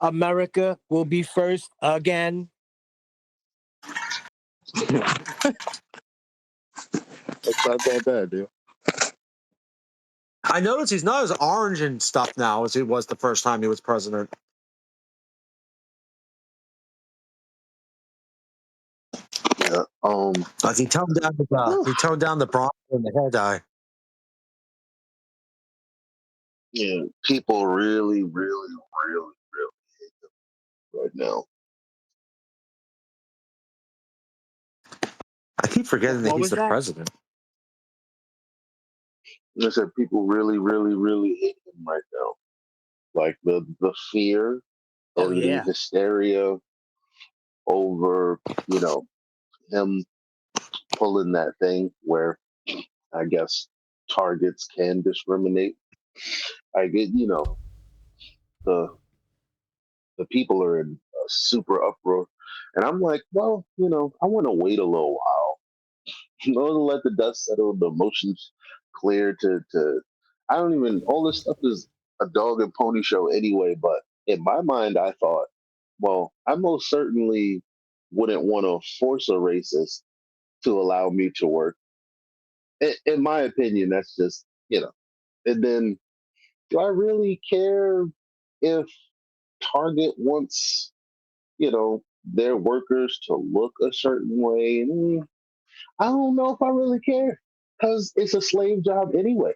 America will be first again. It's not that bad, dude. I noticed he's not as orange and stuff now as he was the first time he was president. Yeah. Like, he toned down the bronze and the hair dye. Yeah, people really hate them right now. I keep forgetting that he's the president. I said people really hate him right now. Like the fear and the hysteria over, him pulling that thing where I guess targets can discriminate. I get, the people are in a super uproar, and I'm like, well, I want to wait a little while, to let the dust settle, the emotions clear. I don't even. All this stuff is a dog and pony show anyway. But in my mind, I thought, well, I most certainly wouldn't want to force a racist to allow me to work. In my opinion, that's just, And then, do I really care if Target wants, their workers to look a certain way? I don't know if I really care, because it's a slave job anyway.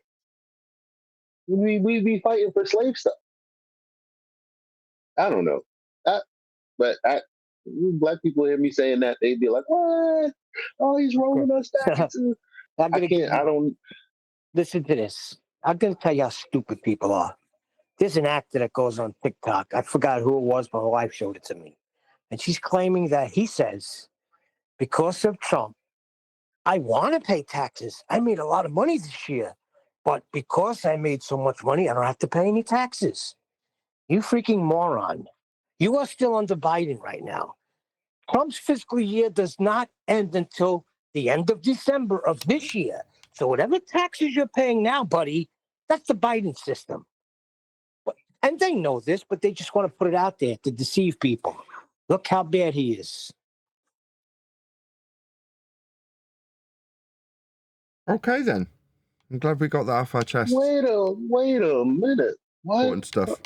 We be fighting for slave stuff. I don't know. Black people hear me saying that, they'd be like, "What? Oh, he's rolling us back." I don't. Listen to this. I'm going to tell you how stupid people are. There's an actor that goes on TikTok. I forgot who it was, but my wife showed it to me. And she's claiming that he says, because of Trump, I want to pay taxes. I made a lot of money this year. But because I made so much money, I don't have to pay any taxes. You freaking moron. You are still under Biden right now. Trump's fiscal year does not end until the end of December of this year. So whatever taxes you're paying now, buddy, that's the Biden system. And they know this, but they just want to put it out there to deceive people. Look how bad he is. Okay, then. I'm glad we got that off our chest. Wait a minute. What? Important stuff.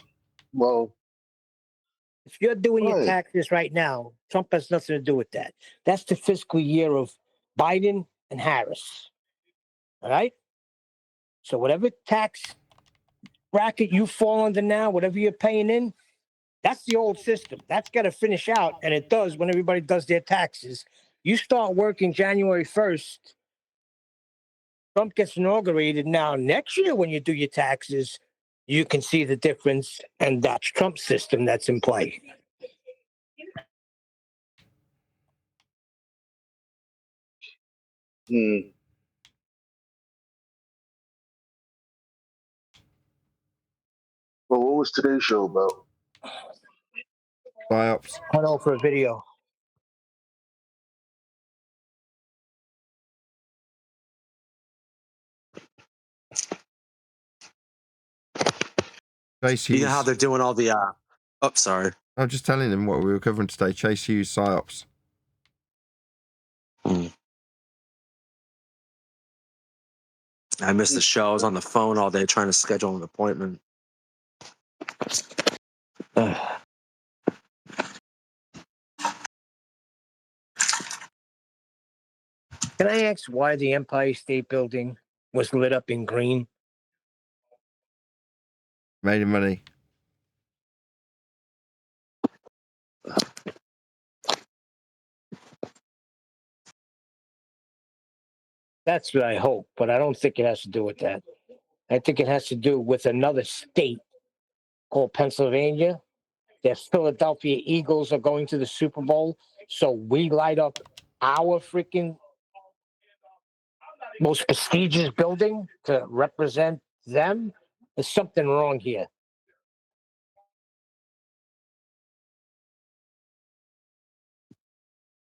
Well, if you're doing your taxes right now, Trump has nothing to do with that. That's the fiscal year of Biden and Harris. All right? So whatever tax bracket you fall under now, whatever you're paying in, that's the old system. That's got to finish out, and it does when everybody does their taxes. You start working January 1st. Trump gets inaugurated now. Next year, when you do your taxes, you can see the difference, and that's Trump's system that's in play. Well, what was today's show about? Psyops. I know for a video. Chase You know how Hughes. they're doing all the oh, sorry. I'm just telling him what we were covering today. Chase Hughes, Psyops. I missed the show. I was on the phone all day trying to schedule an appointment. Can I ask why the Empire State Building was lit up in green? Made him money. That's what I hope, but I don't think it has to do with that. I think it has to do with another state called Pennsylvania. Their Philadelphia Eagles are going to the Super Bowl, so we light up our freaking most prestigious building to represent them. There's something wrong here.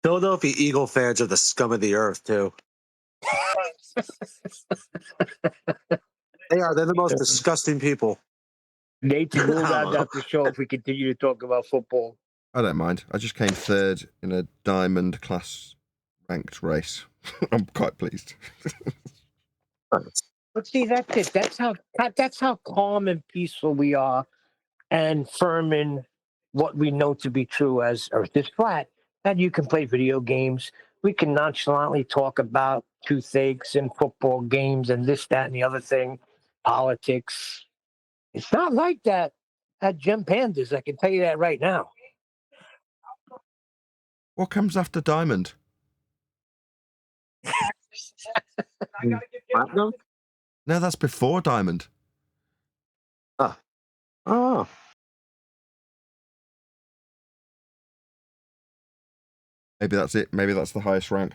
Philadelphia Eagle fans are the scum of the earth, too. They are. They're the most disgusting people. Nathan, we'll round out the show if we continue to talk about football. I don't mind. I just came third in a diamond class ranked race. I'm quite pleased. But see, that's it. That's how calm and peaceful we are, and firm in what we know to be true as Earth is flat. That you can play video games. We can nonchalantly talk about toothaches and football games and this, that, and the other thing, politics. It's not like that at Gem Pandas. I can tell you that right now. What comes after diamond? Platinum? No, that's before diamond. Oh. Maybe that's it. Maybe that's the highest rank.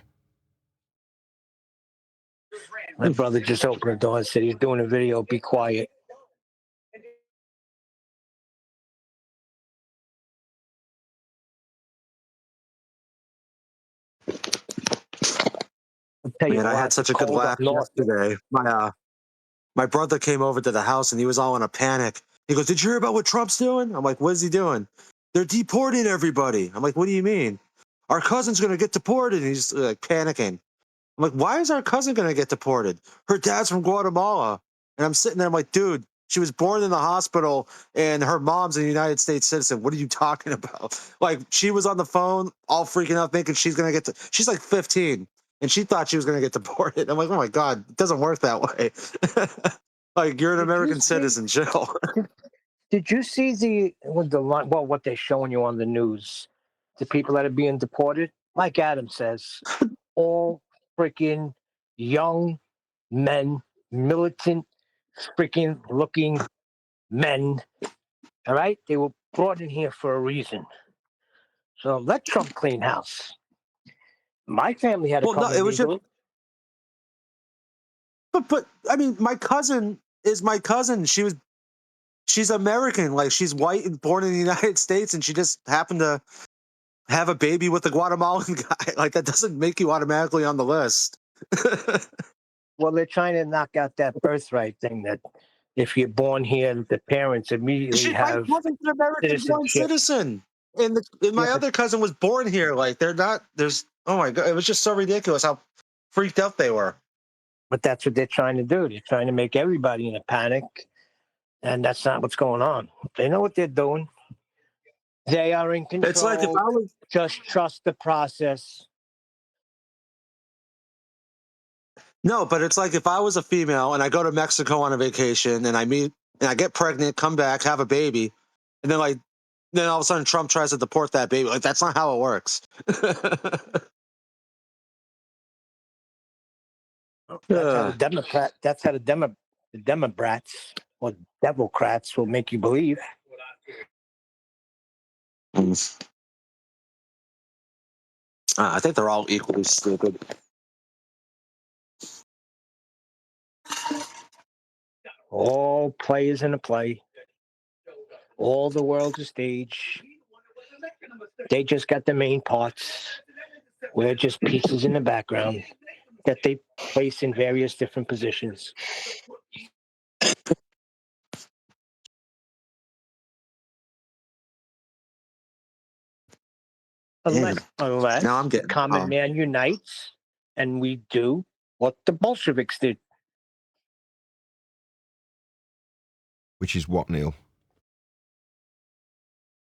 My brother just opened the door and said he's doing a video. Be quiet. Man, I had such a good laugh yesterday. My brother came over to the house and he was all in a panic. He goes, "Did you hear about what Trump's doing?" I'm like, "What is he doing?" "They're deporting everybody." I'm like, "What do you mean?" "Our cousin's going to get deported." And he's like panicking. I'm like, "Why is our cousin going to get deported? Her dad's from Guatemala." And I'm sitting there, I'm like, "Dude, she was born in the hospital and her mom's a United States citizen. What are you talking about?" Like, she was on the phone all freaking out thinking she's going to get she's like 15 and she thought she was going to get deported. I'm like, "Oh my God, it doesn't work that way." Like, you're an American citizen, chill. Did you see what they're showing you on the news? The people that are being deported, like Adam says, all freaking young men, militant, freaking looking men. All right, they were brought in here for a reason. So let Trump clean house. My family had to come it was just, illegally. but I mean, my cousin is my cousin. She's American, like she's white and born in the United States, and she just happened to have a baby with a Guatemalan guy. Like, that doesn't make you automatically on the list. Well, they're trying to knock out that birthright thing that if you're born here, the parents immediately have My cousin's an American-born citizen, and my other cousin was born here. Like, they're not. There's oh my God, it was just so ridiculous how freaked out they were. But that's what they're trying to do. They're trying to make everybody in a panic, and that's not what's going on. They know what they're doing. They are in control. It's like if I was just trust the process. No, but it's like if I was a female and I go to Mexico on a vacation and I meet and I get pregnant, come back, have a baby, and then then all of a sudden Trump tries to deport that baby. Like, that's not how it works. That's how the Democrats or Democrats will make you believe. I think they're all equally stupid. All players in a play. All the world's a stage. They just got the main parts. We're just pieces in the background that they place in various different positions. Unless Now I'm the getting common man unites and we do what the Bolsheviks did. Which is what, Neil?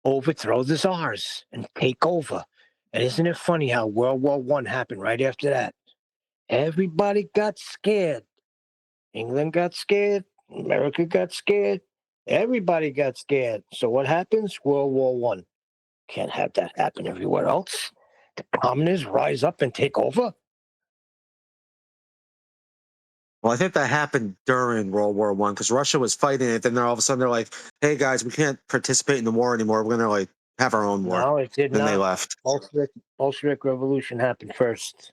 Overthrow the czars and take over. And isn't it funny how World War I happened right after that? Everybody got scared. England got scared. America got scared. Everybody got scared. So what happens? World War I. Can't have that happen everywhere else. The communists rise up and take over. Well, I think that happened during World War I because Russia was fighting it. Then all of a sudden they're like, "Hey guys, we can't participate in the war anymore. We're gonna have our own war." No, it did then not. They left. Bolshevik Revolution happened first.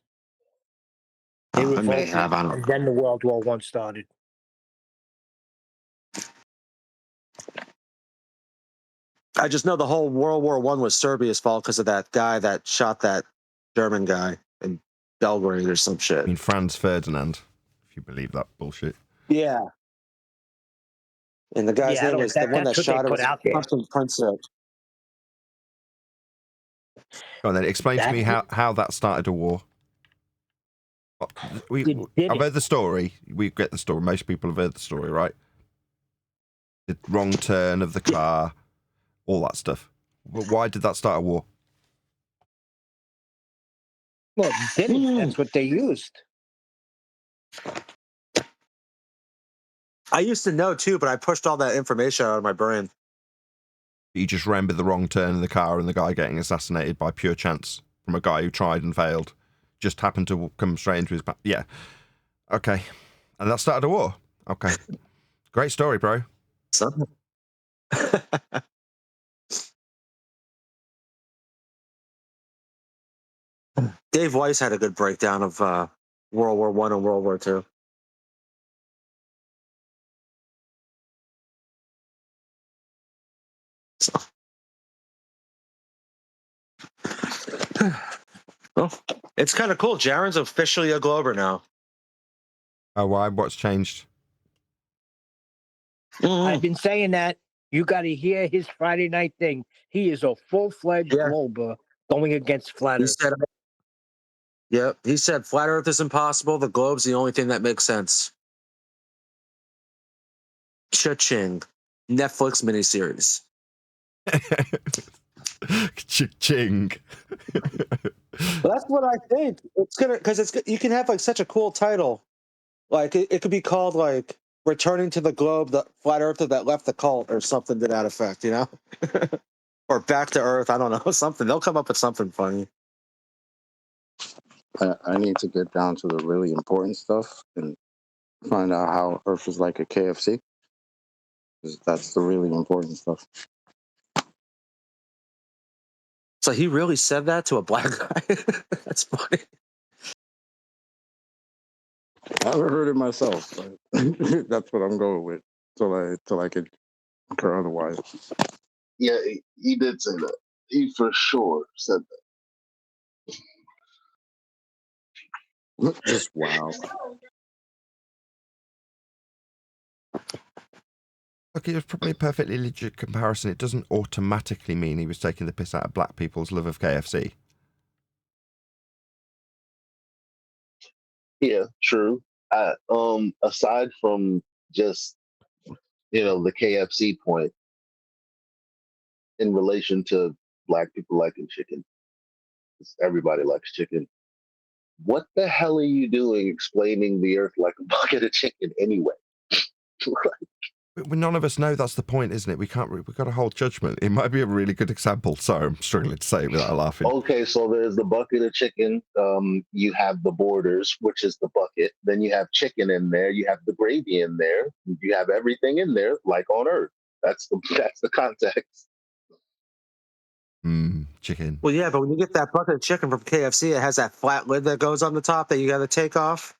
They It may revolted, have. I don't and know. then the World War I started. I just know the whole World War I was Serbia's fault because of that guy that shot that German guy in Belgrade or some shit. I mean, Franz Ferdinand, if you believe that bullshit. Yeah. And the guy's Yeah, name was the one that that's what shot they it put was out there. Constantine Prince. Go on then, explain to me how that started a war. I've heard the story. We get the story. Most people have heard the story, right? The wrong turn of the car, all that stuff. But why did that start a war? Well, they didn't. That's what they used. I used to know too, but I pushed all that information out of my brain. You just remember the wrong turn in the car and the guy getting assassinated by pure chance from a guy who tried and failed. Just happened to come straight into his back. Yeah. Okay. And that started a war. Okay. Great story, bro. Dave Weiss had a good breakdown of World War I and World War II. Well, it's kind of cool. Jaren's officially a Glober now. Oh, why? What's changed? I've been saying that. You got to hear his Friday night thing. He is a full-fledged Glober going against Flat Earth. He said Flat Earth is impossible. The globe's the only thing that makes sense. Cha-ching. Netflix miniseries. Cha-ching. Well, that's what I think. It's gonna because you can have like such a cool title, like it could be called like "Returning to the Globe: The Flat Earther That Left the Cult" or something to that effect, you know, or "Back to Earth." I don't know, something. They'll come up with something funny. I need to get down to the really important stuff and find out how Earth is like a KFC. 'Cause that's the really important stuff. So he really said that to a black guy. That's funny. I haven't heard it myself, but that's what I'm going with till I can concur otherwise. Yeah, he did say that. He for sure said that. Just wow. Look, it was probably a perfectly legit comparison. It doesn't automatically mean he was taking the piss out of black people's love of KFC. Yeah, true. Aside from just the KFC point in relation to black people liking chicken, 'cause everybody likes chicken. What the hell are you doing explaining the earth like a bucket of chicken anyway? None of us know that's the point, isn't it? We've got to hold judgment. It might be a really good example. Sorry, I'm struggling to say it without laughing. Okay, so there's the bucket of chicken. You have the borders, which is the bucket. Then you have chicken in there. You have the gravy in there. You have everything in there, like on Earth. That's the context. Chicken. Well, yeah, but when you get that bucket of chicken from KFC, it has that flat lid that goes on the top that you got to take off.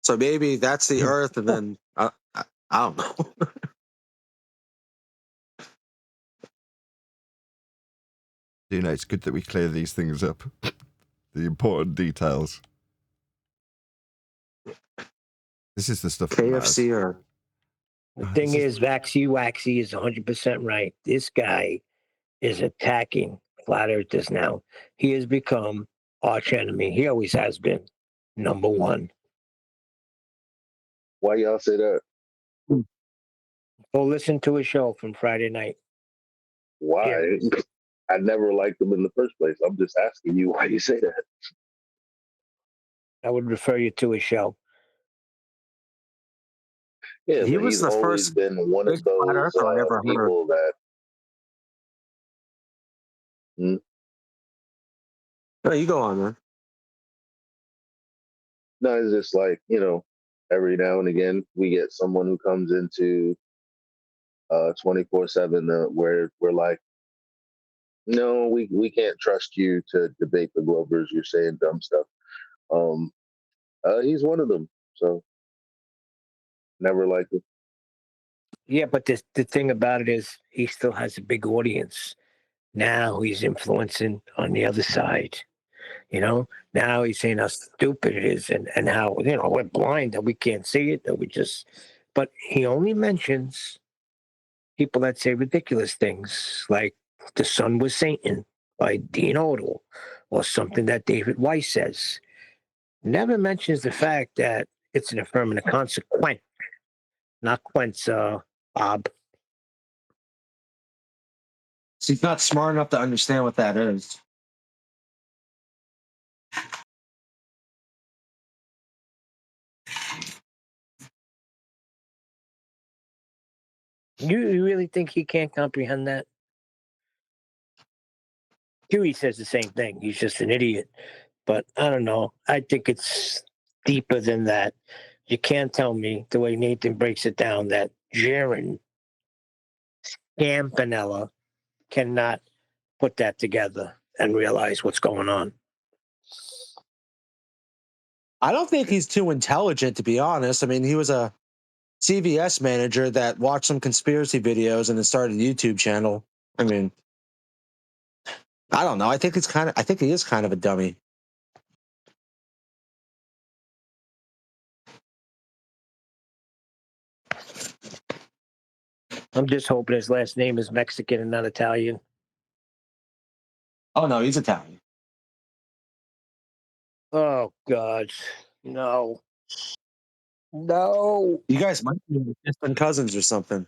So maybe that's the Earth, and then I don't know. You know, it's good that we clear these things up. The important details. This is the stuff that matters. KFC or The thing is, Vaxy Waxy is 100% right. This guy is attacking flat earthers now. He has become arch enemy. He always has been number one. Why y'all say that? Go listen to his show from Friday night. Why? Yeah. I never liked him in the first place. I'm just asking you why you say that. I would refer you to his show. Yeah, He but was he's the always first been one of big flat those earther I ever heard. people that. No, you go on, man. No, it's just like, every now and again we get someone who comes into 24/7 where we're like, no, we can't trust you to debate the Glovers. You're saying dumb stuff. He's one of them. So never liked it. Yeah, but the thing about it is he still has a big audience. Now he's influencing on the other side. Now he's saying how stupid it is and how, we're blind, that we can't see it, but he only mentions people that say ridiculous things like the sun was Satan by Dean Odell or something that David Weiss says. Never mentions the fact that it's an affirmative consequence, not quench, Bob. So he's not smart enough to understand what that is. You really think he can't comprehend that? Huey says the same thing. He's just an idiot. But I don't know. I think it's deeper than that. You can't tell me the way Nathan breaks it down that Jaron Campanella cannot put that together and realize what's going on. I don't think he's too intelligent, to be honest. I mean, he was a CVS manager that watched some conspiracy videos and then started a YouTube channel. I mean, I don't know. I think he is kind of a dummy. I'm just hoping his last name is Mexican and not Italian. Oh no, he's Italian. Oh God, no. You guys might be distant cousins or something.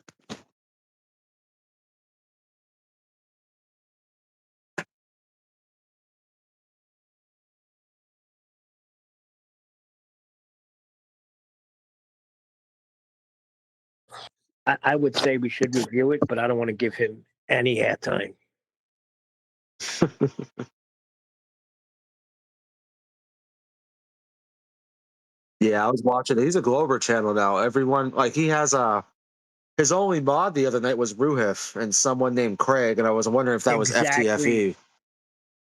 I would say we should review it, but I don't want to give him any airtime. Yeah, I was watching it. He's a Glover channel now. Everyone, like, he has his only mod the other night was Ruhif and someone named Craig, and I was wondering if that was FTFE.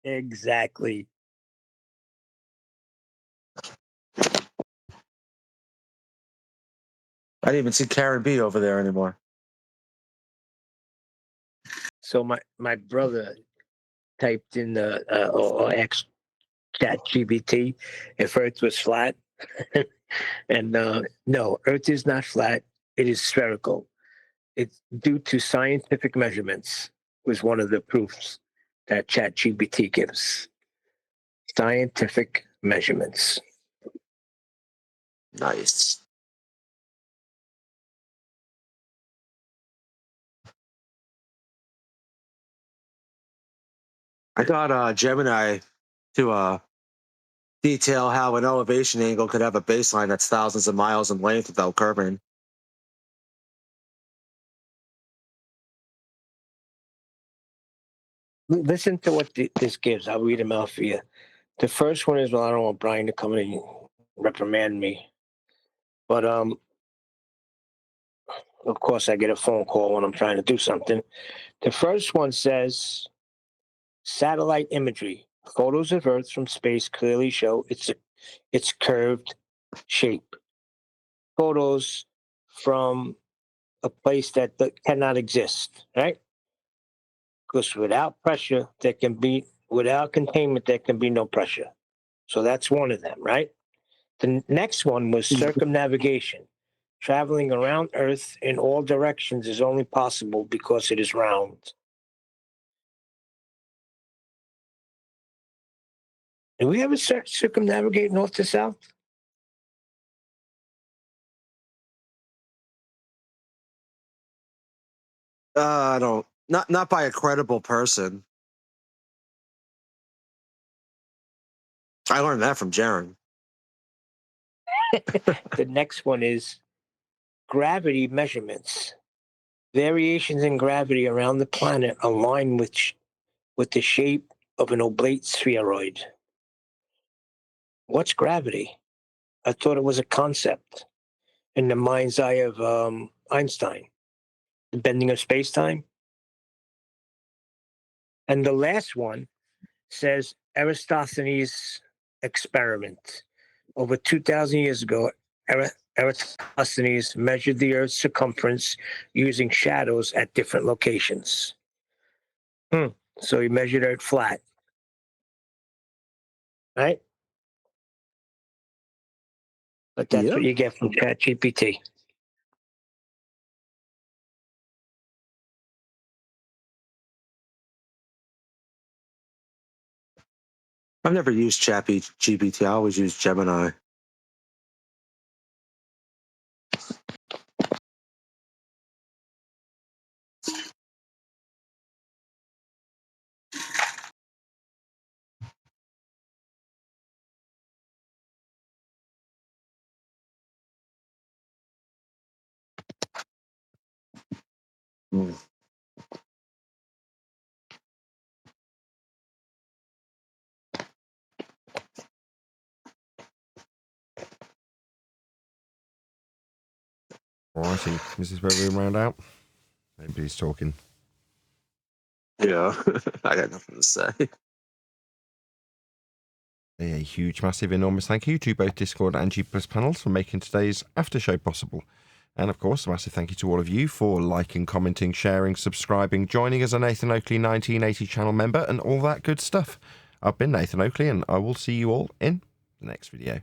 Exactly. I didn't even see Karen B over there anymore. So my brother typed in the or X chat GBT if Earth was flat, and no, Earth is not flat. It is spherical. It's due to scientific measurements. Was one of the proofs that chat GBT gives. Scientific measurements. Nice. I got Gemini to detail how an elevation angle could have a baseline that's thousands of miles in length without curving. Listen to what this gives. I'll read them out for you. The first one is, well, I don't want Brian to come in and reprimand me. But of course, I get a phone call when I'm trying to do something. The first one says, satellite imagery. Photos of Earth from space clearly show its curved shape. Photos from a place that cannot exist, right? Because without pressure, without containment, there can be no pressure. So that's one of them, right? The next one was circumnavigation. Traveling around Earth in all directions is only possible because it is round. Do we ever circumnavigate north to south? I don't. Not by a credible person. I learned that from Jaron. The next one is gravity measurements. Variations in gravity around the planet align with the shape of an oblate spheroid. What's gravity? I thought it was a concept in the mind's eye of Einstein, the bending of space-time. And the last one says Eratosthenes' experiment. Over 2,000 years ago, Eratosthenes measured the Earth's circumference using shadows at different locations. So he measured Earth flat. Right? But that's what you get from ChatGPT. I've never used GPT. I always use Gemini. Alrighty, this is where we round out. Nobody's talking. Yeah, I got nothing to say. A huge, massive, enormous thank you to both Discord and G Plus panels for making today's after show possible. And of course, a massive thank you to all of you for liking, commenting, sharing, subscribing, joining as a Nathan Oakley 1980 channel member, and all that good stuff. I've been Nathan Oakley, and I will see you all in the next video.